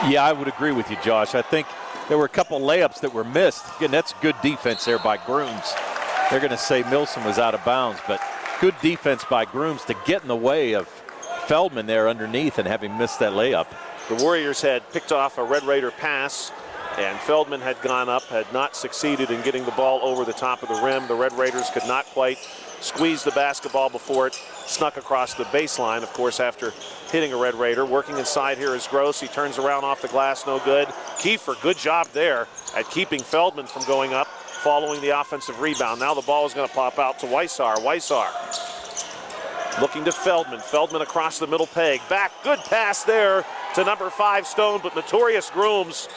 Yeah, I would agree with you, Josh. I think there were a couple layups that were missed. Again, that's good defense there by Grooms. They're going to say Milsom was out of bounds, but good defense by Grooms to get in the way of Feldman there underneath and have him miss that layup. The Warriors had picked off a Red Raider pass, and Feldman had gone up, had not succeeded in getting the ball over the top of the rim. The Red Raiders could not quite squeeze the basketball before it snuck across the baseline, of course, after hitting a Red Raider. Working inside here is Gross. He turns around off the glass, no good. Kiefer, good job there at keeping Feldman from going up, following the offensive rebound. Now the ball is going to pop out to Weissar. Weissar looking to Feldman. Feldman across the middle peg. Back, good pass there to number 5 Stone, but Notorious Grooms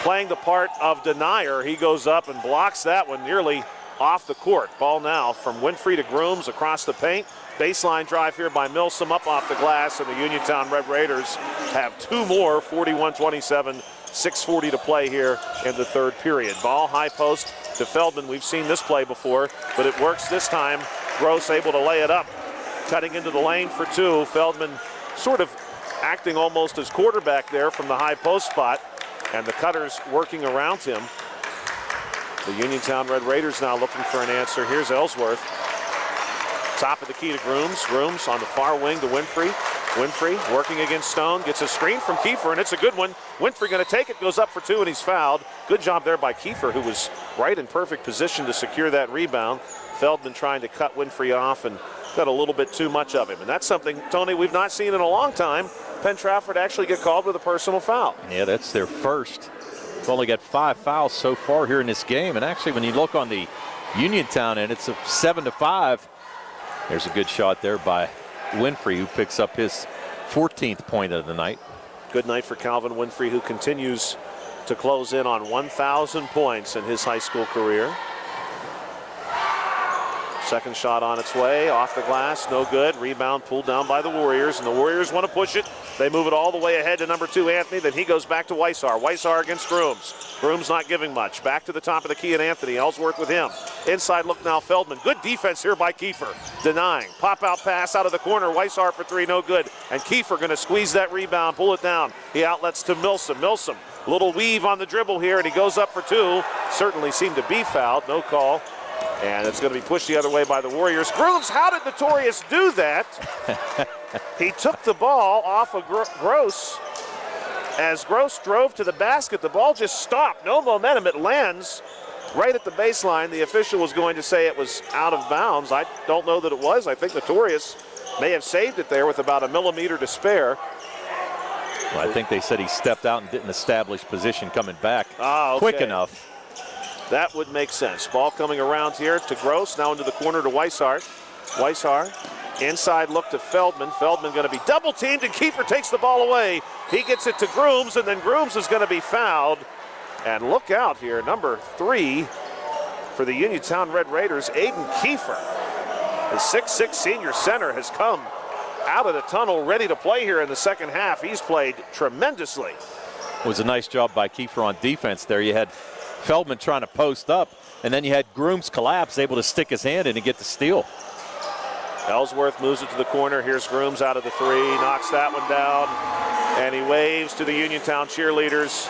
playing the part of denier. He goes up and blocks that one nearly off the court. Ball now from Winfrey to Grooms across the paint. Baseline drive here by Milsom up off the glass, and the Uniontown Red Raiders have 2 more, 41-27, 6:40 to play here in the third period. Ball high post to Feldman. We've seen this play before, but it works this time. Gross able to lay it up. Cutting into the lane for 2. Feldman sort of acting almost as quarterback there from the high post spot, and the Cutters working around him. The Uniontown Red Raiders now looking for an answer. Here's Ellsworth. Top of the key to Grooms. Grooms on the far wing to Winfrey. Winfrey working against Stone. Gets a screen from Kiefer, and it's a good one. Winfrey going to take it. Goes up for 2, and he's fouled. Good job there by Kiefer, who was right in perfect position to secure that rebound. Feldman trying to cut Winfrey off and got a little bit too much of him. And that's something, Tony, we've not seen in a long time. Penn Trafford actually get called with a personal foul. Yeah, that's their first. They've only got 5 fouls so far here in this game. And actually, when you look on the Uniontown end, it's a 7-5. There's a good shot there by Winfrey, who picks up his 14th point of the night. Good night for Calvin Winfrey, who continues to close in on 1,000 points in his high school career. Second shot on its way, off the glass, no good. Rebound pulled down by the Warriors, and the Warriors want to push it. They move it all the way ahead to number 2, Anthony. Then he goes back to Weissar. Weissar against Grooms. Grooms not giving much. Back to the top of the key, and Anthony. Ellsworth with him. Inside look now, Feldman. Good defense here by Kiefer. Denying. Pop-out pass out of the corner. Weissar for 3, no good. And Kiefer going to squeeze that rebound, pull it down. He outlets to Milsom. Milsom, little weave on the dribble here, and he goes up for 2. Certainly seemed to be fouled. No call. And it's going to be pushed the other way by the Warriors. Grooms, how did Notorious do that? He took the ball off of Gross. As Gross drove to the basket, the ball just stopped. No momentum. It lands right at the baseline. The official was going to say it was out of bounds. I don't know that it was. I think Notorious may have saved it there with about a millimeter to spare. Well, I think they said he stepped out and didn't establish position coming back quick enough. That would make sense. Ball coming around here to Gross, now into the corner to Weissar. Weissar, inside look to Feldman. Feldman going to be double teamed, and Kiefer takes the ball away. He gets it to Grooms, and then Grooms is going to be fouled. And look out here, number 3 for the Uniontown Red Raiders, Aiden Kiefer. The 6'6" senior center has come out of the tunnel, ready to play here in the second half. He's played tremendously. It was a nice job by Kiefer on defense there. You had Feldman trying to post up, and then you had Grooms collapse, able to stick his hand in and get the steal. Ellsworth moves it to the corner. Here's Grooms out of the 3, knocks that one down, and he waves to the Uniontown cheerleaders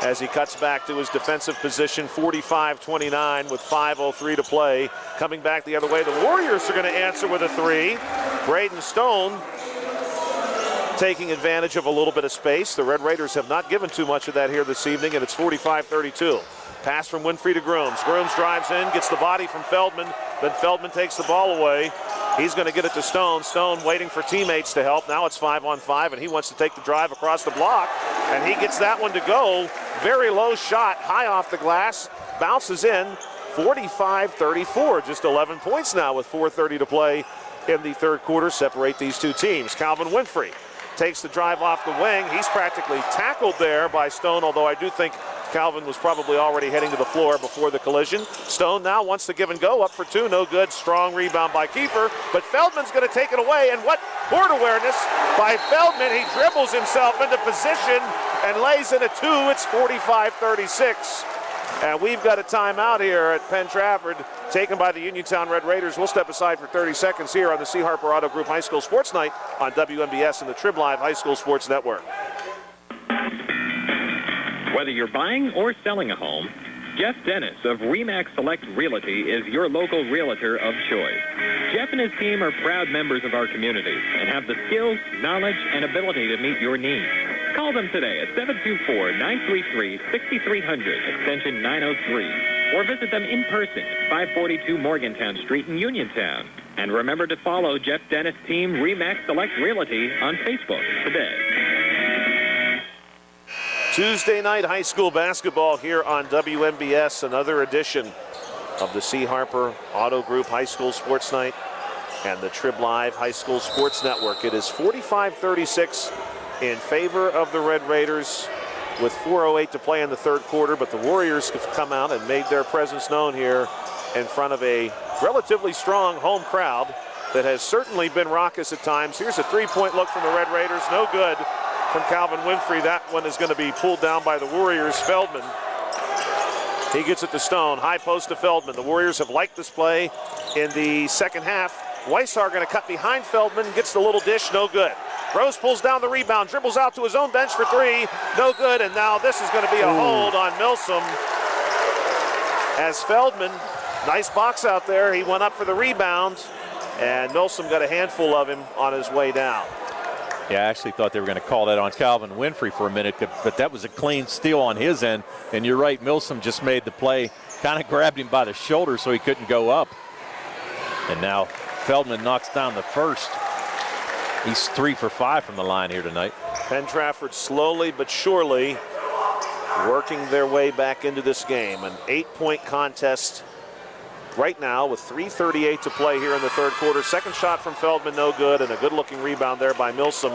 as he cuts back to his defensive position. 45-29 with 5:03 to play. Coming back the other way, the Warriors are going to answer with a 3. Braden Stone taking advantage of a little bit of space. The Red Raiders have not given too much of that here this evening, and it's 45-32. Pass from Winfrey to Grooms. Grooms drives in, gets the body from Feldman, then Feldman takes the ball away. He's going to get it to Stone. Stone waiting for teammates to help. Now it's 5-on-5, and he wants to take the drive across the block, and he gets that one to go. Very low shot, high off the glass, bounces in. 45-34, just 11 points now with 4:30 to play in the third quarter. Separate these two teams. Calvin Winfrey takes the drive off the wing. He's practically tackled there by Stone, although I do think Calvin was probably already heading to the floor before the collision. Stone now wants to give and go, up for 2, no good. Strong rebound by Kiefer, but Feldman's going to take it away, and what court awareness by Feldman. He dribbles himself into position and lays in a 2. It's 45-36. And we've got a timeout here at Penn Trafford, taken by the Uniontown Red Raiders. We'll step aside for 30 seconds here on the C. Harper Auto Group High School Sports Night on WMBS and the Trib Live High School Sports Network. Whether you're buying or selling a home, Jeff Dennis of RE/MAX Select Realty is your local realtor of choice. Jeff and his team are proud members of our community and have the skills, knowledge, and ability to meet your needs. Call them today at 724-933-6300, extension 903, or visit them in person at 542 Morgantown Street in Uniontown. And remember to follow Jeff Dennis' team RE/MAX Select Realty on Facebook today. Tuesday night high school basketball here on WMBS, another edition of the C. Harper Auto Group High School Sports Night and the Trib Live High School Sports Network. It is 45-36 in favor of the Red Raiders with 4:08 to play in the third quarter, but the Warriors have come out and made their presence known here in front of a relatively strong home crowd that has certainly been raucous at times. Here's a three-point look from the Red Raiders, no good. From Calvin Winfrey, that one is going to be pulled down by the Warriors. Feldman, he gets it to Stone. High post to Feldman. The Warriors have liked this play in the second half. Weissar going to cut behind Feldman, gets the little dish, no good. Rose pulls down the rebound, dribbles out to his own bench for three, no good, and now this is going to be a hold on Milsom. As Feldman, nice box out there, he went up for the rebound, and Milsom got a handful of him on his way down. Yeah, I actually thought they were going to call that on Calvin Winfrey for a minute, but that was a clean steal on his end. And you're right, Milsom just made the play, kind of grabbed him by the shoulder so he couldn't go up. And now Feldman knocks down the first. He's 3 for 5 from the line here tonight. Penn Trafford slowly but surely working their way back into this game. An 8-point contest right now with 3:38 to play here in the third quarter. Second shot from Feldman, no good, and a good-looking rebound there by Milsom,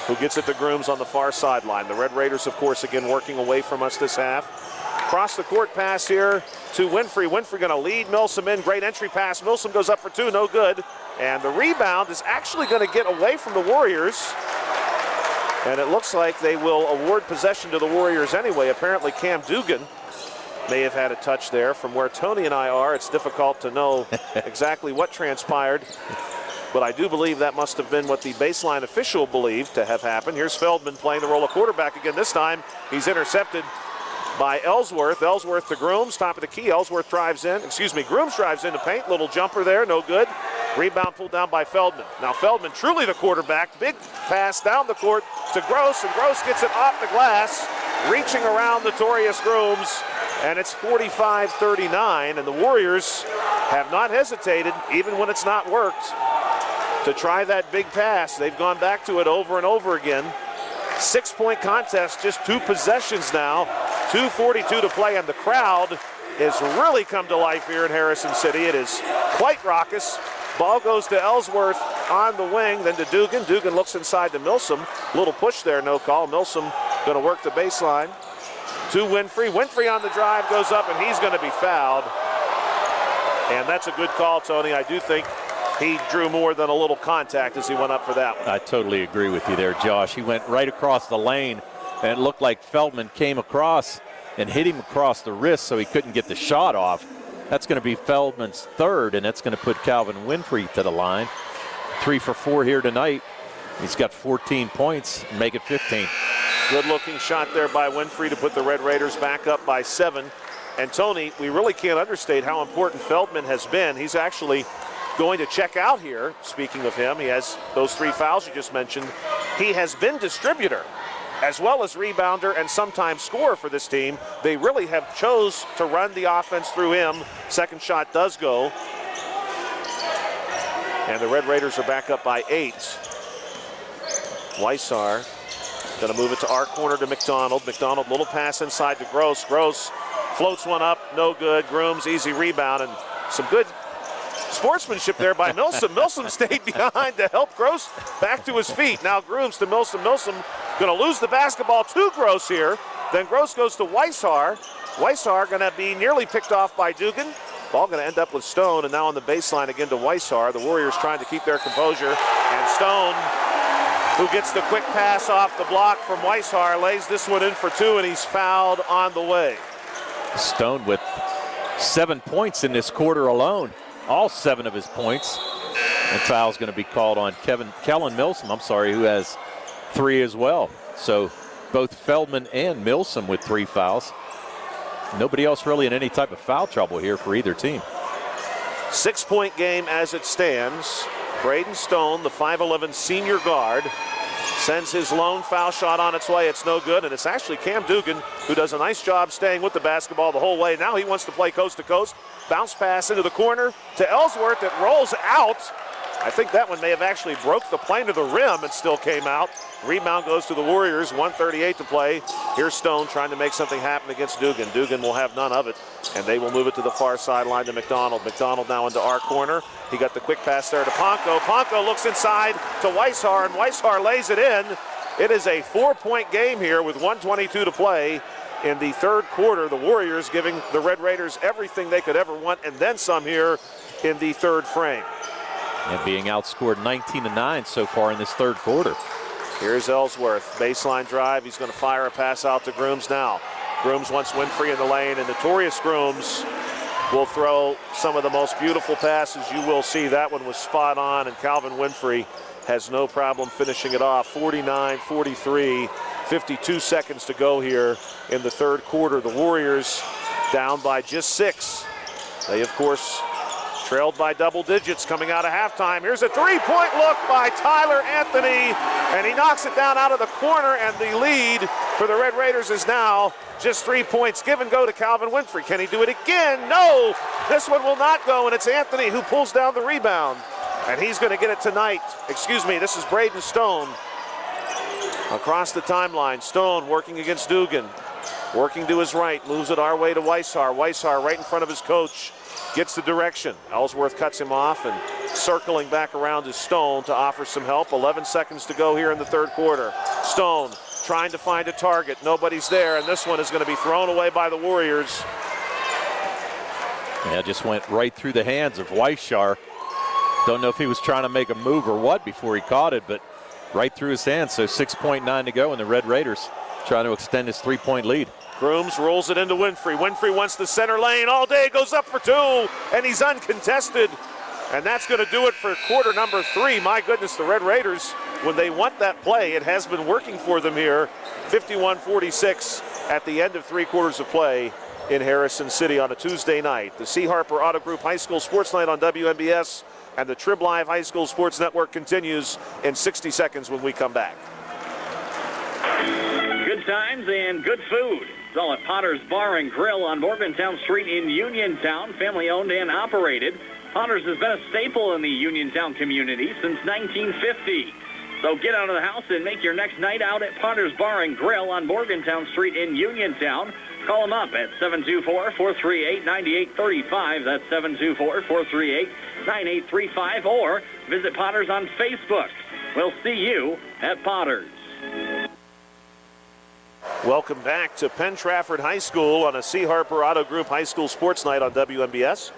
who gets it to Grooms on the far sideline. The Red Raiders, of course, again working away from us this half. Cross the court pass here to Winfrey. Winfrey going to lead Milsom in. Great entry pass. Milsom goes up for two, no good. And the rebound is actually going to get away from the Warriors. And it looks like they will award possession to the Warriors anyway. Apparently Cam Dugan may have had a touch there. From where Tony and I are, it's difficult to know exactly what transpired. But I do believe that must have been what the baseline official believed to have happened. Here's Feldman playing the role of quarterback again. This time he's intercepted by Ellsworth. Ellsworth to Grooms, top of the key. Ellsworth drives in, Grooms drives into paint. Little jumper there, no good. Rebound pulled down by Feldman. Now Feldman, truly the quarterback. Big pass down the court to Gross, and Gross gets it off the glass, reaching around Notorious Grooms. And it's 45-39, and the Warriors have not hesitated, even when it's not worked, to try that big pass. They've gone back to it over and over again. 6-point contest, just 2 possessions now. 2:42 to play, and the crowd has really come to life here in Harrison City. It is quite raucous. Ball goes to Ellsworth on the wing, then to Dugan. Dugan looks inside to Milsom. Little push there, no call. Milsom going to work the baseline to Winfrey. Winfrey on the drive goes up, and he's going to be fouled. And that's a good call, Tony. I do think he drew more than a little contact as he went up for that one. I totally agree with you there, Josh. He went right across the lane, and it looked like Feldman came across and hit him across the wrist so he couldn't get the shot off. That's going to be Feldman's third, and that's going to put Calvin Winfrey to the line. 3 for 4 here tonight. He's got 14 points, make it 15. Good-looking shot there by Winfrey to put the Red Raiders back up by 7. And Tony, we really can't understate how important Feldman has been. He's actually going to check out here. Speaking of him, he has those 3 fouls you just mentioned. He has been distributor as well as rebounder and sometimes scorer for this team. They really have chose to run the offense through him. Second shot does go. And the Red Raiders are back up by 8. Weissar going to move it to our corner to McDonald. McDonald, little pass inside to Gross. Gross floats one up, no good. Grooms, easy rebound, and some good sportsmanship there by Milsom. Milsom stayed behind to help Gross back to his feet. Now Grooms to Milsom. Milsom going to lose the basketball to Gross here. Then Gross goes to Weissar. Weissar going to be nearly picked off by Dugan. Ball going to end up with Stone, and now on the baseline again to Weissar. The Warriors trying to keep their composure, and Stone, who gets the quick pass off the block from Weissar, lays this one in for 2, and he's fouled on the way. Stone with 7 points in this quarter alone. All 7 of his points. And foul's going to be called on Kellen Milsom, who has 3 as well. So both Feldman and Milsom with 3 fouls. Nobody else really in any type of foul trouble here for either team. 6-point game as it stands. Braden Stone, the 5'11 senior guard, sends his lone foul shot on its way. It's no good, and it's actually Cam Dugan who does a nice job staying with the basketball the whole way. Now he wants to play coast to coast. Bounce pass into the corner to Ellsworth. It rolls out. I think that one may have actually broke the plane of the rim and still came out. Rebound goes to the Warriors, 1:38 to play. Here's Stone trying to make something happen against Dugan. Dugan will have none of it, and they will move it to the far sideline to McDonald. McDonald now into our corner. He got the quick pass there to Ponko. Ponko looks inside to Weishar, and Weishar lays it in. It is a 4-point game here with 1:22 to play in the third quarter. The Warriors giving the Red Raiders everything they could ever want, and then some here in the third frame. And being outscored 19-9 so far in this third quarter. Here's Ellsworth, baseline drive. He's going to fire a pass out to Grooms now. Grooms wants Winfrey in the lane, and notorious Grooms will throw some of the most beautiful passes you will see. That one was spot on, and Calvin Winfrey has no problem finishing it off. 49-43, 52 seconds to go here in the third quarter. The Warriors down by just 6. They, of course, trailed by double digits coming out of halftime. Here's a three-point look by Tyler Anthony, and he knocks it down out of the corner, and the lead for the Red Raiders is now just 3 points. Give and go to Calvin Winfrey. Can he do it again? No! This one will not go, and it's Anthony who pulls down the rebound, and he's going to get it tonight. Excuse me, this is Braden Stone. Across the timeline, Stone working against Dugan. Working to his right, moves it our way to Weishar. Weishar right in front of his coach. Gets the direction. Ellsworth cuts him off, and circling back around is Stone to offer some help. 11 seconds to go here in the third quarter. Stone trying to find a target. Nobody's there, and this one is going to be thrown away by the Warriors. Yeah, just went right through the hands of Weishar. Don't know if he was trying to make a move or what before he caught it, but right through his hands. So 6.9 to go, and the Red Raiders trying to extend his 3-point lead. Grooms rolls it into Winfrey. Winfrey wants the center lane all day, goes up for 2, and he's uncontested. And that's going to do it for quarter number 3. My goodness, the Red Raiders, when they want that play, it has been working for them here. 51-46 at the end of 3 quarters of play in Harrison City on a Tuesday night. The C. Harper Auto Group High School Sports Night on WNBS and the Trib Live High School Sports Network continues in 60 seconds when we come back. Good times and good food. It's all at Potter's Bar and Grill on Morgantown Street in Uniontown, family owned and operated. Potter's has been a staple in the Uniontown community since 1950. So get out of the house and make your next night out at Potter's Bar and Grill on Morgantown Street in Uniontown. Call them up at 724-438-9835. That's 724-438-9835. Or visit Potter's on Facebook. We'll see you at Potter's. Welcome back to Penn Trafford High School on a C. Harper Auto Group High School Sports Night on WNBS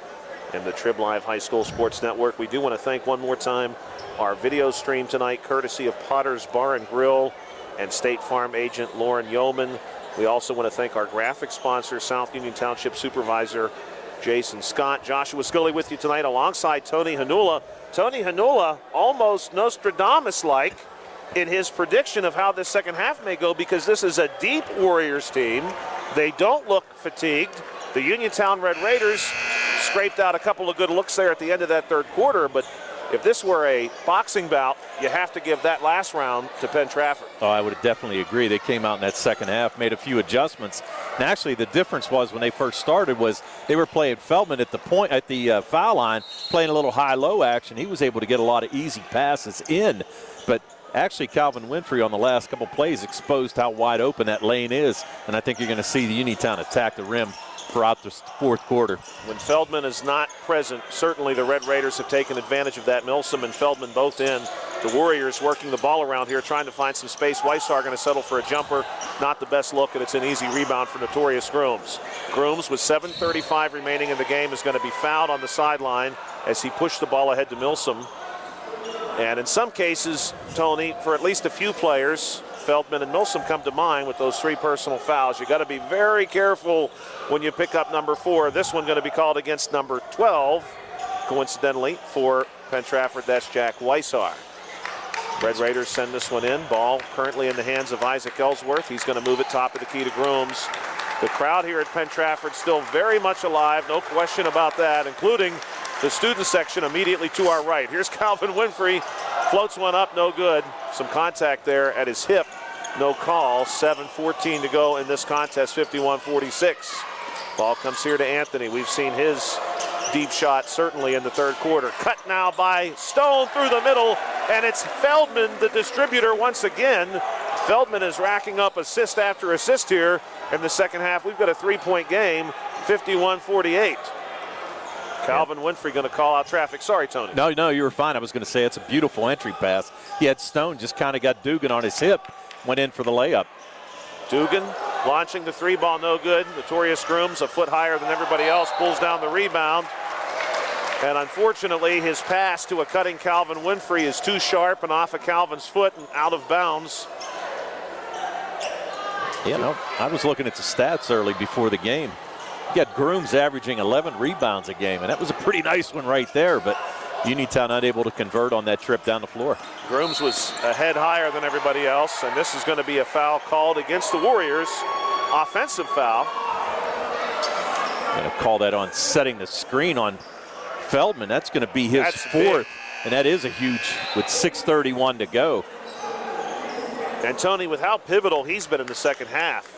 and the Trib Live High School Sports Network. We do want to thank one more time our video stream tonight, courtesy of Potter's Bar and Grill and State Farm agent Lauren Yohman. We also want to thank our graphic sponsor, South Union Township Supervisor Jason Scott. Joshua Scully with you tonight alongside Tony Hanula. Tony Hanula, almost Nostradamus-like in his prediction of how this second half may go, because this is a deep Warriors team. They don't look fatigued. The Uniontown Red Raiders scraped out a couple of good looks there at the end of that third quarter, but if this were a boxing bout, you have to give that last round to Penn Trafford. Oh, I would definitely agree. They came out in that second half, made a few adjustments. And actually, the difference was when they first started was they were playing Feldman at the point at the foul line, playing a little high-low action. He was able to get a lot of easy passes in, but actually, Calvin Winfrey on the last couple plays exposed how wide open that lane is, and I think you're going to see the Uniontown attack the rim throughout the fourth quarter. When Feldman is not present, certainly the Red Raiders have taken advantage of that. Milsom and Feldman both in. The Warriors working the ball around here, trying to find some space. Weishar going to settle for a jumper. Not the best look, and it's an easy rebound for notorious Grooms. Grooms, with 7:35 remaining in the game, is going to be fouled on the sideline as he pushed the ball ahead to Milsom. And in some cases, Tony, for at least a few players, Feldman and Milsom come to mind with those 3 personal fouls. You got to be very careful when you pick up number 4. This one going to be called against number 12, coincidentally, for Penn Trafford. That's Jack Weishar. Red Raiders send this one in. Ball currently in the hands of Isaac Ellsworth. He's going to move it top of the key to Grooms. The crowd here at Penn Trafford still very much alive, no question about that, including the student section immediately to our right. Here's Calvin Winfrey, floats one up, no good. Some contact there at his hip, no call. 7:14 to go in this contest, 51-46. Ball comes here to Anthony. We've seen his deep shot certainly in the third quarter. Cut now by Stone through the middle, and it's Feldman, the distributor, once again. Feldman is racking up assist after assist here in the second half. We've got a three-point game, 51-48. Calvin Winfrey going to call out traffic. Sorry, Tony. No, you were fine. I was going to say it's a beautiful entry pass. He had Stone, just kind of got Dugan on his hip, went in for the layup. Dugan launching the three ball, no good. Notorious Grooms, a foot higher than everybody else, pulls down the rebound. And unfortunately, his pass to a cutting Calvin Winfrey is too sharp and off of Calvin's foot and out of bounds. I was looking at the stats early before the game. You got Grooms averaging 11 rebounds a game, and that was a pretty nice one right there, but Uniontown unable to convert on that trip down the floor. Grooms was a head higher than everybody else, and this is going to be a foul called against the Warriors. Offensive foul. Going to call that on setting the screen on Feldman. That's going to be his fourth, and that is a huge with 6:31 to go. And Tony, with how pivotal he's been in the second half,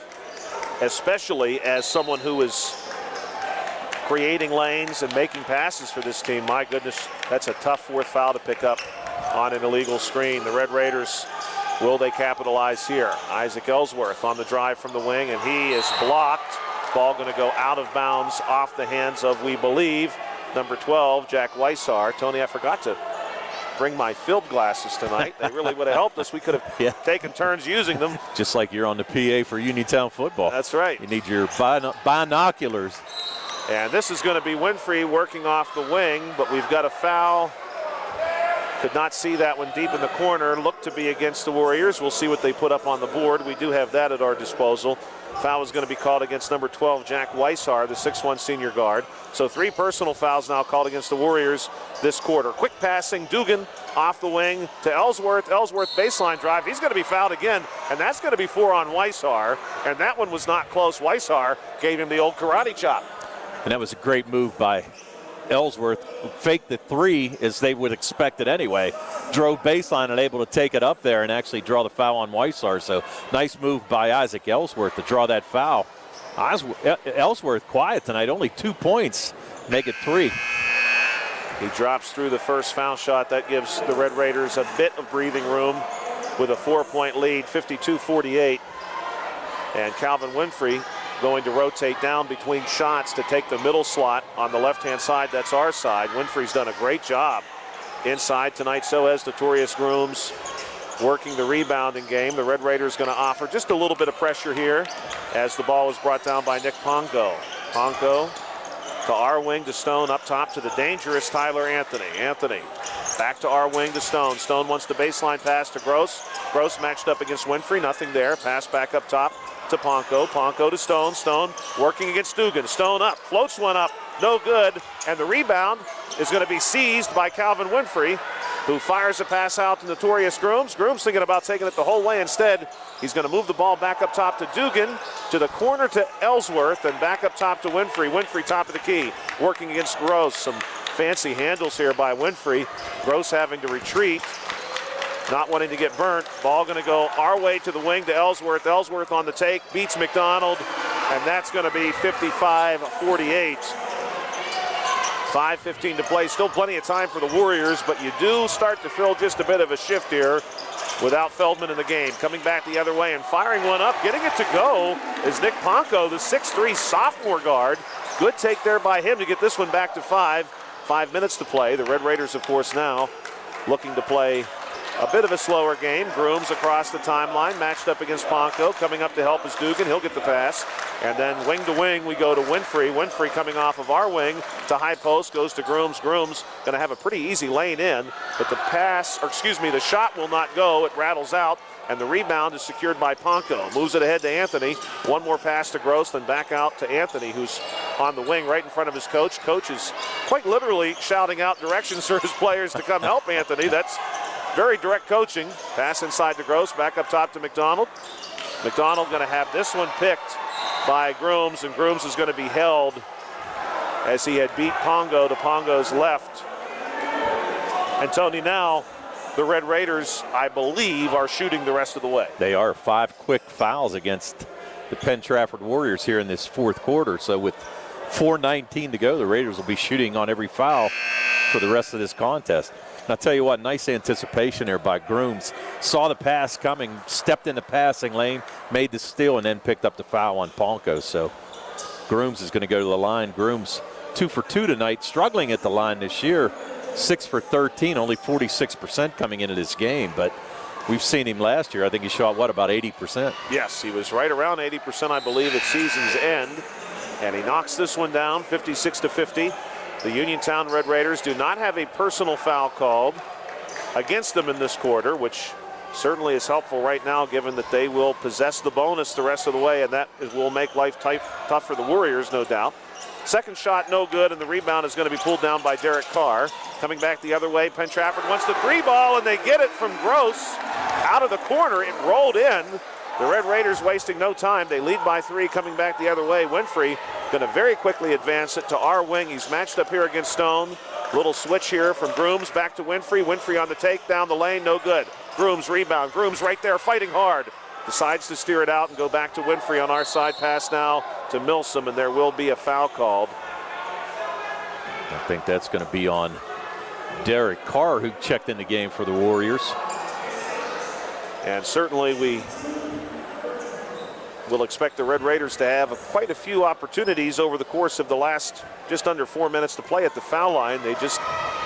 especially as someone who is creating lanes and making passes for this team, my goodness, that's a tough fourth foul to pick up on an illegal screen. The Red Raiders, will they capitalize here? Isaac Ellsworth on the drive from the wing, and he is blocked. Ball going to go out of bounds off the hands of, we believe, number 12, Jack Weissar. Tony, I forgot to bring my field glasses tonight. They really would have helped us. We could have taken turns using them. Just like you're on the PA for Uniontown football. That's right. You need your binoculars. And this is going to be Winfrey working off the wing, but we've got a foul. Could not see that one deep in the corner. Looked to be against the Warriors. We'll see what they put up on the board. We do have that at our disposal. Foul is going to be called against number 12, Jack Weissar, the 6'1 senior guard. So 3 personal fouls now called against the Warriors this quarter. Quick passing, Dugan off the wing to Ellsworth. Ellsworth baseline drive. He's going to be fouled again, and that's going to be 4 on Weissar. And that one was not close. Weissar gave him the old karate chop. And that was a great move by Ellsworth. Faked the 3 as they would expect it anyway. Drove baseline and able to take it up there and actually draw the foul on Weissar. So nice move by Isaac Ellsworth to draw that foul. Ellsworth quiet tonight, only 2 points, make it 3. He drops through the first foul shot. That gives the Red Raiders a bit of breathing room with a 4-point lead, 52-48. And Calvin Winfrey going to rotate down between shots to take the middle slot on the left-hand side. That's our side. Winfrey's done a great job inside tonight. So has Notorious Grooms working the rebounding game. The Red Raiders going to offer just a little bit of pressure here as the ball is brought down by Nick Ponko. Ponko to our wing to Stone, up top to the dangerous Tyler Anthony. Anthony back to our wing to Stone. Stone wants the baseline pass to Gross. Gross matched up against Winfrey. Nothing there. Pass back up top to Ponko. Ponko to Stone. Stone working against Dugan. Stone up. Floats one up. No good. And the rebound is going to be seized by Calvin Winfrey, who fires a pass out to Notorious Grooms. Grooms thinking about taking it the whole way. Instead, he's going to move the ball back up top to Dugan, to the corner to Ellsworth, and back up top to Winfrey. Winfrey top of the key, working against Gross. Some fancy handles here by Winfrey. Gross having to retreat, not wanting to get burnt. Ball going to go our way to the wing to Ellsworth. Ellsworth on the take, beats McDonald, and that's going to be 55-48. 5:15 to play. Still plenty of time for the Warriors, but you do start to feel just a bit of a shift here without Feldman in the game. Coming back the other way and firing one up. Getting it to go is Nick Ponko, the 6'3 sophomore guard. Good take there by him to get this one back to 5. 5 minutes to play. The Red Raiders, of course, now looking to play a bit of a slower game. Grooms across the timeline, matched up against Ponko. Coming up to help is Dugan. He'll get the pass. And then wing to wing, we go to Winfrey. Winfrey coming off of our wing to high post, goes to Grooms. Grooms going to have a pretty easy lane in, but the shot will not go. It rattles out, and the rebound is secured by Ponko. Moves it ahead to Anthony. One more pass to Gross, then back out to Anthony, who's on the wing right in front of his coach. Coach is quite literally shouting out directions for his players to come help Anthony. That's very direct coaching. Pass inside to Gross, back up top to McDonald. McDonald going to have this one picked by Grooms, and Grooms is going to be held as he had beat Pongo to Pongo's left. And Tony, now the Red Raiders, I believe, are shooting the rest of the way. They are. 5 quick fouls against the Penn Trafford Warriors here in this fourth quarter. So with 4:19 to go, the Raiders will be shooting on every foul for the rest of this contest. And I'll tell you what, nice anticipation there by Grooms. Saw the pass coming, stepped in the passing lane, made the steal, and then picked up the foul on Ponko. So Grooms is going to go to the line. Grooms 2 for 2 tonight, struggling at the line this year. 6 for 13, only 46% coming into this game. But we've seen him last year. I think he shot, about 80%? Yes, he was right around 80%, I believe, at season's end. And he knocks this one down, 56-50. The Uniontown Red Raiders do not have a personal foul called against them in this quarter, which certainly is helpful right now, given that they will possess the bonus the rest of the way, and that will make life tough for the Warriors, no doubt. Second shot, no good, and the rebound is going to be pulled down by Derek Carr. Coming back the other way, Penn Trafford wants the 3-ball, and they get it from Gross out of the corner. It rolled in. The Red Raiders wasting no time. They lead by 3, coming back the other way. Winfrey going to very quickly advance it to our wing. He's matched up here against Stone. Little switch here from Grooms back to Winfrey. Winfrey on the take, down the lane, no good. Grooms rebound. Grooms right there fighting hard. Decides to steer it out and go back to Winfrey on our side. Pass now to Milsom, and there will be a foul called. I think that's going to be on Derek Carr, who checked in the game for the Warriors. And certainly we will expect the Red Raiders to have quite a few opportunities over the course of the last just under 4 minutes to play at the foul line. They just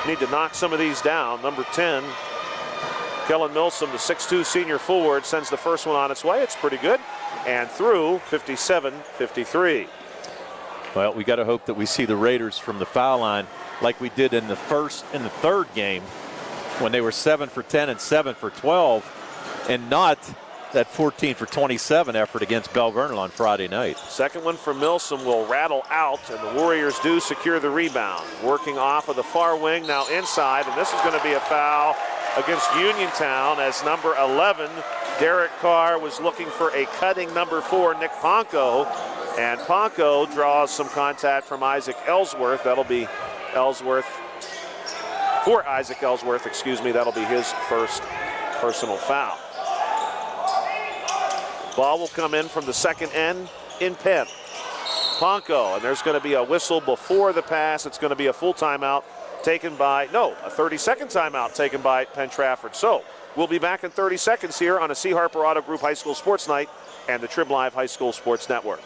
need to knock some of these down. Number 10, Kellen Milsom, the 6'2 senior forward, sends the first one on its way. It's pretty good. And through 57-53. Well, we got to hope that we see the Raiders from the foul line like we did in the third game when they were 7 for 10 and 7 for 12, and not that 14 for 27 effort against Bell Vernon on Friday night. Second one from Milsom will rattle out, and the Warriors do secure the rebound. Working off of the far wing, now inside, and this is going to be a foul against Uniontown as number 11, Derek Carr, was looking for a cutting number 4, Nick Ponko, and Ponko draws some contact from Isaac Ellsworth. That'll be Ellsworth, for Isaac Ellsworth, excuse me, that'll be his first personal foul. Ball will come in from the second end in Penn. Ponko, and there's going to be a whistle before the pass. It's going to be a full timeout taken by, a 30-second timeout taken by Penn Trafford. So we'll be back in 30 seconds here on a C. Harper Auto Group High School Sports Night and the Trib Live High School Sports Network.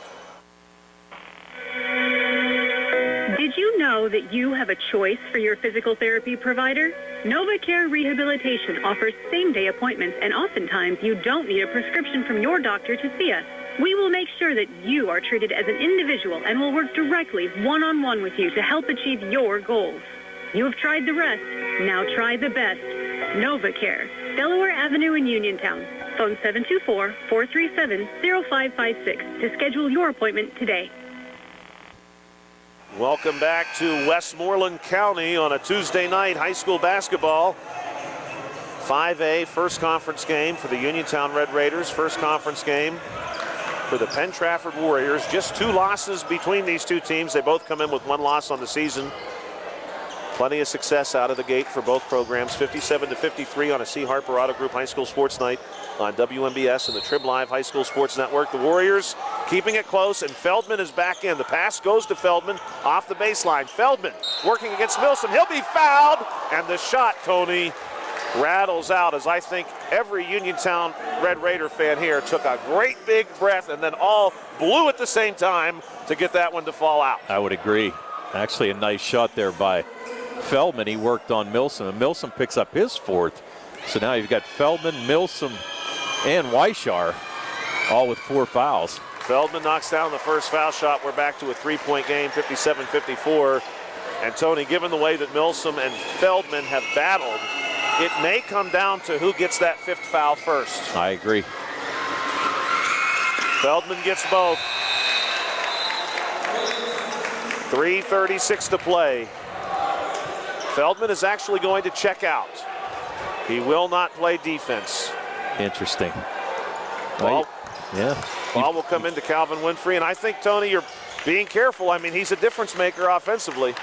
Did you know that you have a choice for your physical therapy provider? NovaCare Rehabilitation offers same-day appointments, and oftentimes you don't need a prescription from your doctor to see us. We will make sure that you are treated as an individual and will work directly one-on-one with you to help achieve your goals. You have tried the rest. Now try the best. NovaCare, Delaware Avenue in Uniontown. Phone 724-437-0556 to schedule your appointment today. Welcome back to Westmoreland County on a Tuesday night, high school basketball. 5A, first conference game for the Uniontown Red Raiders, first conference game for the Penn Trafford Warriors. Just 2 losses between these two teams. They both come in with 1 loss on the season. Plenty of success out of the gate for both programs. 57-53 on a C. Harper Auto Group High School Sports Night on WMBS and the Trib Live High School Sports Network. The Warriors keeping it close, and Feldman is back in. The pass goes to Feldman off the baseline. Feldman working against Milsom. He'll be fouled, and the shot, Tony, rattles out, as I think every Uniontown Red Raider fan here took a great big breath and then all blew at the same time to get that one to fall out. I would agree. Actually, a nice shot there by Feldman. He worked on Milsom, and Milsom picks up his 4th. So now you've got Feldman, Milsom, and Weishar all with 4 fouls. Feldman knocks down the first foul shot. We're back to a 3-point game, 57-54. And Tony, given the way that Milsom and Feldman have battled, it may come down to who gets that 5th foul first. I agree. Feldman gets both. 3:36 to play. Feldman is actually going to check out. He will not play defense. Interesting. Ball, yeah. Ball will come into Calvin Winfrey, and I think, Tony, you're being careful. I mean, he's a difference maker offensively.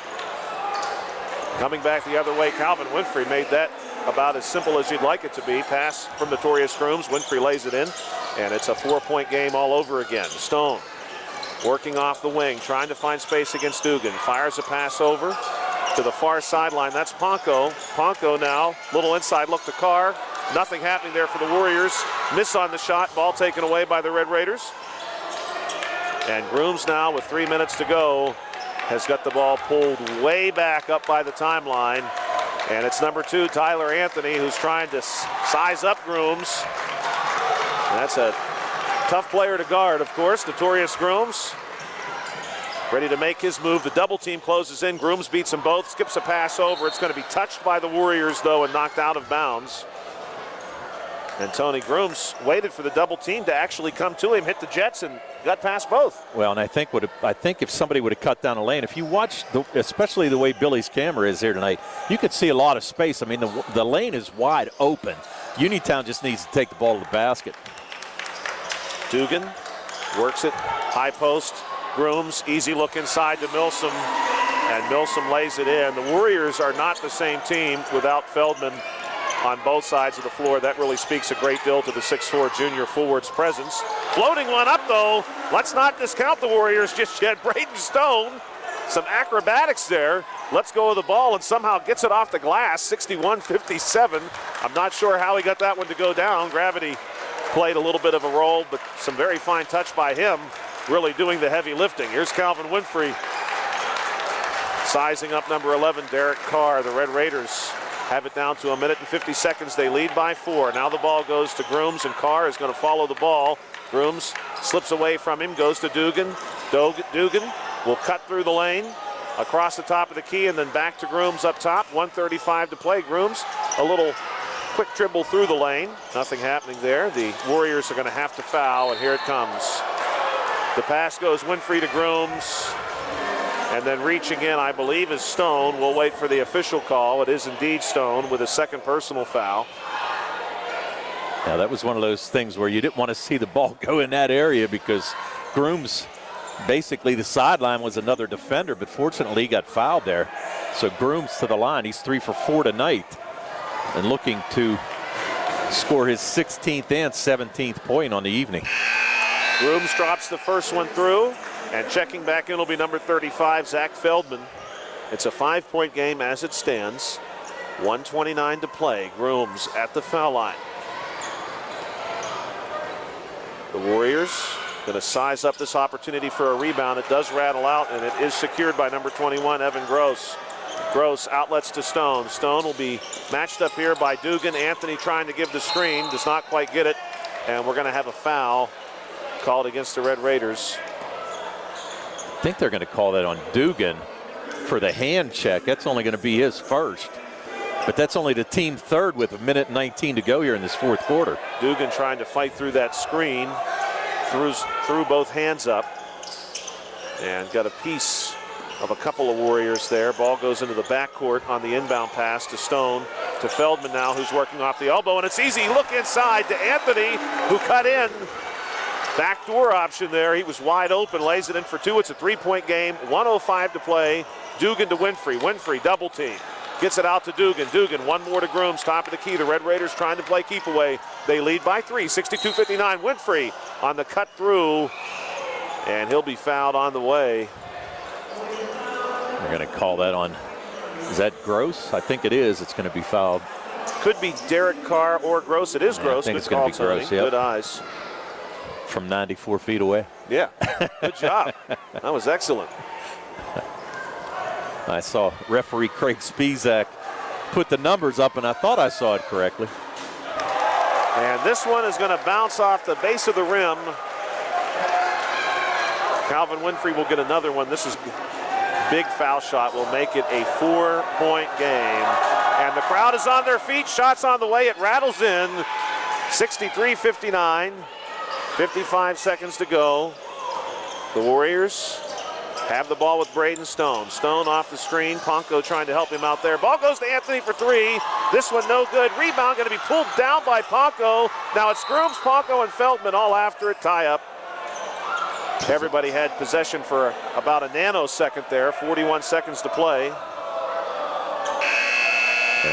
Coming back the other way, Calvin Winfrey made that about as simple as you'd like it to be. Pass from Notorious Grooms. Winfrey lays it in, and it's a 4-point game all over again. Stone working off the wing, trying to find space against Dugan. Fires a pass over to the far sideline. That's Ponko. Ponko now, little inside look to Carr. Nothing happening there for the Warriors. Miss on the shot. Ball taken away by the Red Raiders. And Grooms now, with 3 minutes to go, has got the ball pulled way back up by the timeline. And it's number 2, Tyler Anthony, who's trying to size up Grooms. That's a tough player to guard, of course, Notorious Grooms. Ready to make his move. The double team closes in. Grooms beats them both, skips a pass over. It's going to be touched by the Warriors, though, and knocked out of bounds. And Tony Grooms waited for the double team to actually come to him, hit the Jets, and got past both. Well, and I think if somebody would have cut down a lane, if you watch, especially the way Billy's camera is here tonight, you could see a lot of space. I mean, the lane is wide open. Uniontown just needs to take the ball to the basket. Dugan works it, high post. Grooms, easy look inside to Milsom, and Milsom lays it in. The Warriors are not the same team without Feldman on both sides of the floor. That really speaks a great deal to the 6'4" junior forward's presence. Floating one up, though. Let's not discount the Warriors just yet. Braden Stone, some acrobatics there. Lets go of the ball and somehow gets it off the glass, 61-57. I'm not sure how he got that one to go down. Gravity played a little bit of a role, but some very fine touch by him, really doing the heavy lifting. Here's Calvin Winfrey sizing up number 11, Derek Carr. The Red Raiders have it down to 1 minute and 50 seconds. They lead by 4. Now the ball goes to Grooms, and Carr is going to follow the ball. Grooms slips away from him, goes to Dugan. Dugan will cut through the lane, across the top of the key, and then back to Grooms up top. 1:35 to play. Grooms, a little quick dribble through the lane. Nothing happening there. The Warriors are going to have to foul, and here it comes. The pass goes Winfrey to Grooms. And then reaching in, I believe, is Stone. We'll wait for the official call. It is indeed Stone with a second personal foul. Now, that was one of those things where you didn't want to see the ball go in that area because Grooms, basically the sideline was another defender, but fortunately he got fouled there. So Grooms to the line. He's 3 for 4 tonight and looking to score his 16th and 17th point on the evening. Grooms drops the first one through. And checking back in will be number 35, Zach Feldman. It's a 5-point game as it stands. 1:29 to play. Grooms at the foul line. The Warriors going to size up this opportunity for a rebound. It does rattle out, and it is secured by number 21, Evan Gross. Gross outlets to Stone. Stone will be matched up here by Dugan. Anthony trying to give the screen, does not quite get it. And we're going to have a foul called against the Red Raiders. I think they're going to call that on Dugan for the hand check. That's only going to be his first. But that's only the team third with 1:19 to go here in this fourth quarter. Dugan trying to fight through that screen. Threw both hands up. And got a piece of a couple of Warriors there. Ball goes into the backcourt on the inbound pass to Stone. To Feldman now, who's working off the elbow. And it's easy. Look inside to Anthony, who cut in. Backdoor option there. He was wide open, lays it in for 2. It's a 3-point game. 1:05 to play. Dugan to Winfrey. Winfrey double team. Gets it out to Dugan. Dugan, one more to Grooms, top of the key. The Red Raiders trying to play keep away. They lead by 3, 62-59. Winfrey on the cut through, and he'll be fouled on the way. We're going to call that on, is that Gross? I think it is. It's going to be fouled. Could be Derek Carr or Gross. It is Gross. I think Good it's going call, to be Gross, Tony. yep. Good eyes. From 94 feet away. Yeah, good job. That was excellent. I saw referee Craig Spizak put the numbers up, and I thought I saw it correctly. And this one is going to bounce off the base of the rim. Calvin Winfrey will get another one. This is big foul shot. Will make it a 4-point game. And the crowd is on their feet. Shots on the way. It rattles in. 63-59. 55 seconds to go. The Warriors have the ball with Braden Stone. Stone off the screen. Ponko trying to help him out there. Ball goes to Anthony for 3. This one no good. Rebound going to be pulled down by Ponko. Now it's Grooms, Ponko, and Feldman all after it. Tie up. Everybody had possession for about a nanosecond there. 41 seconds to play. And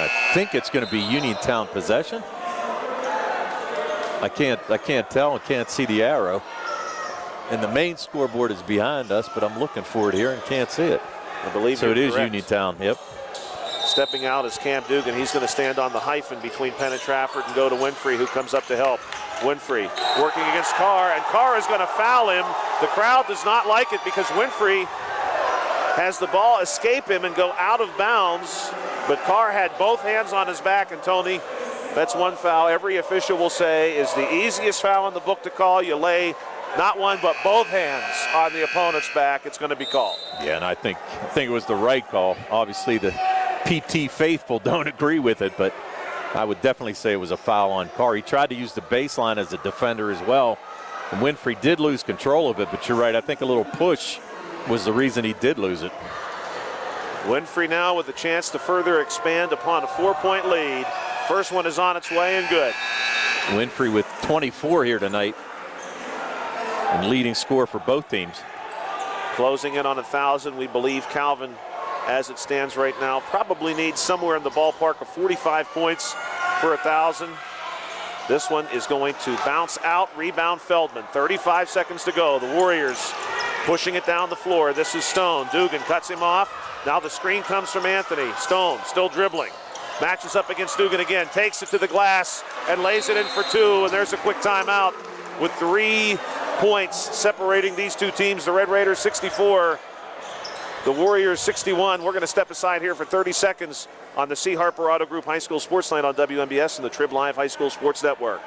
I think it's going to be Uniontown possession. I can't tell. I can't see the arrow. And the main scoreboard is behind us, but I'm looking for it here and can't see it. I believe so. It is correct. Uniontown. Yep. Stepping out is Cam Dugan. He's going to stand on the hyphen between Penn and Trafford and go to Winfrey, who comes up to help. Winfrey working against Carr, and Carr is going to foul him. The crowd does not like it because Winfrey has the ball escape him and go out of bounds. But Carr had both hands on his back, and Tony, that's one foul every official will say is the easiest foul in the book to call. You lay not one but both hands on the opponent's back, it's going to be called. Yeah, and I think it was the right call. Obviously, the PT faithful don't agree with it, but I would definitely say it was a foul on Carr. He tried to use the baseline as a defender as well, and Winfrey did lose control of it, but you're right. I think a little push was the reason he did lose it. Winfrey now with a chance to further expand upon a 4-point lead. First one is on its way and good. Winfrey with 24 here tonight and leading score for both teams. Closing in on 1,000. We believe Calvin, as it stands right now, probably needs somewhere in the ballpark of 45 points for 1,000. This one is going to bounce out. Rebound Feldman. 35 seconds to go. The Warriors pushing it down the floor. This is Stone. Dugan cuts him off. Now the screen comes from Anthony. Stone still dribbling. Matches up against Dugan again. Takes it to the glass and lays it in for two. And there's a quick timeout with 3 points separating these two teams. The Red Raiders 64. The Warriors 61. We're going to step aside here for 30 seconds on the C. Harper Auto Group High School Sports Night on WMBS and the Trib Live High School Sports Network.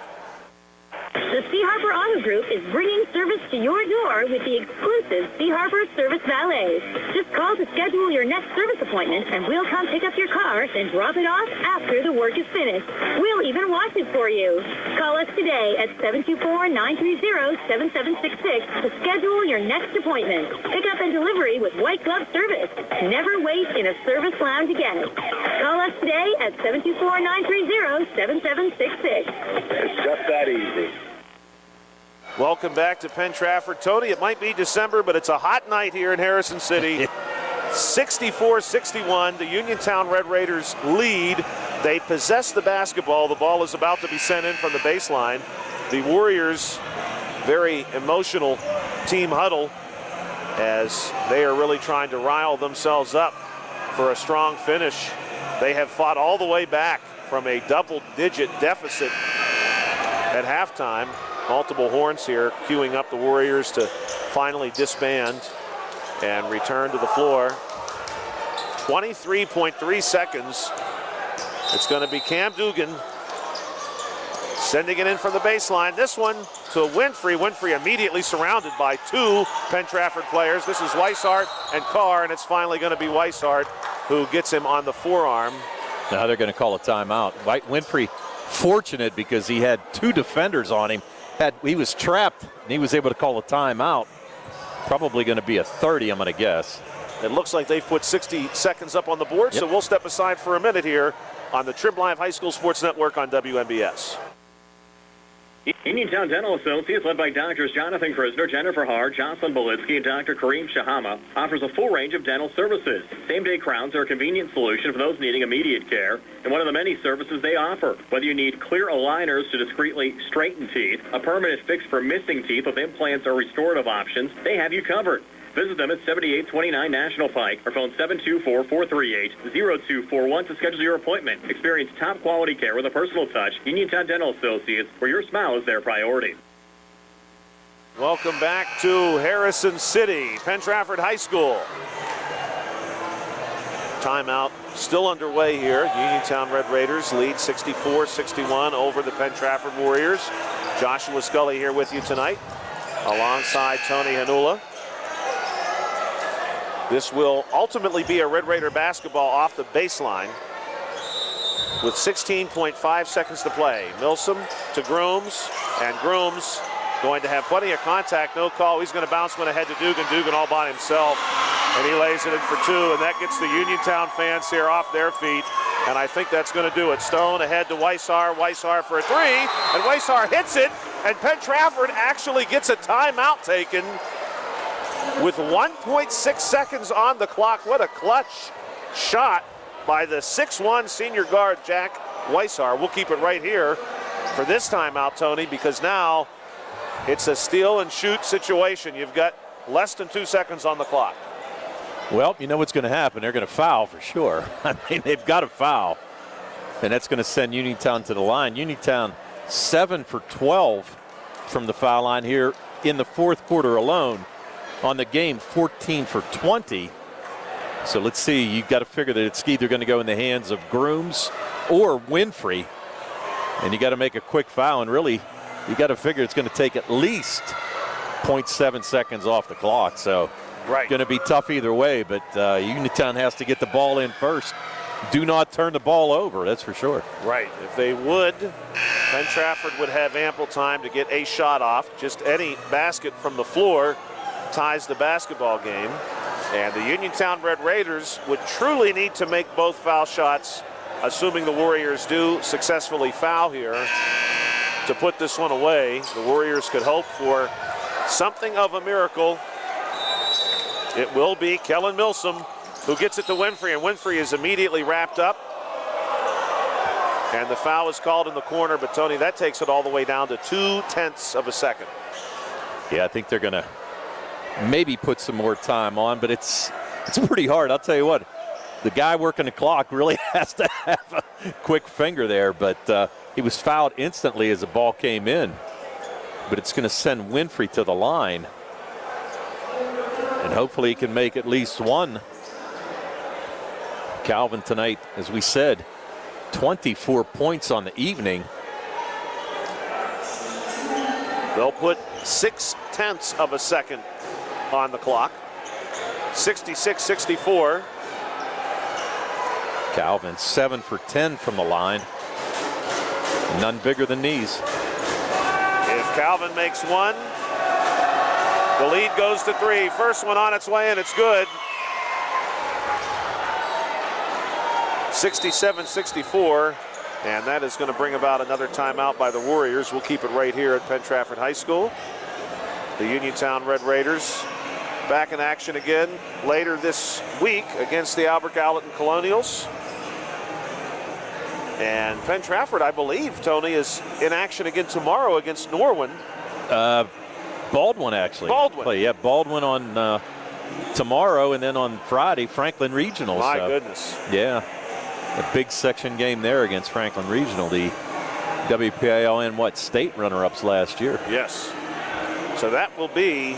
The C. Harper Auto Group is bringing service to your door with the exclusive C. Harper Service Valet. Just call to schedule your next service appointment, and we'll come pick up your car, then drop it off after the work is finished. We'll even wash it for you. Call us today at 724-930-7766 to schedule your next appointment. Pickup and delivery with white glove service. Never wait in a service lounge again. Call us today at 724-930-7766. It's just that easy. Welcome back to Penn Trafford. Tony, it might be December, but it's a hot night here in Harrison City. 64-61, the Uniontown Red Raiders lead. They possess the basketball. The ball is about to be sent in from the baseline. The Warriors, very emotional team huddle as they are really trying to rile themselves up for a strong finish. They have fought all the way back from a double-digit deficit at halftime. Multiple horns here, queuing up the Warriors to finally disband and return to the floor. 23.3 seconds. It's going to be Cam Dugan sending it in from the baseline. This one to Winfrey. Winfrey immediately surrounded by 2 Penn Trafford players. This is Weishart and Carr, and it's finally going to be Weishart who gets him on the forearm. Now they're going to call a timeout. Winfrey fortunate because he had 2 defenders on him. He was trapped, and he was able to call a timeout. Probably going to be a 30, I'm going to guess. It looks like they've put 60 seconds up on the board, so we'll step aside for a minute here on the Trib Live High School Sports Network on WMBS. Uniontown Dental Associates, led by Doctors Jonathan Krisner, Jennifer Haar, Jocelyn Belitsky, and Dr. Kareem Shahama, offers a full range of dental services. Same-day crowns are a convenient solution for those needing immediate care, and one of the many services they offer. Whether you need clear aligners to discreetly straighten teeth, a permanent fix for missing teeth with implants or restorative options, they have you covered. Visit them at 7829 National Pike or phone 724-438-0241 to schedule your appointment. Experience top quality care with a personal touch. Uniontown Dental Associates, where your smile is their priority. Welcome back to Harrison City, Penn Trafford High School. Timeout still underway here. Uniontown Red Raiders lead 64-61 over the Penn Trafford Warriors. Joshua Scully here with you tonight, alongside Tony Hanula. This will ultimately be a Red Raider basketball off the baseline with 16.5 seconds to play. Milsom to Grooms, and Grooms going to have plenty of contact, no call. He's going to bounce one ahead to Dugan. Dugan all by himself, and he lays it in for 2, and that gets the Uniontown fans here off their feet. And I think that's going to do it. Stone ahead to Weissar. Weissar for a three. And Weissar hits it. And Penn Trafford actually gets a timeout taken with 1.6 seconds on the clock. What a clutch shot by the 6'1" senior guard, Jack Weissar. We'll keep it right here for this timeout, Tony, because now it's a steal and shoot situation. You've got less than 2 seconds on the clock. Well, you know what's going to happen. They're going to foul for sure. I mean, they've got to foul. And that's going to send Uniontown to the line. Uniontown 7 for 12 from the foul line here in the fourth quarter alone. On the game, 14 for 20. So let's see. You've got to figure that it's either going to go in the hands of Grooms or Winfrey. And you got to make a quick foul. And really, you got to figure it's going to take at least 0.7 seconds off the clock. So going to be tough either way. But Uniontown has to get the ball in first. Do not turn the ball over, that's for sure. Right. If they would, Penn Trafford would have ample time to get a shot off. Just any basket from the floor ties the basketball game. And the Uniontown Red Raiders would truly need to make both foul shots, assuming the Warriors do successfully foul here, to put this one away. The Warriors could hope for something of a miracle. It will be Kellen Milsom who gets it to Winfrey, and Winfrey is immediately wrapped up. And the foul is called in the corner, but Tony, that takes it all the way down to 0.2 of a second. Yeah, I think they're going to maybe put some more time on, but it's pretty hard. I'll tell you what, the guy working the clock really has to have a quick finger there, but he was fouled instantly as the ball came in. But it's going to send Winfrey to the line. And hopefully he can make at least one. Calvin tonight, as we said, 24 points on the evening. They'll put 0.6 of a second on the clock. 66-64. Calvin 7 for 10 from the line. None bigger than these. If Calvin makes one, the lead goes to 3. First one on its way, and it's good. 67-64, and that is going to bring about another timeout by the Warriors. We'll keep it right here at Penn Trafford High School. The Uniontown Red Raiders back in action again later this week against the Albert Gallatin Colonials. And Penn Trafford, I believe, Tony, is in action again tomorrow against Norwin. Baldwin, actually. Baldwin. Yeah, Baldwin on tomorrow, and then on Friday, Franklin Regional. My goodness. Yeah. A big section game there against Franklin Regional, the WPIAL state runner-ups last year. Yes. So that will be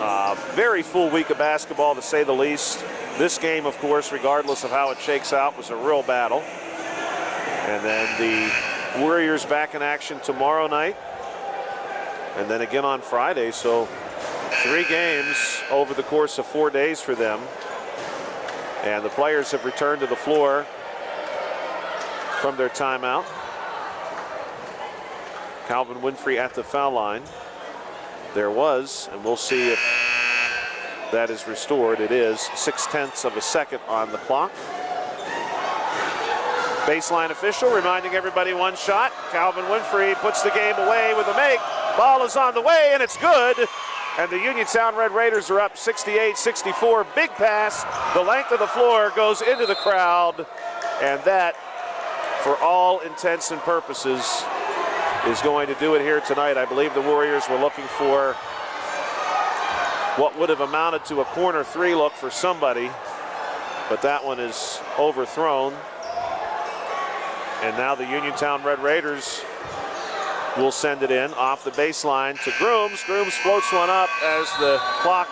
a very full week of basketball, to say the least. This game, of course, regardless of how it shakes out, was a real battle. And then the Warriors back in action tomorrow night. And then again on Friday. So 3 games over the course of 4 days for them. And the players have returned to the floor from their timeout. Calvin Winfrey at the foul line. There was, and we'll see if that is restored. It is 0.6 of a second on the clock. Baseline official reminding everybody one shot. Calvin Winfrey puts the game away with a make. Ball is on the way, and it's good. And the Uniontown Red Raiders are up 68-64. Big pass. The length of the floor goes into the crowd. And that, for all intents and purposes, is going to do it here tonight. I believe the Warriors were looking for what would have amounted to a corner 3 look for somebody. But that one is overthrown. And now the Uniontown Red Raiders will send it in off the baseline to Grooms. Grooms floats one up as the clock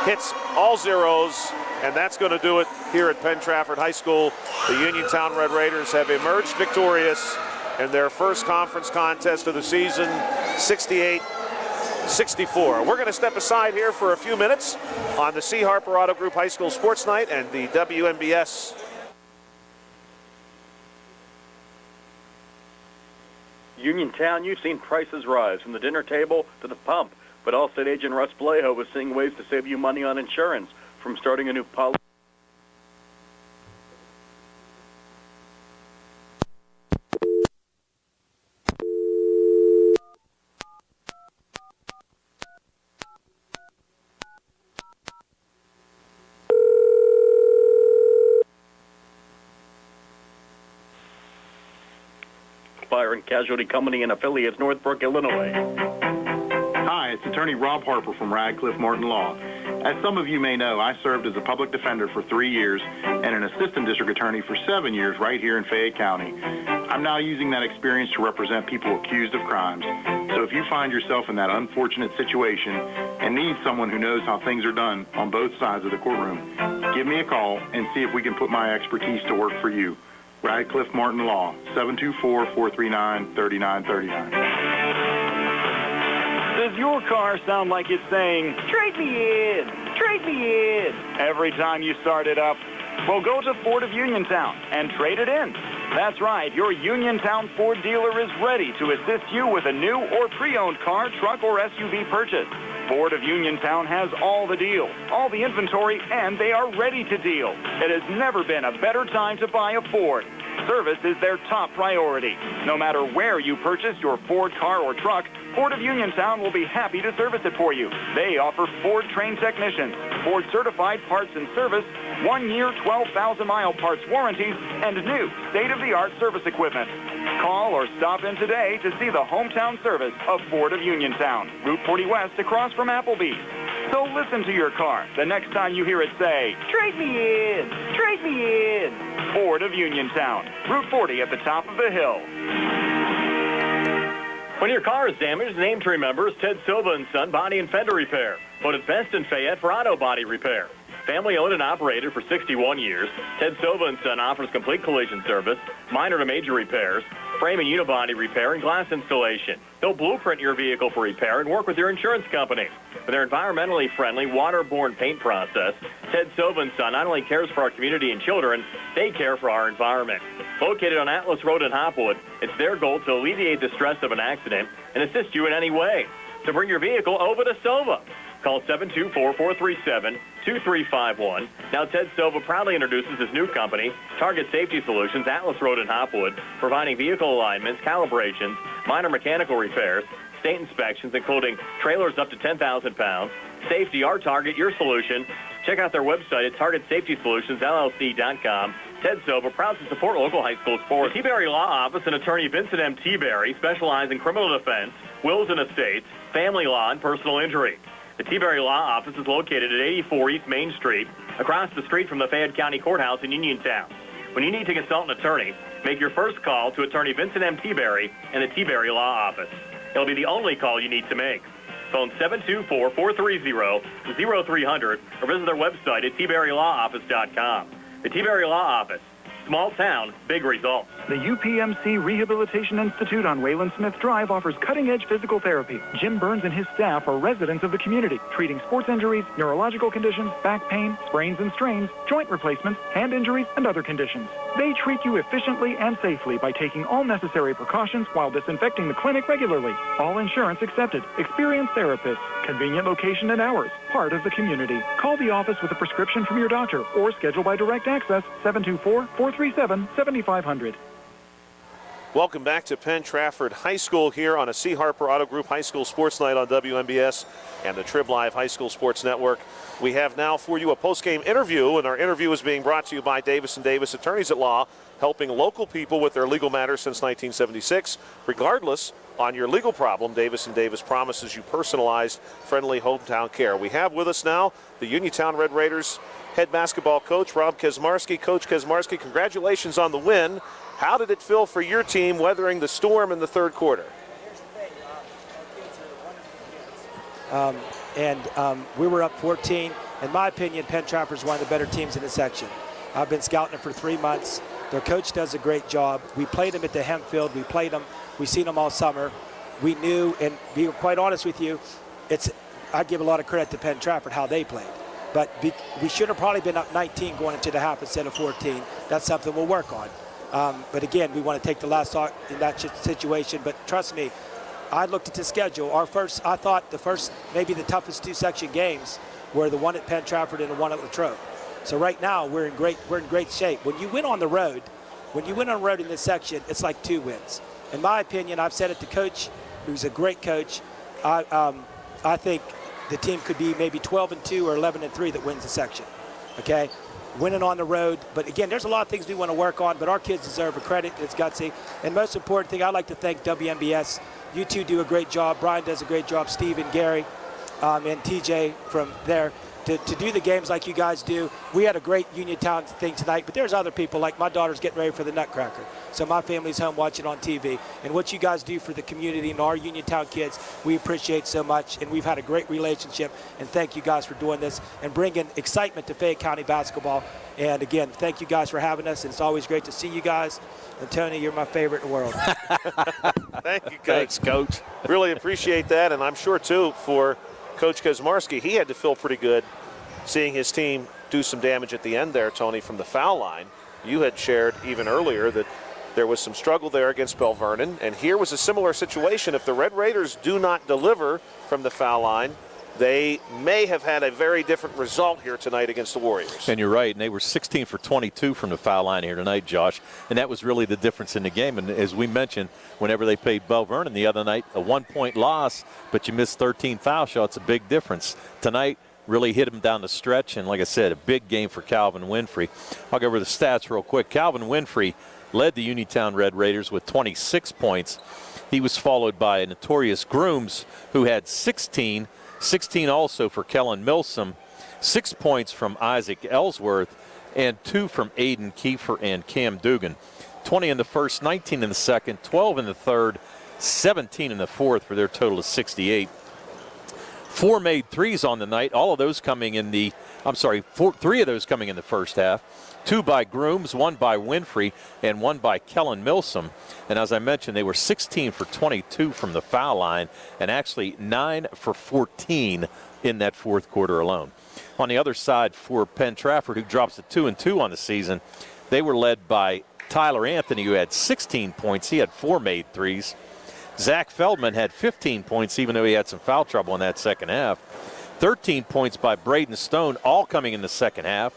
hits all zeros, and that's going to do it here at Penn Trafford High School. The Uniontown Red Raiders have emerged victorious in their first conference contest of the season, 68-64. We're going to step aside here for a few minutes on the C. Harper Auto Group High School Sports Night and the WMBS Uniontown, you've seen prices rise from the dinner table to the pump, but Allstate agent Russ Blejo was seeing ways to save you money on insurance, from starting a new policy. and Casualty Company and affiliates, Northbrook, Illinois. Hi, it's attorney Rob Harper from Radcliffe Martin Law. As some of you may know, I served as a public defender for 3 years and an assistant district attorney for 7 years right here in Fayette County. I'm now using that experience to represent people accused of crimes. So if you find yourself in that unfortunate situation and need someone who knows how things are done on both sides of the courtroom, give me a call and see if we can put my expertise to work for you. Radcliffe Martin Law, 724-439-3939. Does your car sound like it's saying, trade me in, trade me in, every time you start it up? Well, go to Ford of Uniontown and trade it in. That's right, your Uniontown Ford dealer is ready to assist you with a new or pre-owned car, truck, or SUV purchase. Ford of Uniontown has all the deals, all the inventory, and they are ready to deal. It has never been a better time to buy a Ford. Service is their top priority. No matter where you purchase your Ford car or truck, Ford of Uniontown will be happy to service it for you. They offer Ford-trained technicians, Ford-certified parts and service, 1-year, 12,000-mile parts warranties, and new state-of-the-art service equipment. Call or stop in today to see the hometown service of Ford of Uniontown, Route 40 West across from Applebee's. So listen to your car the next time you hear it say, trade me in, trade me in. Ford of Uniontown, Route 40 at the top of the hill. When your car is damaged, the name to remember is Ted Silva & Son Body and Fender Repair. Voted best in Fayette for auto body repair. Family owned and operated for 61 years, Ted Silva & Son offers complete collision service, minor to major repairs, frame and unibody repair, and glass installation. They'll blueprint your vehicle for repair and work with your insurance company. With their environmentally friendly, waterborne paint process, Ted Silva & Son not only cares for our community and children, they care for our environment. Located on Atlas Road in Hopwood, it's their goal to alleviate the stress of an accident and assist you in any way. So bring your vehicle over to Silva. Call 724-437-2351. Now, Ted Silva proudly introduces his new company, Target Safety Solutions, Atlas Road in Hopwood, providing vehicle alignments, calibrations, minor mechanical repairs, state inspections, including trailers up to 10,000 pounds. Safety, our target, your solution. Check out their website at TargetSafetySolutionsLLC.com. Ted Silva, proud to support local high school sports. The T-Berry Law Office and attorney Vincent M. T-Berry specialize in criminal defense, wills and estates, family law, and personal injury. The T-Berry Law Office is located at 84 East Main Street, across the street from the Fayette County Courthouse in Uniontown. When you need to consult an attorney, make your first call to attorney Vincent M. T-Berry and the T-Berry Law Office. It'll be the only call you need to make. Phone 724-430-0300 or visit their website at tberrylawoffice.com. The T-Berry Law Office. Small town, big results. The UPMC Rehabilitation Institute on Wayland Smith Drive offers cutting-edge physical therapy. Jim Burns and his staff are residents of the community, treating sports injuries, neurological conditions, back pain, sprains and strains, joint replacements, hand injuries, and other conditions. They treat you efficiently and safely by taking all necessary precautions while disinfecting the clinic regularly. All insurance accepted. Experienced therapists. Convenient location and hours. Part of the community. Call the office with a prescription from your doctor or schedule by direct access 724-437-7500. Welcome back to Penn Trafford High School here on a C. Harper Auto Group High School Sports Night on WMBS and the Trib Live High School Sports Network. We have now for you a post-game interview, and our interview is being brought to you by Davis & Davis Attorneys at Law, helping local people with their legal matters since 1976. Regardless, on your legal problem, Davis & Davis promises you personalized, friendly hometown care. We have with us now the Uniontown Red Raiders head basketball coach, Rob Kaczmarski. Coach Kaczmarski, congratulations on the win. How did it feel for your team weathering the storm in the third quarter? We were up 14. In my opinion, Penn Trafford is one of the better teams in the section. I've been scouting them for 3 months. Their coach does a great job. We played them at the Hempfield. We played them. We've seen them all summer. We knew, and be quite honest with you, I give a lot of credit to Penn Trafford how they played. But we should have probably been up 19 going into the half instead of 14. That's something we'll work on. But again, we want to take the last shot in that situation. But trust me, I looked at the schedule. I thought the first, maybe the toughest 2 section games were the one at Penn Trafford and the one at Latrobe. So right now we're in great shape. When you win on the road, in this section, it's like 2 wins. In my opinion, I've said it to Coach, who's a great coach. I think the team could be maybe 12-2 or 11-3 that wins the section. Okay, winning on the road. But again, there's a lot of things we want to work on, but our kids deserve a credit. It's gutsy. And most important thing, I'd like to thank WMBS. You two do a great job. Brian does a great job. Steve and Gary and TJ from there. To do the games like you guys do. We had a great Uniontown thing tonight, but there's other people, like my daughter's getting ready for the Nutcracker. So my family's home watching on TV. And what you guys do for the community and our Uniontown kids, we appreciate so much. And we've had a great relationship. And thank you guys for doing this and bringing excitement to Fayette County basketball. And again, thank you guys for having us. And it's always great to see you guys. And Tony, you're my favorite in the world. Thank you, Coach. Thanks, Coach. Really appreciate that. And I'm sure, too, for Coach Kaczmarski, he had to feel pretty good seeing his team do some damage at the end there, Tony, from the foul line. You had shared even earlier that there was some struggle there against Bell Vernon, and here was a similar situation. If the Red Raiders do not deliver from the foul line, they may have had a very different result here tonight against the Warriors. And you're right, and they were 16 for 22 from the foul line here tonight, Josh, and that was really the difference in the game. And as we mentioned, whenever they played Bell Vernon the other night, a 1-point loss, but you missed 13 foul shots, a big difference. Tonight, really hit him down the stretch, and like I said, a big game for Calvin Winfrey. I'll go over the stats real quick. Calvin Winfrey led the Uniontown Red Raiders with 26 points. He was followed by Notorious Grooms, who had 16 also for Kellen Milsom, 6 points from Isaac Ellsworth, and 2 from Aiden Kiefer and Cam Dugan. 20 in the first, 19 in the second, 12 in the third, 17 in the fourth for their total of 68. 4 made threes on the night, all of those coming in the, 3 of those coming in the first half. 2 by Grooms, 1 by Winfrey, and 1 by Kellen Milsom. And as I mentioned, they were 16 for 22 from the foul line, and actually 9 for 14 in that fourth quarter alone. On the other side for Penn Trafford, who drops to 2-2 on the season, they were led by Tyler Anthony, who had 16 points. He had 4 made threes. Zach Feldman had 15 points, even though he had some foul trouble in that second half. 13 points by Braden Stone, all coming in the second half.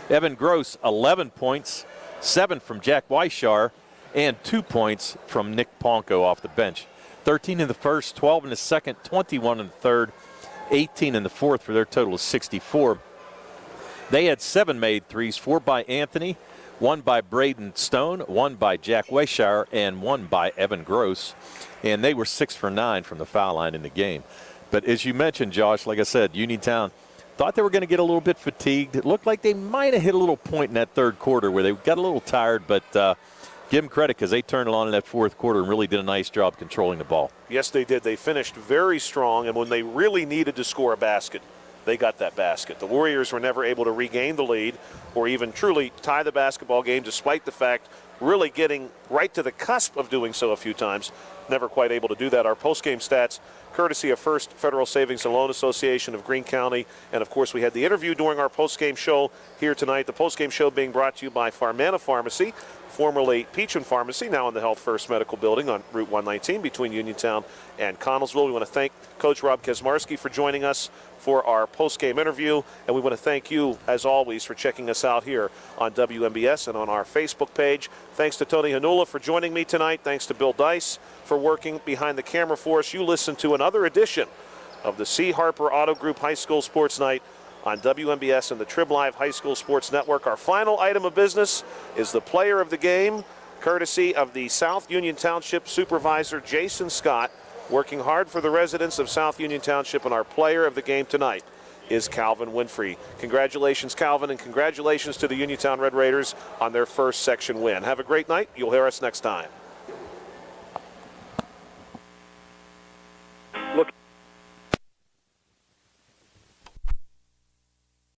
Evan Gross, 11 points, 7 from Jack Weishar, and 2 points from Nick Ponko off the bench. 13 in the first, 12 in the second, 21 in the third, 18 in the fourth for their total of 64. They had 7 made threes, 4 by Anthony, 1 by Braden Stone, 1 by Jack Weishar, and 1 by Evan Gross. And they were 6 for 9 from the foul line in the game. But as you mentioned, Josh, like I said, Uniontown thought they were going to get a little bit fatigued. It looked like they might have hit a little point in that third quarter where they got a little tired, but give them credit because they turned it on in that fourth quarter and really did a nice job controlling the ball. Yes, they did. They finished very strong, and when they really needed to score a basket, they got that basket. The Warriors were never able to regain the lead or even truly tie the basketball game, despite the fact really getting right to the cusp of doing so a few times. Never quite able to do that. Our post-game stats, courtesy of First Federal Savings and Loan Association of Greene County. And, of course, we had the interview during our post-game show here tonight. The post-game show being brought to you by Farmana Pharmacy, formerly Peacham Pharmacy, now in the Health First Medical Building on Route 119 between Uniontown and Connellsville. We want to thank Coach Rob Kaczmarski for joining us for our post-game interview, and we want to thank you, as always, for checking us out here on WMBS and on our Facebook page. Thanks to Tony Hanula for joining me tonight. Thanks to Bill Dice for working behind the camera for us. You listen to another edition of the C. Harper Auto Group High School Sports Night on WMBS and the Trib Live High School Sports Network. Our final item of business is the player of the game, courtesy of the South Union Township Supervisor Jason Scott, working hard for the residents of South Union Township, and our player of the game tonight is Calvin Winfrey. Congratulations, Calvin, and congratulations to the Uniontown Red Raiders on their first section win. Have a great night. You'll hear us next time.